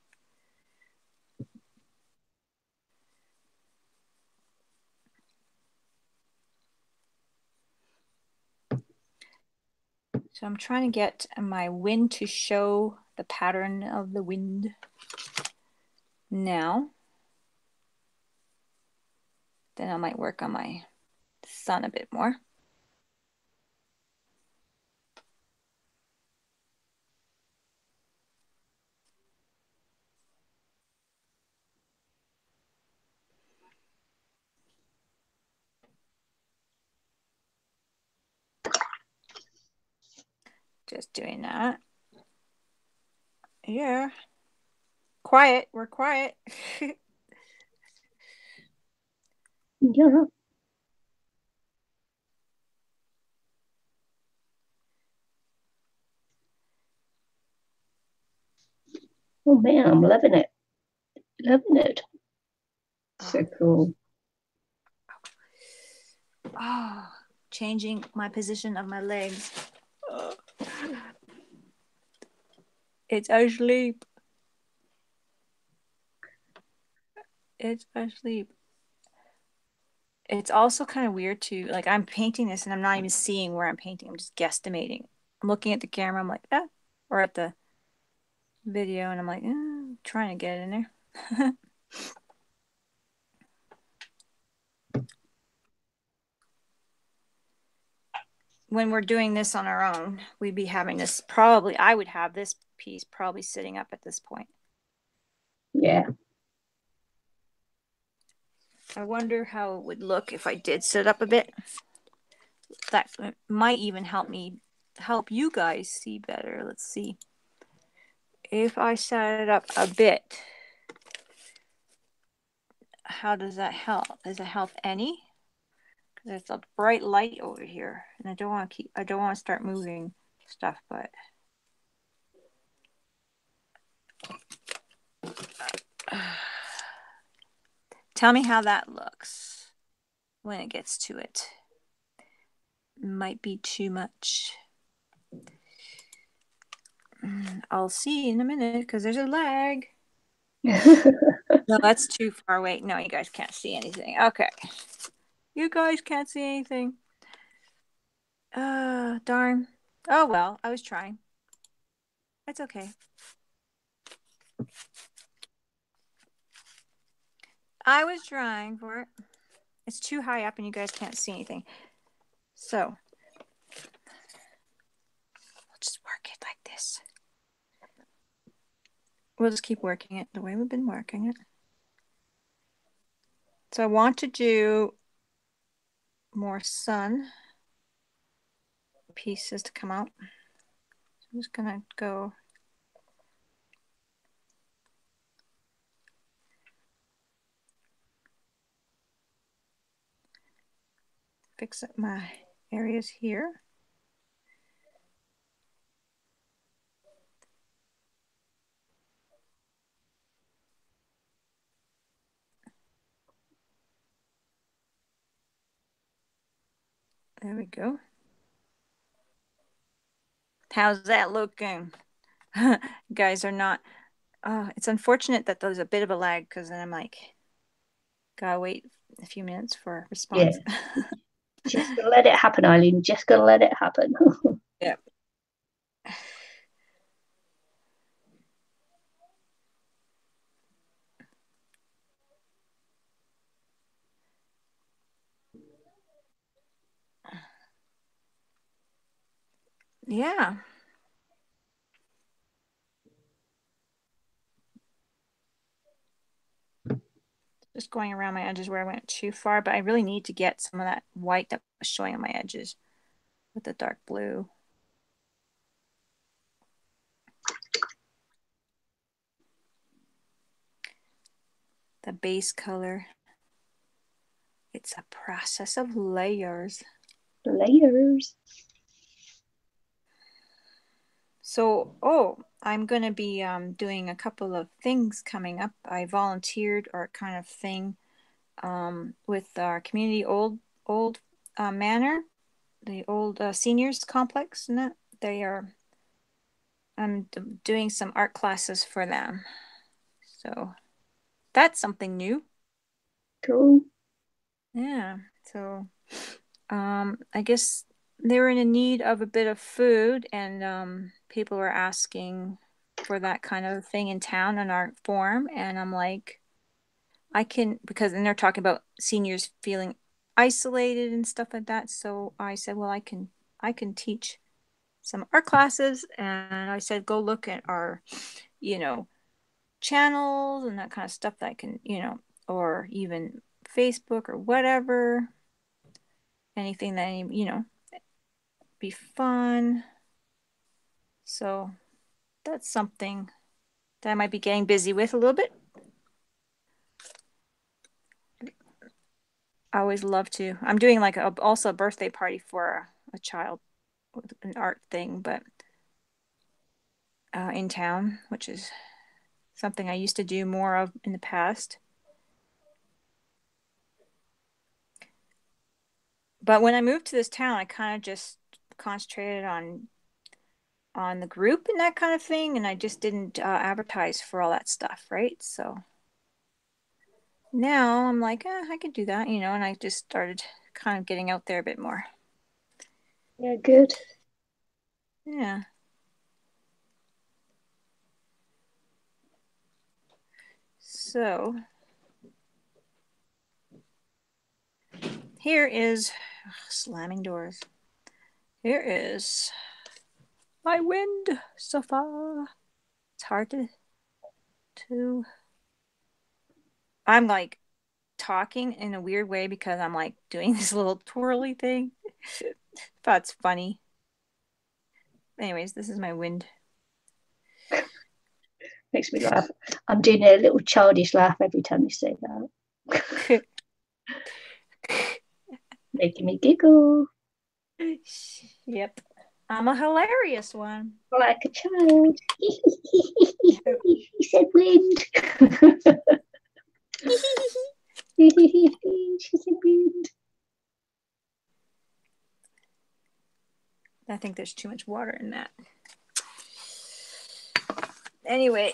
So I'm trying to get my wind to show the pattern of the wind now. Then I might work on my sun a bit more. Just doing that. Yeah. Quiet. We're quiet.
Yeah. Oh man, I'm loving it. Loving it. So cool.
Oh, changing my position of my legs. Oh. It's asleep. It's asleep. It's also kind of weird too. Like I'm painting this and I'm not even seeing where I'm painting. I'm just guesstimating. I'm looking at the camera. I'm like, or at the video, and I'm like, trying to get it in there. When we're doing this on our own, we'd be having this probably, I would have this piece probably sitting up at this point.
Yeah.
I wonder how it would look if I did sit up a bit. That might even help you guys see better. Let's see. If I set it up a bit, how does that help? Does it help any? Because there's a bright light over here, and I don't want to start moving stuff, but tell me how that looks when it gets to it. Might be too much. I'll see in a minute because there's a lag. No, that's too far away. No, you guys can't see anything. Okay. You guys can't see anything. Darn. Oh well, I was trying. It's okay. I was trying for it. It's too high up and you guys can't see anything. So, we'll just work it like this. We'll just keep working it the way we've been working it. So I want to do more sun pieces to come out. So I'm just gonna go fix up my areas here. There we go. How's that looking? Guys are not. It's unfortunate that there's a bit of a lag because then I'm like, gotta wait a few minutes for a response.
Yeah. Just gonna let it happen, Ilene. Just gonna let it happen.
Yeah. Yeah. Just going around my edges where I went too far, but I really need to get some of that white that was showing on my edges with the dark blue. The base color. It's a process of layers.
Layers.
So, I'm going to be doing a couple of things coming up. I volunteered or kind of thing with our community old manor, the old seniors complex, and that they are I'm doing some art classes for them. So that's something new.
Cool.
Yeah. So I guess they were in a need of a bit of food, and people were asking for that kind of thing in town on our forum. And I'm like, I can, because then they're talking about seniors feeling isolated and stuff like that. So I said, well, I can teach some art classes. And I said, go look at our, you know, channels and that kind of stuff that I can, or even Facebook or whatever, anything that, be fun. So that's something that I might be getting busy with a little bit. I always love to. I'm doing like also a birthday party for a child with an art thing, but in town, which is something I used to do more of in the past. But when I moved to this town, I kind of just concentrated on the group and that kind of thing, and I just didn't advertise for all that stuff, right? So now I'm like, I could do that, and I just started kind of getting out there a bit more.
Yeah, good.
Yeah. So here is slamming doors. Here is my wind sofa. It's hard to. I'm like talking in a weird way because I'm like doing this little twirly thing. That's funny. Anyways, this is my wind.
Makes me laugh. I'm doing a little childish laugh every time you say that. Making me giggle.
Yep. I'm a hilarious one.
Like a child. He said wind. She said wind.
I think there's too much water in that. Anyway,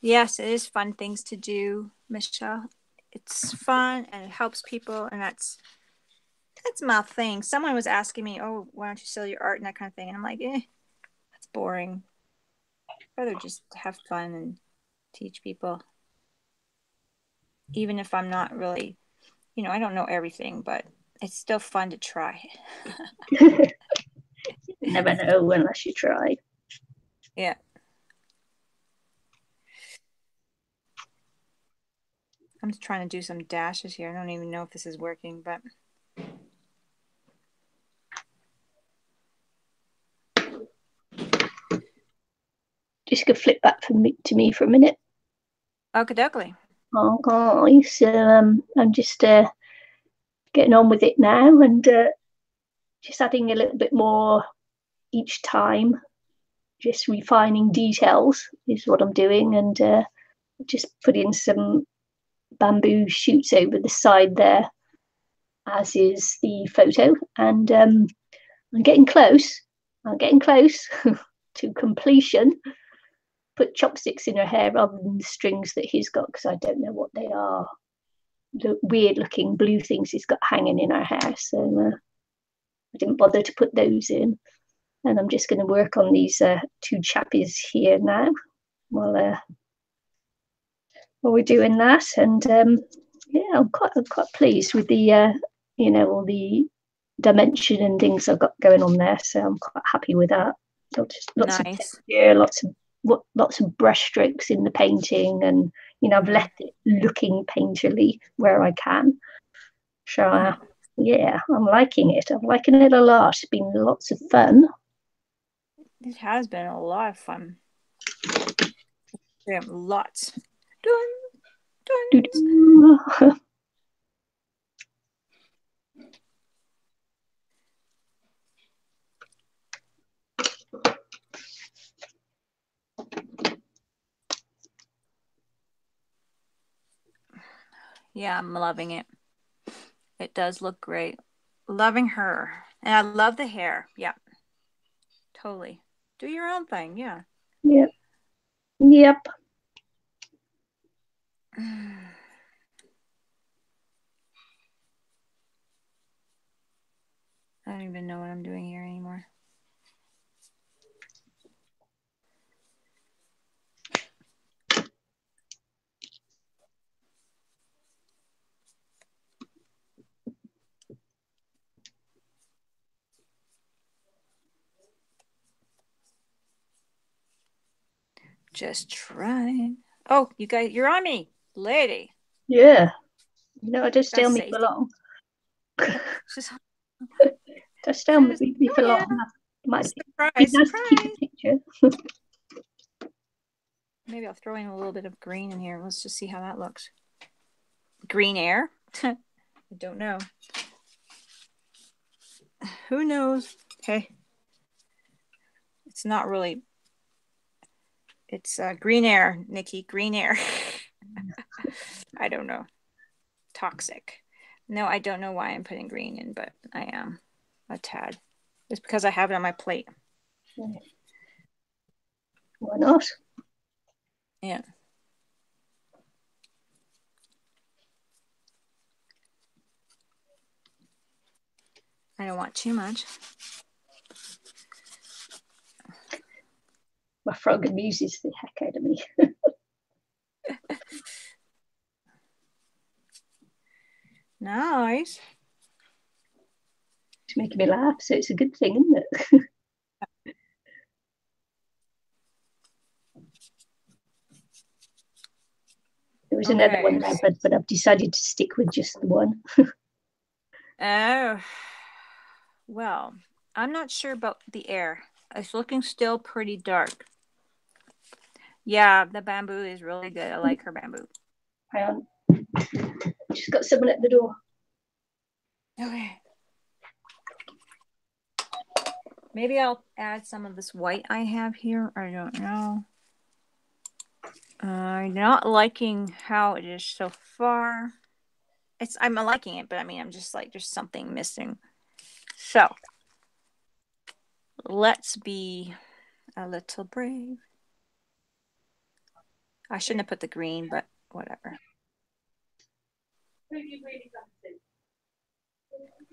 yes, it is fun things to do, Michelle. It's fun and it helps people, and that's my thing. Someone was asking me, "Oh, why don't you sell your art and that kind of thing?" And I'm like, that's boring. I'd rather just have fun and teach people, even if I'm not really, I don't know everything, but it's still fun to try.
You never know unless you try.
Yeah. I'm just trying to do some dashes here. I don't even know if this is working, but
Just go flip back to me for a minute.
okie dokie.
Okay, so I'm just getting on with it now and just adding a little bit more each time, just refining details is what I'm doing, and just putting some bamboo shoots over the side there, as is the photo, and I'm getting close. I'm getting close to completion. Put chopsticks in her hair rather than the strings that he's got, because I don't know what they are. The weird looking blue things he's got hanging in her hair. So I didn't bother to put those in. And I'm just going to work on these two chappies here now while we're doing that. And yeah, I'm quite pleased with the all the dimension and things I've got going on there. So I'm quite happy with that. Lots of texture, lots of brush strokes in the painting, and I've left it looking painterly where I can. So yeah, I'm liking it. I'm liking it a lot. It's been lots of fun.
It has been a lot of fun. We have lots. Dun. Yeah, I'm loving it. It does look great. Loving her. And I love the hair. Yeah. Totally. Do your own thing. Yeah.
Yep. Yep.
I don't even know what I'm doing here anymore. Just trying. Oh, you guys, you're on me, lady.
Yeah. No, don't stay
That's
on me
safe.
for long.
Just
Don't stay on me for long. It might be nice to keep a picture.
Maybe I'll throw in a little bit of green in here. Let's just see how that looks. Green air? I don't know. Who knows? Okay. It's not really. It's green air, Nikki. Green air. I don't know. Toxic. No, I don't know why I'm putting green in, but I am a tad. It's because I have it on my plate.
Why not?
Yeah. I don't want too much.
My frog amuses the heck out of me.
Nice.
It's making me laugh, so it's a good thing, isn't it? There was another one there, but I've decided to stick with just the one.
Oh, well, I'm not sure about the air. It's looking still pretty dark. Yeah, the bamboo is really good. I like her bamboo.
Hang on. She's got someone at the door.
Okay. Maybe I'll add some of this white I have here. I don't know. I'm not liking how it is so far. I'm liking it, but I mean, I'm just like, there's something missing. So let's be a little brave. I shouldn't have put the green, but whatever.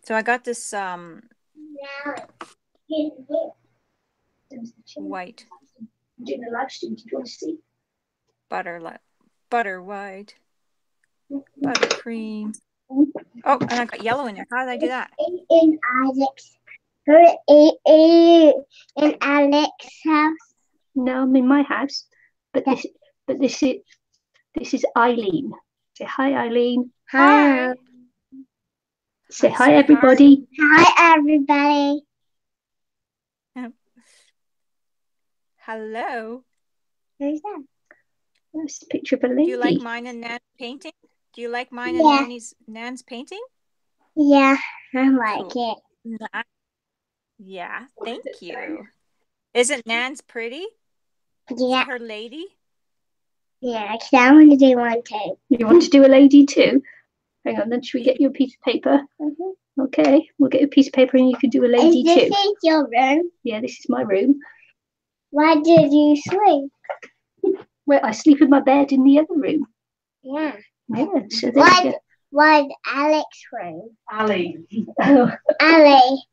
So I got this white.
I'm doing a live stream. Do you want to see?
Butter white. Buttercream. Oh, and I got yellow in there. How did I do that?
In Alex's house.
No, I'm in my house. But this is Ilene. Say hi, Ilene.
Hi.
Say hi, everybody.
Hi, everybody.
Hello.
Who's that?
That's a picture of a lady.
Do you like mine and Nan's painting? Do you like mine and Nan's painting?
Yeah, I like it.
Yeah, thank you. Isn't Nan's pretty?
Yeah.
Her lady?
Yeah, I want to do one too.
You want to do a lady too? Hang on, then should we get you a piece of paper? Mm-hmm. Okay, we'll get you a piece of paper and you can do a lady too.
Is this your room?
Yeah, this is my room.
Why did you sleep?
Well, I sleep in my bed in the other room.
Yeah.
Yeah, so there you go.
Why's Alex's room?
Ali.
Ali.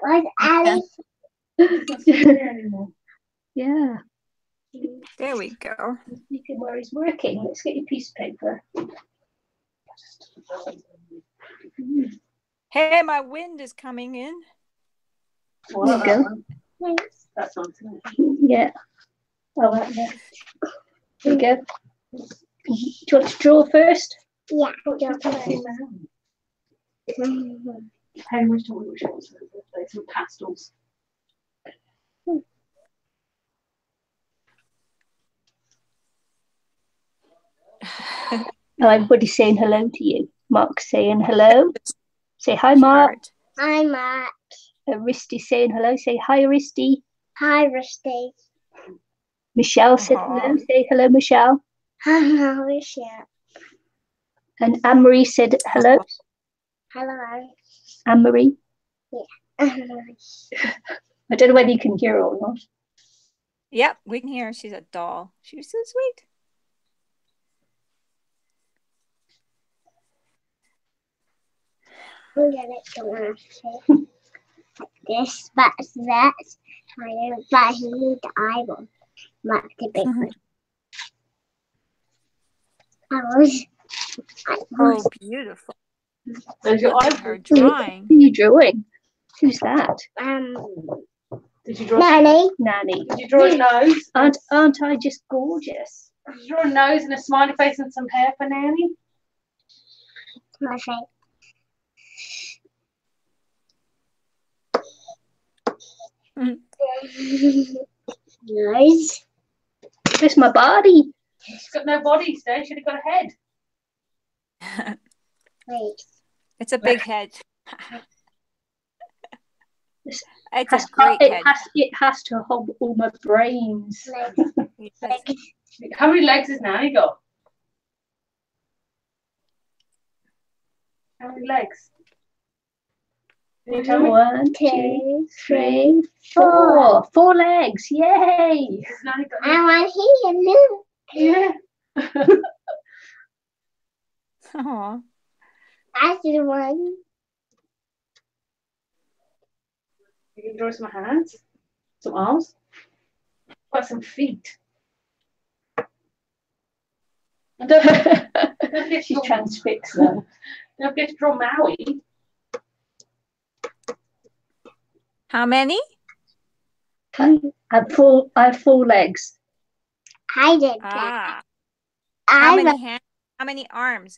Why's Alice?
Yeah.
There we go.
Speaking where he's working. Let's get your piece of paper.
Hey, my wind is coming in.
There you go.
Thanks.
That's on. Yeah. Oh, right there. There you go. Do you want to draw first?
Yeah.
Some pastels. Everybody's saying hello to you. Mark's saying hello. Say hi, Mark.
Hi, Mark.
Aristi's saying hello. Say hi, Aristi.
Hi, Aristi.
Michelle said hello. Say hello, Michelle.
Hello, Michelle.
And Anne-Marie said hello.
Hello.
Anne-Marie.
Yeah.
I don't know whether you can hear her or not.
Yep, we can hear her. She's a doll. She's so sweet.
I'm gonna go this, but that. But he needs the eyeball, not the big one.
Oh, beautiful.
There's your
Look at
eyeball.
her drawing.
Who are you drawing? Who's that?
Did you draw?
Nanny.
Nanny.
Did you draw a nose?
Aren't I just gorgeous?
Did you draw a nose and a smiley face and some hair for Nanny?
My face. Nice.
Where's my body?
She's got no body today. She'd have got a head.
Wait.
It's a big head.
This
It's a great head.
It has to hold all my brains.
Yes.
How many legs has Nanny got? How many legs? Can you tell me?
1, 2, 3, 4. 4 legs. Yay!
Has Nanny got
I want here. Look.
Yeah.
Aw.
That's the one.
You can draw some hands, some arms, got some feet. And don't forget
She's
to
transfixed now.
don't forget to draw Maui.
How many?
I have 4 legs.
I did that.
How
I
many hands? How many arms?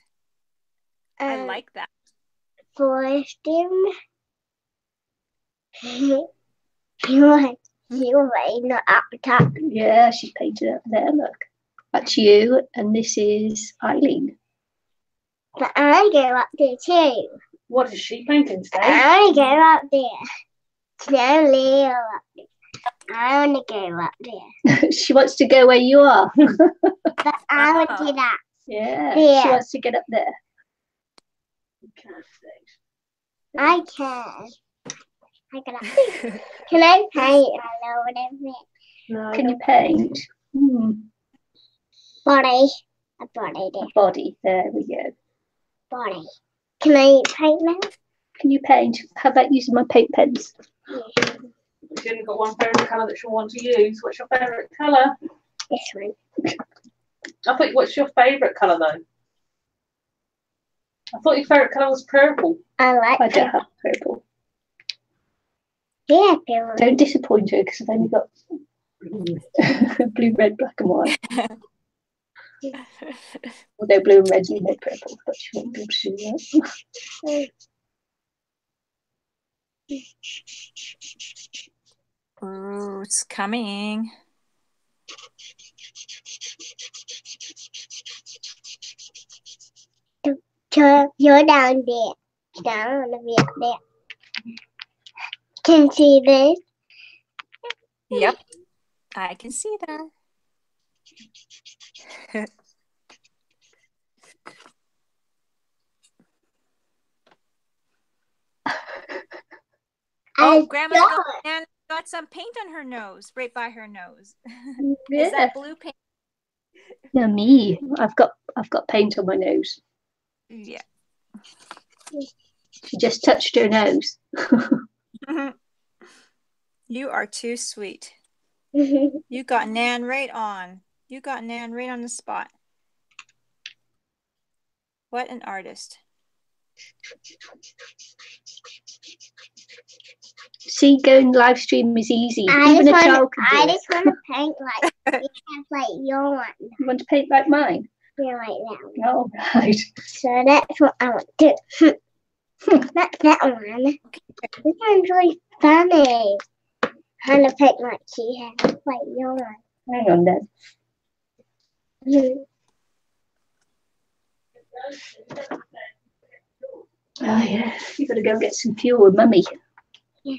I like that.
forced him. You were up top.
Yeah, she's painted up there. Look, that's you, and this is Eileen.
But I go up there too.
What is she painting today?
I go up there. Slowly up there. I want to go up there.
She wants to go where you are.
But I want to get up.
Yeah,
Yeah.
she wants to get up there.
You can't stay.
I can. I can up there. Can I paint all over it?
No,
Can you paint?
Body. A body there.
Body. There we go.
Body. Can I paint now?
Can you paint? How about using my paint pens?
She's only got one favourite colour that she'll want to use. What's your favourite colour?
This one.
I thought, what's your favourite colour though? I thought your favourite colour was purple.
I like
I don't
it.
have purple.
Yeah, go on.
Don't disappoint her because I've only got blue, red, black, and white. Although blue and red, you know purple, but she won't be able to do that.
Ooh, it's coming.
You're down there. Down on the bed there. Can you see this?
Yep, I can see that. Oh, Grandma's got some paint on her nose, right by her nose. Is that blue paint?
No, me. I've got paint on my nose.
Yeah.
She just touched her nose.
You are too sweet. You got Nan right on. You got Nan right on the spot. What an artist.
See, going live stream is easy.
I
Even a
just
child can do
I
it.
just want to paint like your one.
You want to paint like mine?
You're like that one.
Oh, right.
So that's what I want to do. Not that one. This one's really funny. I'm going to paint like she has, like your one.
Hang on then. Oh, yeah. You've got to go and get some fuel with Mummy.
Yeah.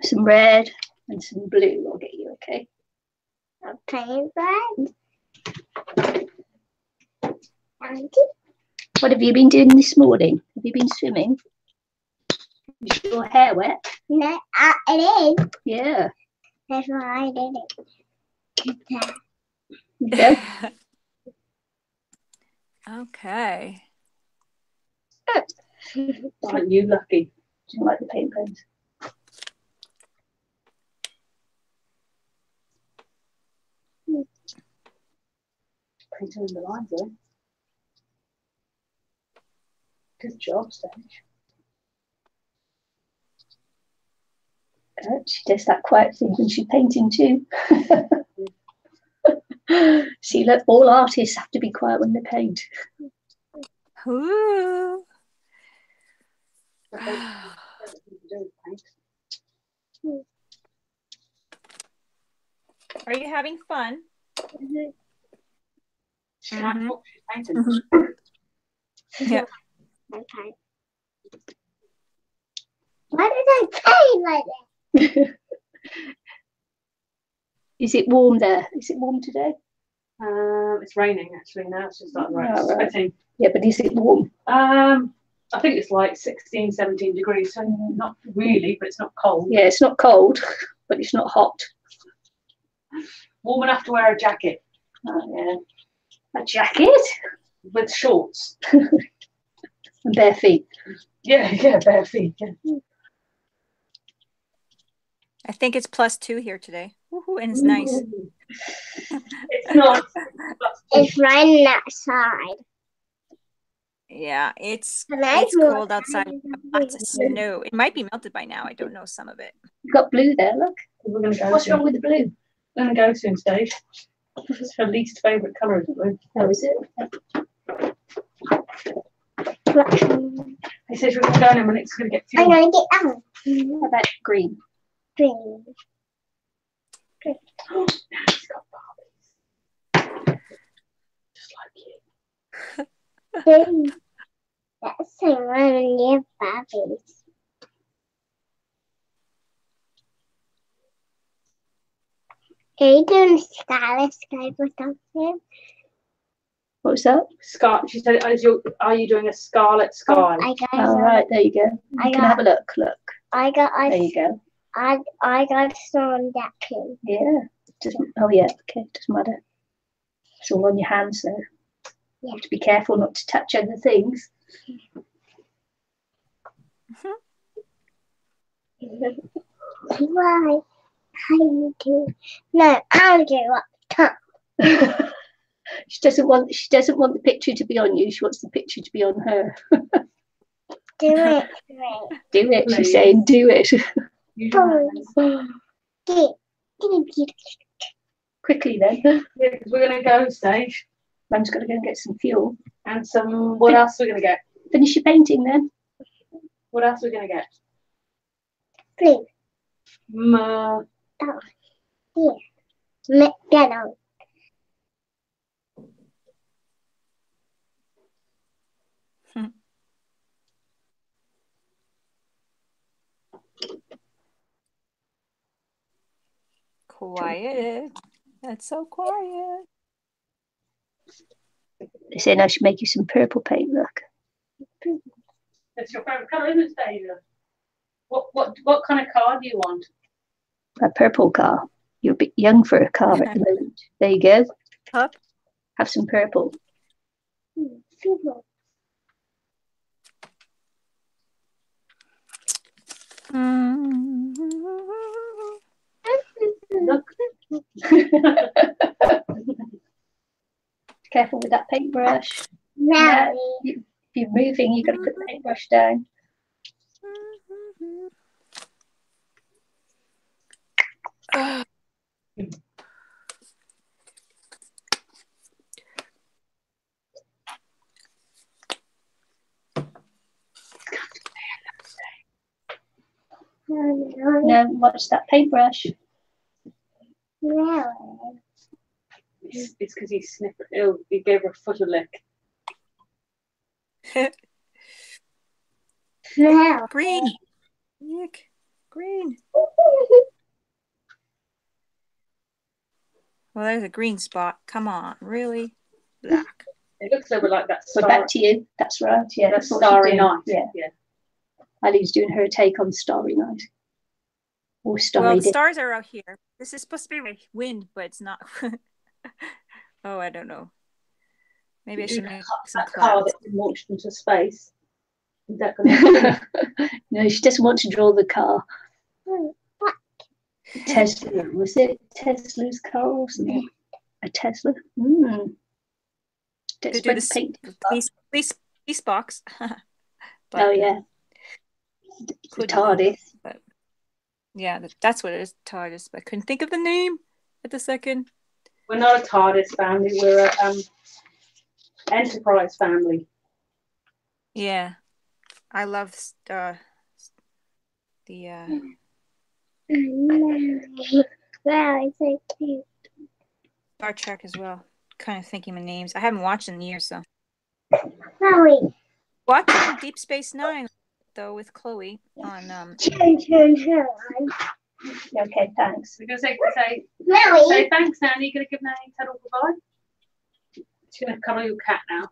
Some red and some blue. I'll get you, okay?
I'll paint that.
What have you been doing this morning? Have you been swimming? Is your hair wet?
No, it is.
Yeah.
That's why I did it.
Okay.
Okay.
Aren't you lucky?
Do you like the paint pens?
Painting in the lines, though. Good job, Stage.
She does that quiet thing when she's painting too. See, look, all artists have to be quiet when they paint.
Ooh. Are you having fun?
She might
Mhm.
talk, she's painting.
Yeah.
Okay. Why did I paint like that?
Is it warm there? Is it warm today?
It's raining actually now. It's just like
Oh, right.
sweating.
Yeah, but is it warm?
I think it's like 16, 17 degrees. So not really, but it's not cold.
Yeah, it's not cold, but it's not hot.
Warm enough to wear a jacket
Oh, yeah. A jacket
with shorts.
and bare feet.
Yeah, bare feet. Yeah.
I think it's +2 here today. Woohoo, and it's nice.
It's not.
It's raining outside.
Yeah, it's
Nice
cold outside. Lots of snow. It might be melted by now. I don't know some of it.
You've got blue there, look.
We're going to go.
What's wrong with the blue?
We're going to go soon, Stage. It's her least favourite colour, is blue.
Oh, is it?
He says we're going to go in a minute. It's going to get
I'm
fuel.
gonna get out.
How about green?
Green.
He's got Barbies. Just like you.
Green. That's so running Barbies. Are you doing Scarlet Sky or something?
What was that?
She said, are you doing a scarlet sky?
I got.
Oh, right, there you go. You can have a look. Look.
I got.
There you go.
I got some that too.
Yeah. Oh, yeah. Okay. Doesn't matter. It's all on your hands, though. You have to be careful not to touch other things.
Why? How do you do? No, I'll do up top.
She doesn't want the picture to be on you. She wants the picture to be on her.
Do it for me.
Do it. She's saying, do it. Quickly then.
Yeah, because we're going to go Stage.
Mum's got to go and get some fuel.
And some, what else are we going to get?
Finish your painting then.
What else are we going to get?
Please. McDonald's.
Quiet. That's so quiet.
They say I should make you some purple paint. Look.
That's your favourite colour, isn't it, Stasia? What kind of car do you want?
A purple car. You're a bit young for a car at the moment. There you go.
Huh?
Have some purple.
Look.
Careful with that paintbrush.
Now,
If you're moving, you've got to put the paintbrush down. No, watch that paintbrush.
no.
It's because he sniffed. He gave her a foot a lick.
No.
Green. Nick. Green. Well, there's a green spot. Come on. Really? Black.
It looks over like that
We're
star.
back to you. That's right. Yeah,
That
that's what she's
starry
doing.
night.
Yeah.
Yeah.
Ali's doing her take on Starry Night. or
Well,
starry
the
day.
stars are out here. This is supposed to be wind, but it's not. Oh, I don't know. Maybe I should make some
That car
clouds.
that's been launched into space. Is that going to
No, she doesn't want to draw the car. Tesla, was it Tesla's car or something? A Tesla? Don't
Could do
spread the paint.
police box. But,
Oh yeah, it's a
could do that.
TARDIS.
But yeah, that's what it is, TARDIS. But I couldn't think of the name at the second.
We're not a TARDIS family. We're a Enterprise family.
Yeah, I love the
Wow, it's so cute.
Star Trek as well. Kind of thinking of names. I haven't watched in years, so
Chloe.
watching Deep Space Nine though with Chloe on
Turn.
Okay, thanks.
We're going to say
Chloe.
thanks, Nanny. You're going to give Nanny Tuttle goodbye. She's going to cuddle your cat now.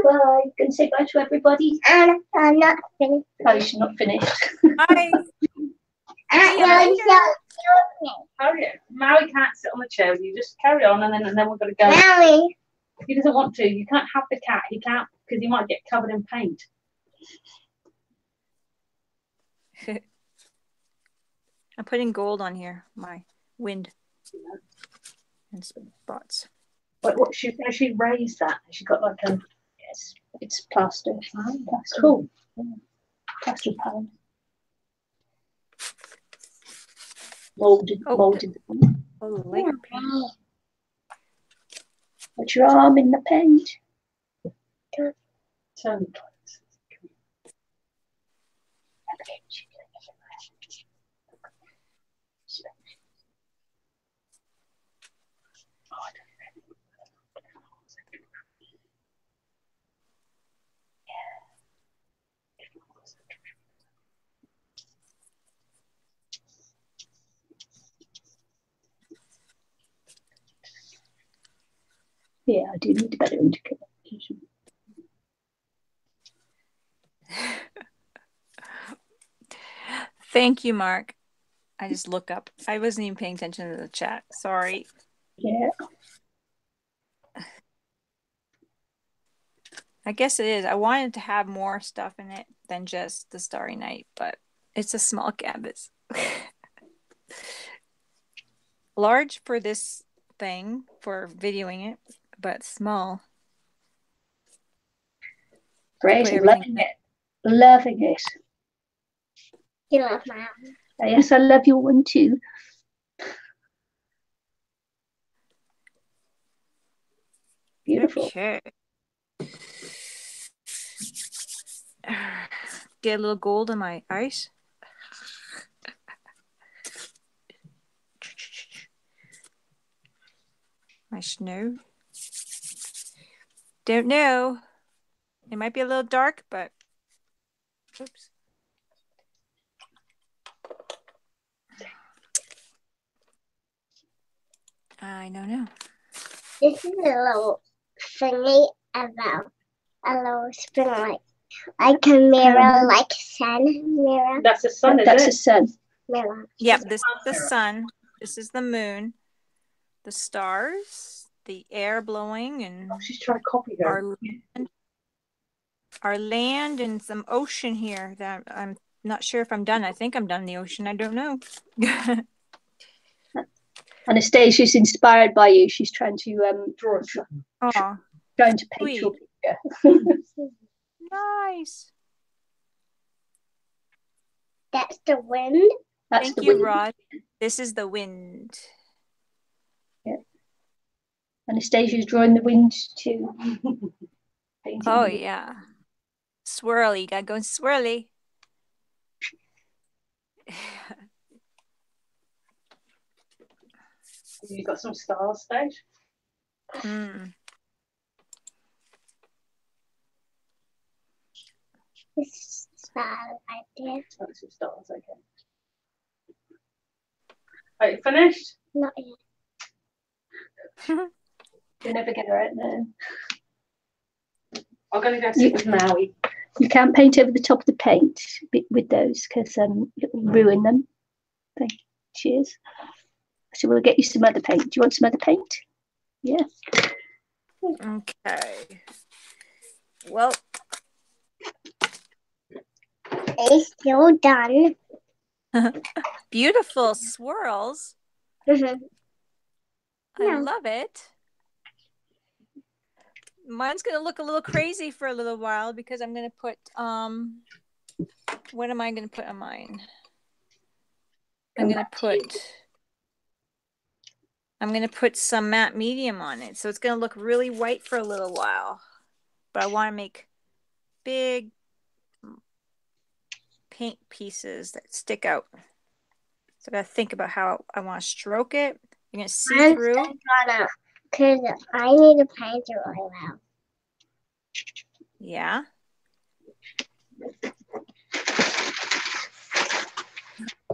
Well, you can say bye to everybody.
I'm not finished.
Oh, she's not finished.
Hi.
Hurry up. Maui can't sit on the chair with you. Just carry on, and then we're going to go.
Maui.
He doesn't want to. You can't have the cat. He can't because he might get covered in paint.
I'm putting gold on here. My wind and spots.
But what she raised that? She got like a.
Yes, it's plaster. Plaster.
Cool.
Yeah. Plaster pound. Molded.
Oh, light paint.
Put your arm in the paint.
Turn.
Yeah, I do need a better indication.
Thank you, Mark. I just look up. I wasn't even paying attention to the chat. Sorry.
Yeah.
I guess it is. I wanted to have more stuff in it than just the Starry Night, but it's a small canvas. Large for this thing, for videoing it, but small.
Great, I'm loving it. Loving it.
You love Mom.
Yes, I love your one too. Beautiful.
Okay. Get a little gold on my ice. My snow. Don't know. It might be a little dark, but oops. I don't know.
This is a little thingy about a little spring like a mirror, like sun mirror.
That's the sun,
That's
is
a
it?
sun.
Mirror.
Yep, this is the sun. This is the moon. The stars, the air blowing, and
She's trying to copy her.
our land and some ocean here that I'm not sure if I'm done. I think I'm done in the ocean. I don't know.
Anastasia's inspired by you. She's trying to
Draw it.
Oh,
trying to paint your
sweet.
picture.
Nice.
That's the wind.
That's
Thank
the
you,
wind.
Rod. This is the wind.
Yeah. Anastasia's drawing the wind too. Painting
Oh,
the wind.
yeah. Swirly. You gotta go swirly.
You got some stars, Stage?
Mm.
This star right there.
That's some stars, okay. Are you finished?
Not yet.
You're never going to write there.
I'm going to go sit with Maui.
You can't paint over the top of the paint with those because it will ruin them. She is. So we'll get you some other paint. Do you want some other paint? Yeah.
Okay. Well,
It's still done.
beautiful swirls.
Mhm.
I
No.
love it. Mine's gonna look a little crazy for a little while because I'm gonna put what am I gonna put on mine? I'm gonna put some matte medium on it. So it's gonna look really white for a little while. But I want to make big paint pieces that stick out. So I gotta think about how I want to stroke it. You're gonna see
I'm
through.
still gonna, because I need to paint it really well.
Yeah.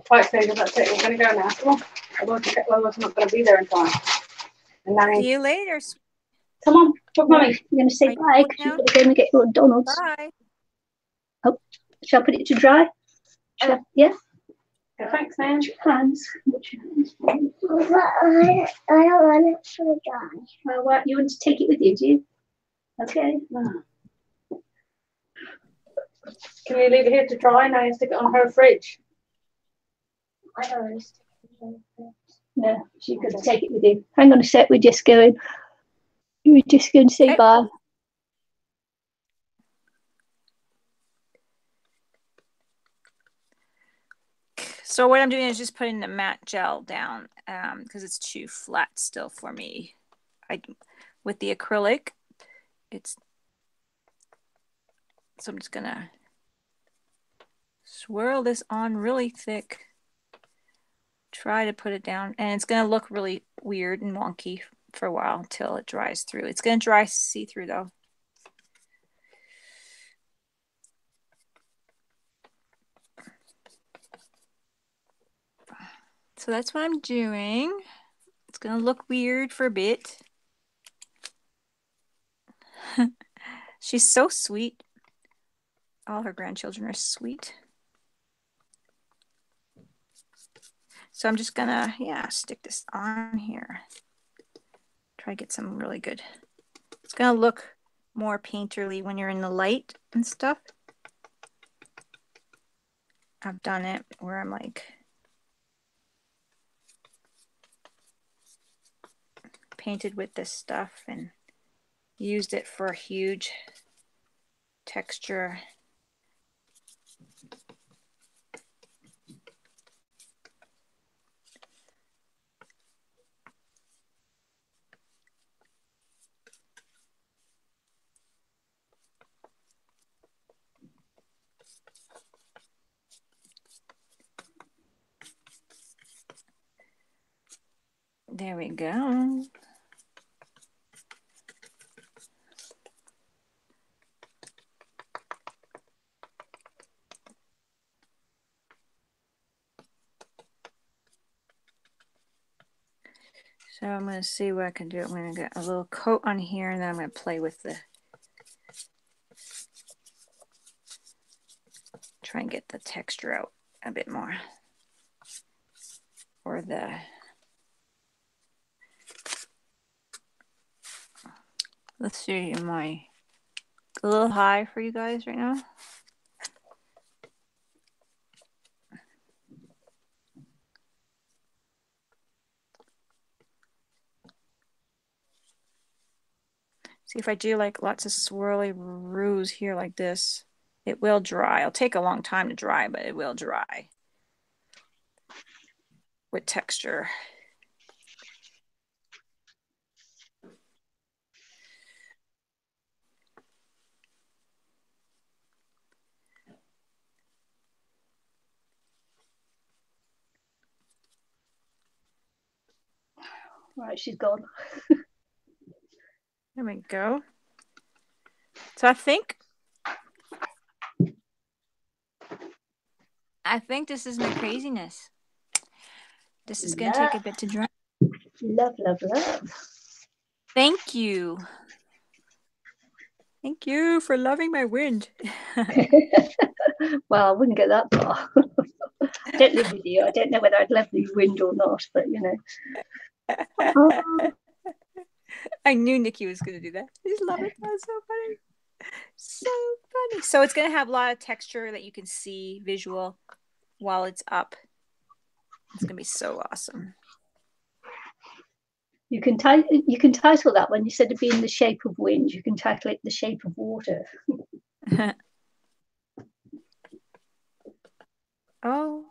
Right, so that's it. We're going to go now. Come on. Otherwise, I'm not going to be there in time. And then,
See you later.
come on, look, Mummy.
You're going to say
Are you
bye
going
because
now?
you've got to go and get your Donald's.
Bye.
Oh, shall I put it to dry? Yeah.
Okay, thanks, man.
Hands.
But I don't want it to dry.
Well, what, you want to take it with you, do you? Okay.
Can you leave it here to dry now and stick it on her fridge?
I don't want to stick it in the fridge.
No, she's going to take it with you. Hang on a sec, we're just going to say
Okay.
bye.
So what I'm doing is just putting the matte gel down because it's too flat still for me. With the acrylic, so I'm just gonna swirl this on really thick. Try to put it down, and it's gonna look really weird and wonky for a while until it dries through. It's gonna dry see-through though. So that's what I'm doing. It's gonna look weird for a bit. She's so sweet. All her grandchildren are sweet. So I'm just gonna, stick this on here. Try to get some really good. It's gonna look more painterly when you're in the light and stuff. I've done it where I'm like painted with this stuff and used it for a huge texture. There we go. So I'm going to see what I can do. I'm going to get a little coat on here, and then I'm going to play with try and get the texture out a bit more. Or let's see, am I a little high for you guys right now? See, if I do like lots of swirly roos here like this, it will dry. It'll take a long time to dry, but it will dry with texture.
Right, she's gone.
There we go. So I think this is my craziness. This is going to take a bit to dry.
Love, love, love.
Thank you. Thank you for loving my wind.
Well, I wouldn't get that far. I don't live with you. I don't know whether I'd love the wind or not, but you know. Oh.
I knew Nicky was going to do that. I just love it. That's so funny. So funny. So it's going to have a lot of texture that you can see visual while it's up. It's going to be so awesome.
You can title that one, instead of being the shape of wind, you can title it the shape of water.
Oh.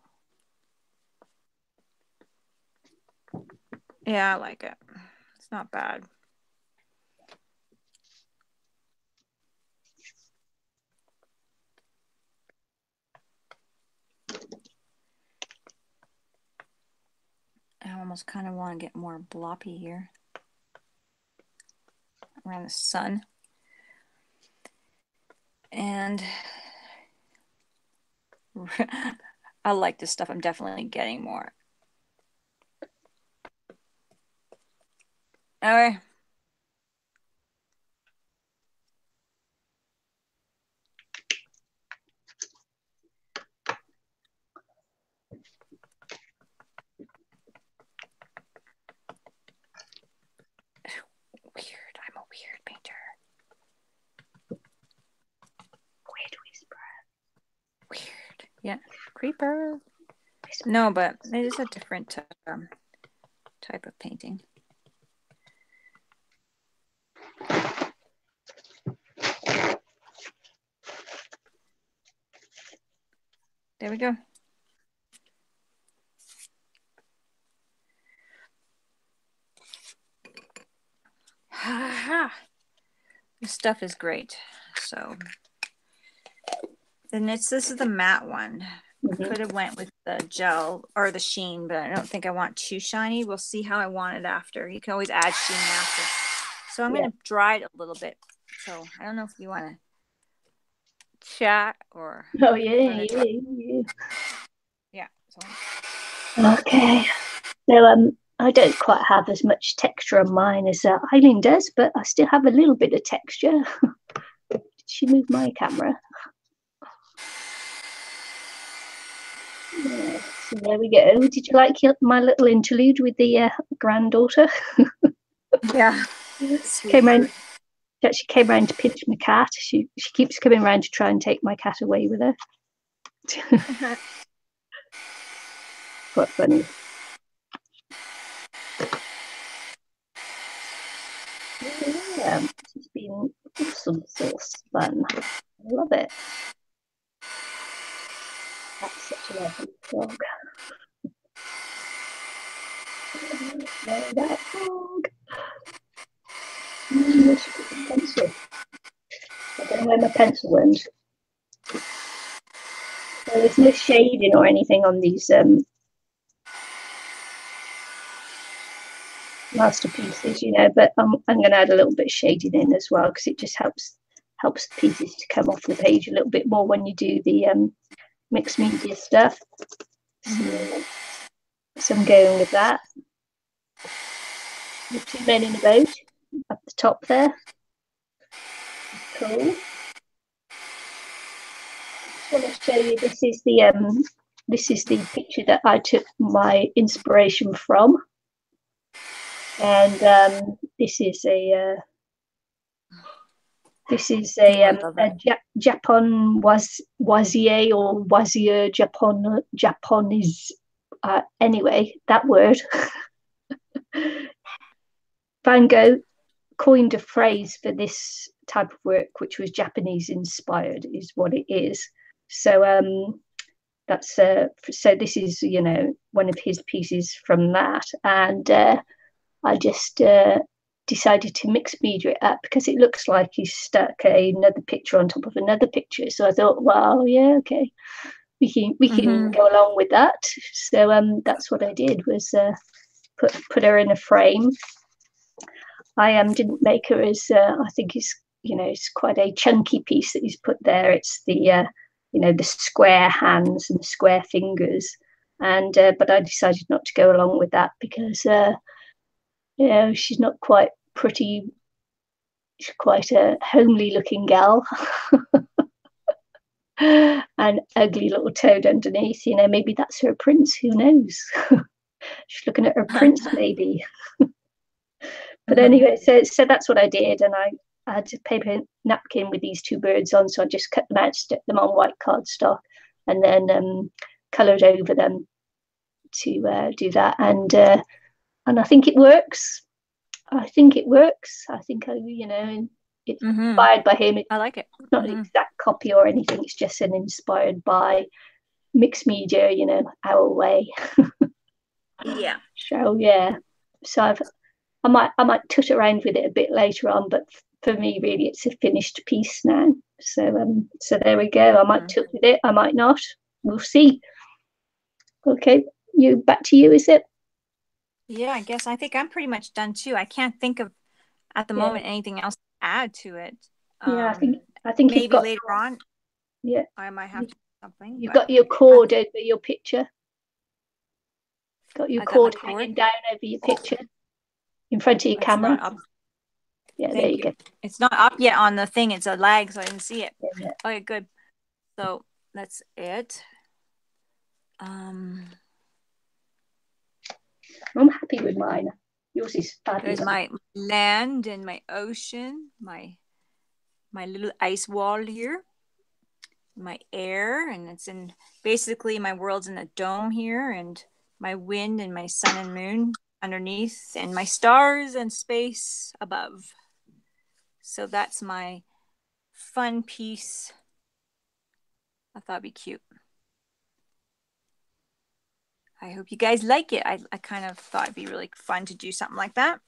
Yeah, I like it. It's not bad. I almost kind of want to get more bloppy here around the sun. And I like this stuff. I'm definitely getting more. Okay. Weird. I'm a weird painter.
Weird whisperer.
Weird. Yeah. Creeper. No, but it is a different type of painting. There we go. This stuff is great. So then this is the matte one.
Mm-hmm.
Could have went with the gel or the sheen, but I don't think I want too shiny. We'll see how I want it after. You can always add sheen after. So I'm going to dry it a little bit. So I don't know if you want to chat or...
Oh, yeah.
Yeah. So.
Okay. So I don't quite have as much texture on mine as Ilene does, but I still have a little bit of texture. Did she move my camera? Yeah, so there we go. Did you like my little interlude with the granddaughter?
Yeah.
She actually came round to pinch my cat. She keeps coming round to try and take my cat away with her. Quite funny. Yeah, it's been awesome sauce fun. I love it. That's such a lovely dog. That dog. I should put the pencil. I don't know where my pencil went. So there's no shading or anything on these masterpieces, you know, but I'm going to add a little bit of shading in as well, because it just helps the pieces to come off the page a little bit more when you do the mixed media stuff. So I'm going with that. The two men in a boat up the top there. Cool. I want to show you, this is the picture that I took my inspiration from, and this is a Japon Wasier or Wasier Japanese. Anyway, that word. Van Gogh coined a phrase for this type of work, which was Japanese inspired, is what it is. So that's so this is, you know, one of his pieces from that, and I just decided to mix media it up because it looks like he's stuck another picture on top of another picture. So I thought, well, yeah, okay, we can go along with that. So that's what I did, was put her in a frame. I didn't make her as I think it's quite a chunky piece that he's put there. It's the the square hands and square fingers, and but I decided not to go along with that because she's not quite pretty. She's quite a homely looking gal. An ugly little toad underneath. You know, maybe that's her prince. Who knows? She's looking at her prince, maybe. But anyway, so that's what I did, and I had a paper napkin with these two birds on, so I just cut them out, stuck them on white cardstock, and then coloured over them to do that. And I think it works. I think you know, it's inspired by him.
I like it.
It's not an exact copy or anything. It's just an inspired by mixed media, you know, our way.
Yeah.
So yeah. So I might touch around with it a bit later on, but for me, really, it's a finished piece now. So so there we go. I might touch with it. I might not. We'll see. Okay, back to you, is it?
Yeah, I guess I think I'm pretty much done too. I can't think of at the moment anything else to add to it.
Yeah, I think
maybe
you've got,
later on.
Yeah,
I might have to do something.
You've got your cord over your picture. Got your cord hanging down over your picture in front of your camera.
Not up.
Yeah, there you go.
It's not up yet on the thing. It's a lag, so I didn't see it.
Yeah.
Okay, good. So that's it.
I'm happy with mine. Yours is fabulous.
There's my land and my ocean, my little ice wall here, my air, and it's in basically my world's in a dome here, and my wind and my sun and moon underneath, and my stars and space above. So that's my fun piece. I thought it'd be cute. I hope you guys like it. I kind of thought it'd be really fun to do something like that.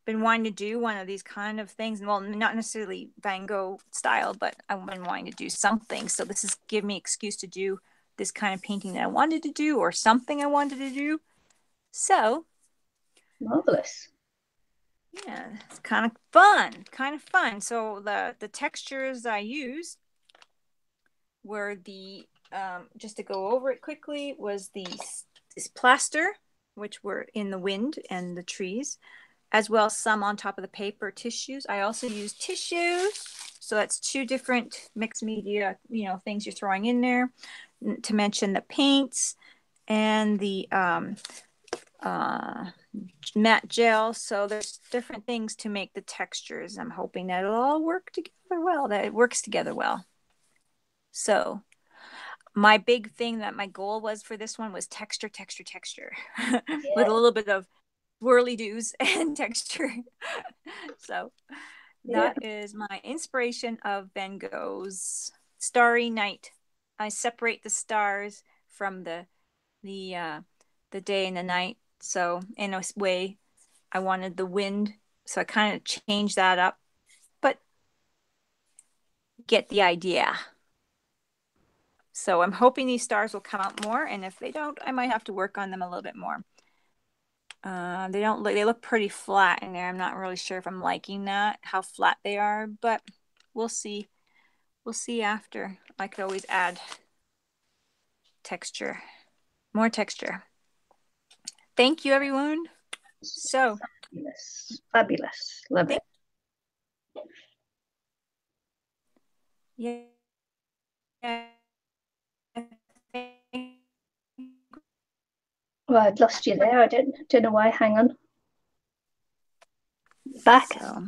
Been wanting to do one of these kind of things. Well, not necessarily Van Gogh style, but I've been wanting to do something. So this is give me an excuse to do this kind of painting that I wanted to do, or something I wanted to do. So
marvelous.
Yeah, it's kind of fun. So the textures I used were the just to go over it quickly, was this plaster, which were in the wind and the trees, as well as some on top of the paper tissues. I also used tissues, so that's two different mixed media, you know, things you're throwing in there. To mention the paints and the matte gel. So there's different things to make the textures. I'm hoping that it'll all work together well, that it works together well. So my big thing that my goal was for this one was texture with a little bit of whirly doos and texture. So that is my inspiration of Van Gogh's Starry Night. I separate the stars from the day and the night. So in a way, I wanted the wind. So I kind of changed that up, but get the idea. So I'm hoping these stars will come out more, and if they don't, I might have to work on them a little bit more. They look pretty flat in there. I'm not really sure if I'm liking that, how flat they are, but we'll see. We'll see after. I could always add texture, more texture. Thank you, everyone. So
fabulous. Love it.
Yeah.
Well, I'd lost you there. I don't know why. Hang on. Back. So,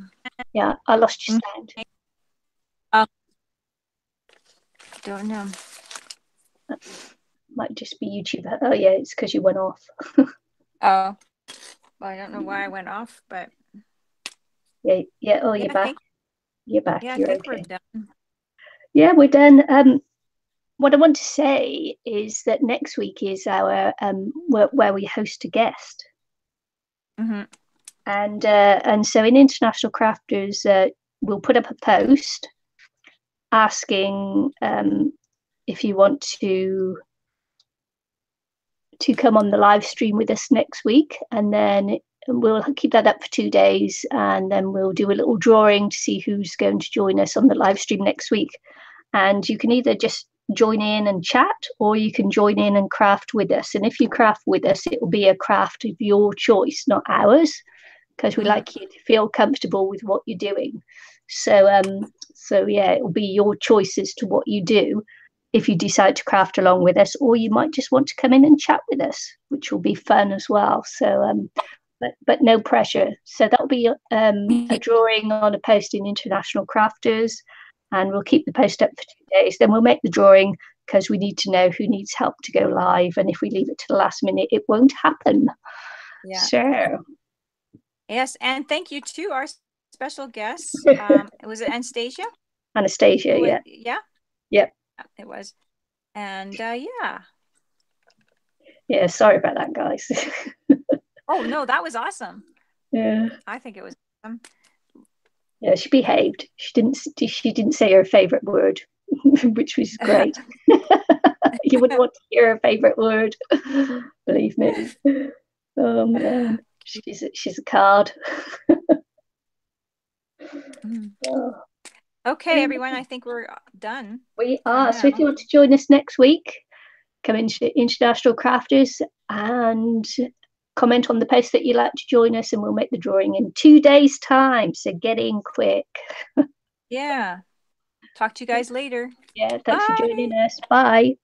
yeah, I lost your sound.
Don't know.
Might just be YouTube. Oh yeah, it's because you went off.
Oh, well, I don't know why I went off, but
yeah. Oh, you're back. You're back.
Yeah,
you're
I think
okay.
we're done.
Yeah, we're done. What I want to say is that next week is our where we host a guest.
Mm-hmm.
And so in International Crafters, we'll put up a post asking if you want to come on the live stream with us next week, and then we'll keep that up for 2 days, and then we'll do a little drawing to see who's going to join us on the live stream next week. And you can either just join in and chat, or you can join in and craft with us. And if you craft with us, it will be a craft of your choice, not ours, because we like you to feel comfortable with what you're doing. So So yeah, it will be your choice as to what you do if you decide to craft along with us, or you might just want to come in and chat with us, which will be fun as well. So but no pressure. So that'll be a drawing on a post in International Crafters, and we'll keep the post up for 2 days. Then we'll make the drawing because we need to know who needs help to go live, and if we leave it to the last minute, it won't happen.
Yeah.
So
yes, and thank you to our special guests. Was it Anastasia?
Anastasia, yeah.
Yeah.
Yep.
It was. And
yeah, sorry about that, guys.
Oh no, that was awesome.
Yeah,
I think it was awesome.
Yeah, she behaved. She didn't say her favorite word, which was great. You wouldn't want to hear her favorite word, believe me. Oh man, she's a card. Oh.
Okay, everyone, I think we're done.
We are. So if you want to join us next week, come into International Crafters and comment on the post that you'd like to join us, and we'll make the drawing in 2 days' time. So get in quick.
Yeah. Talk to you guys later.
Yeah, thanks for joining us. Bye.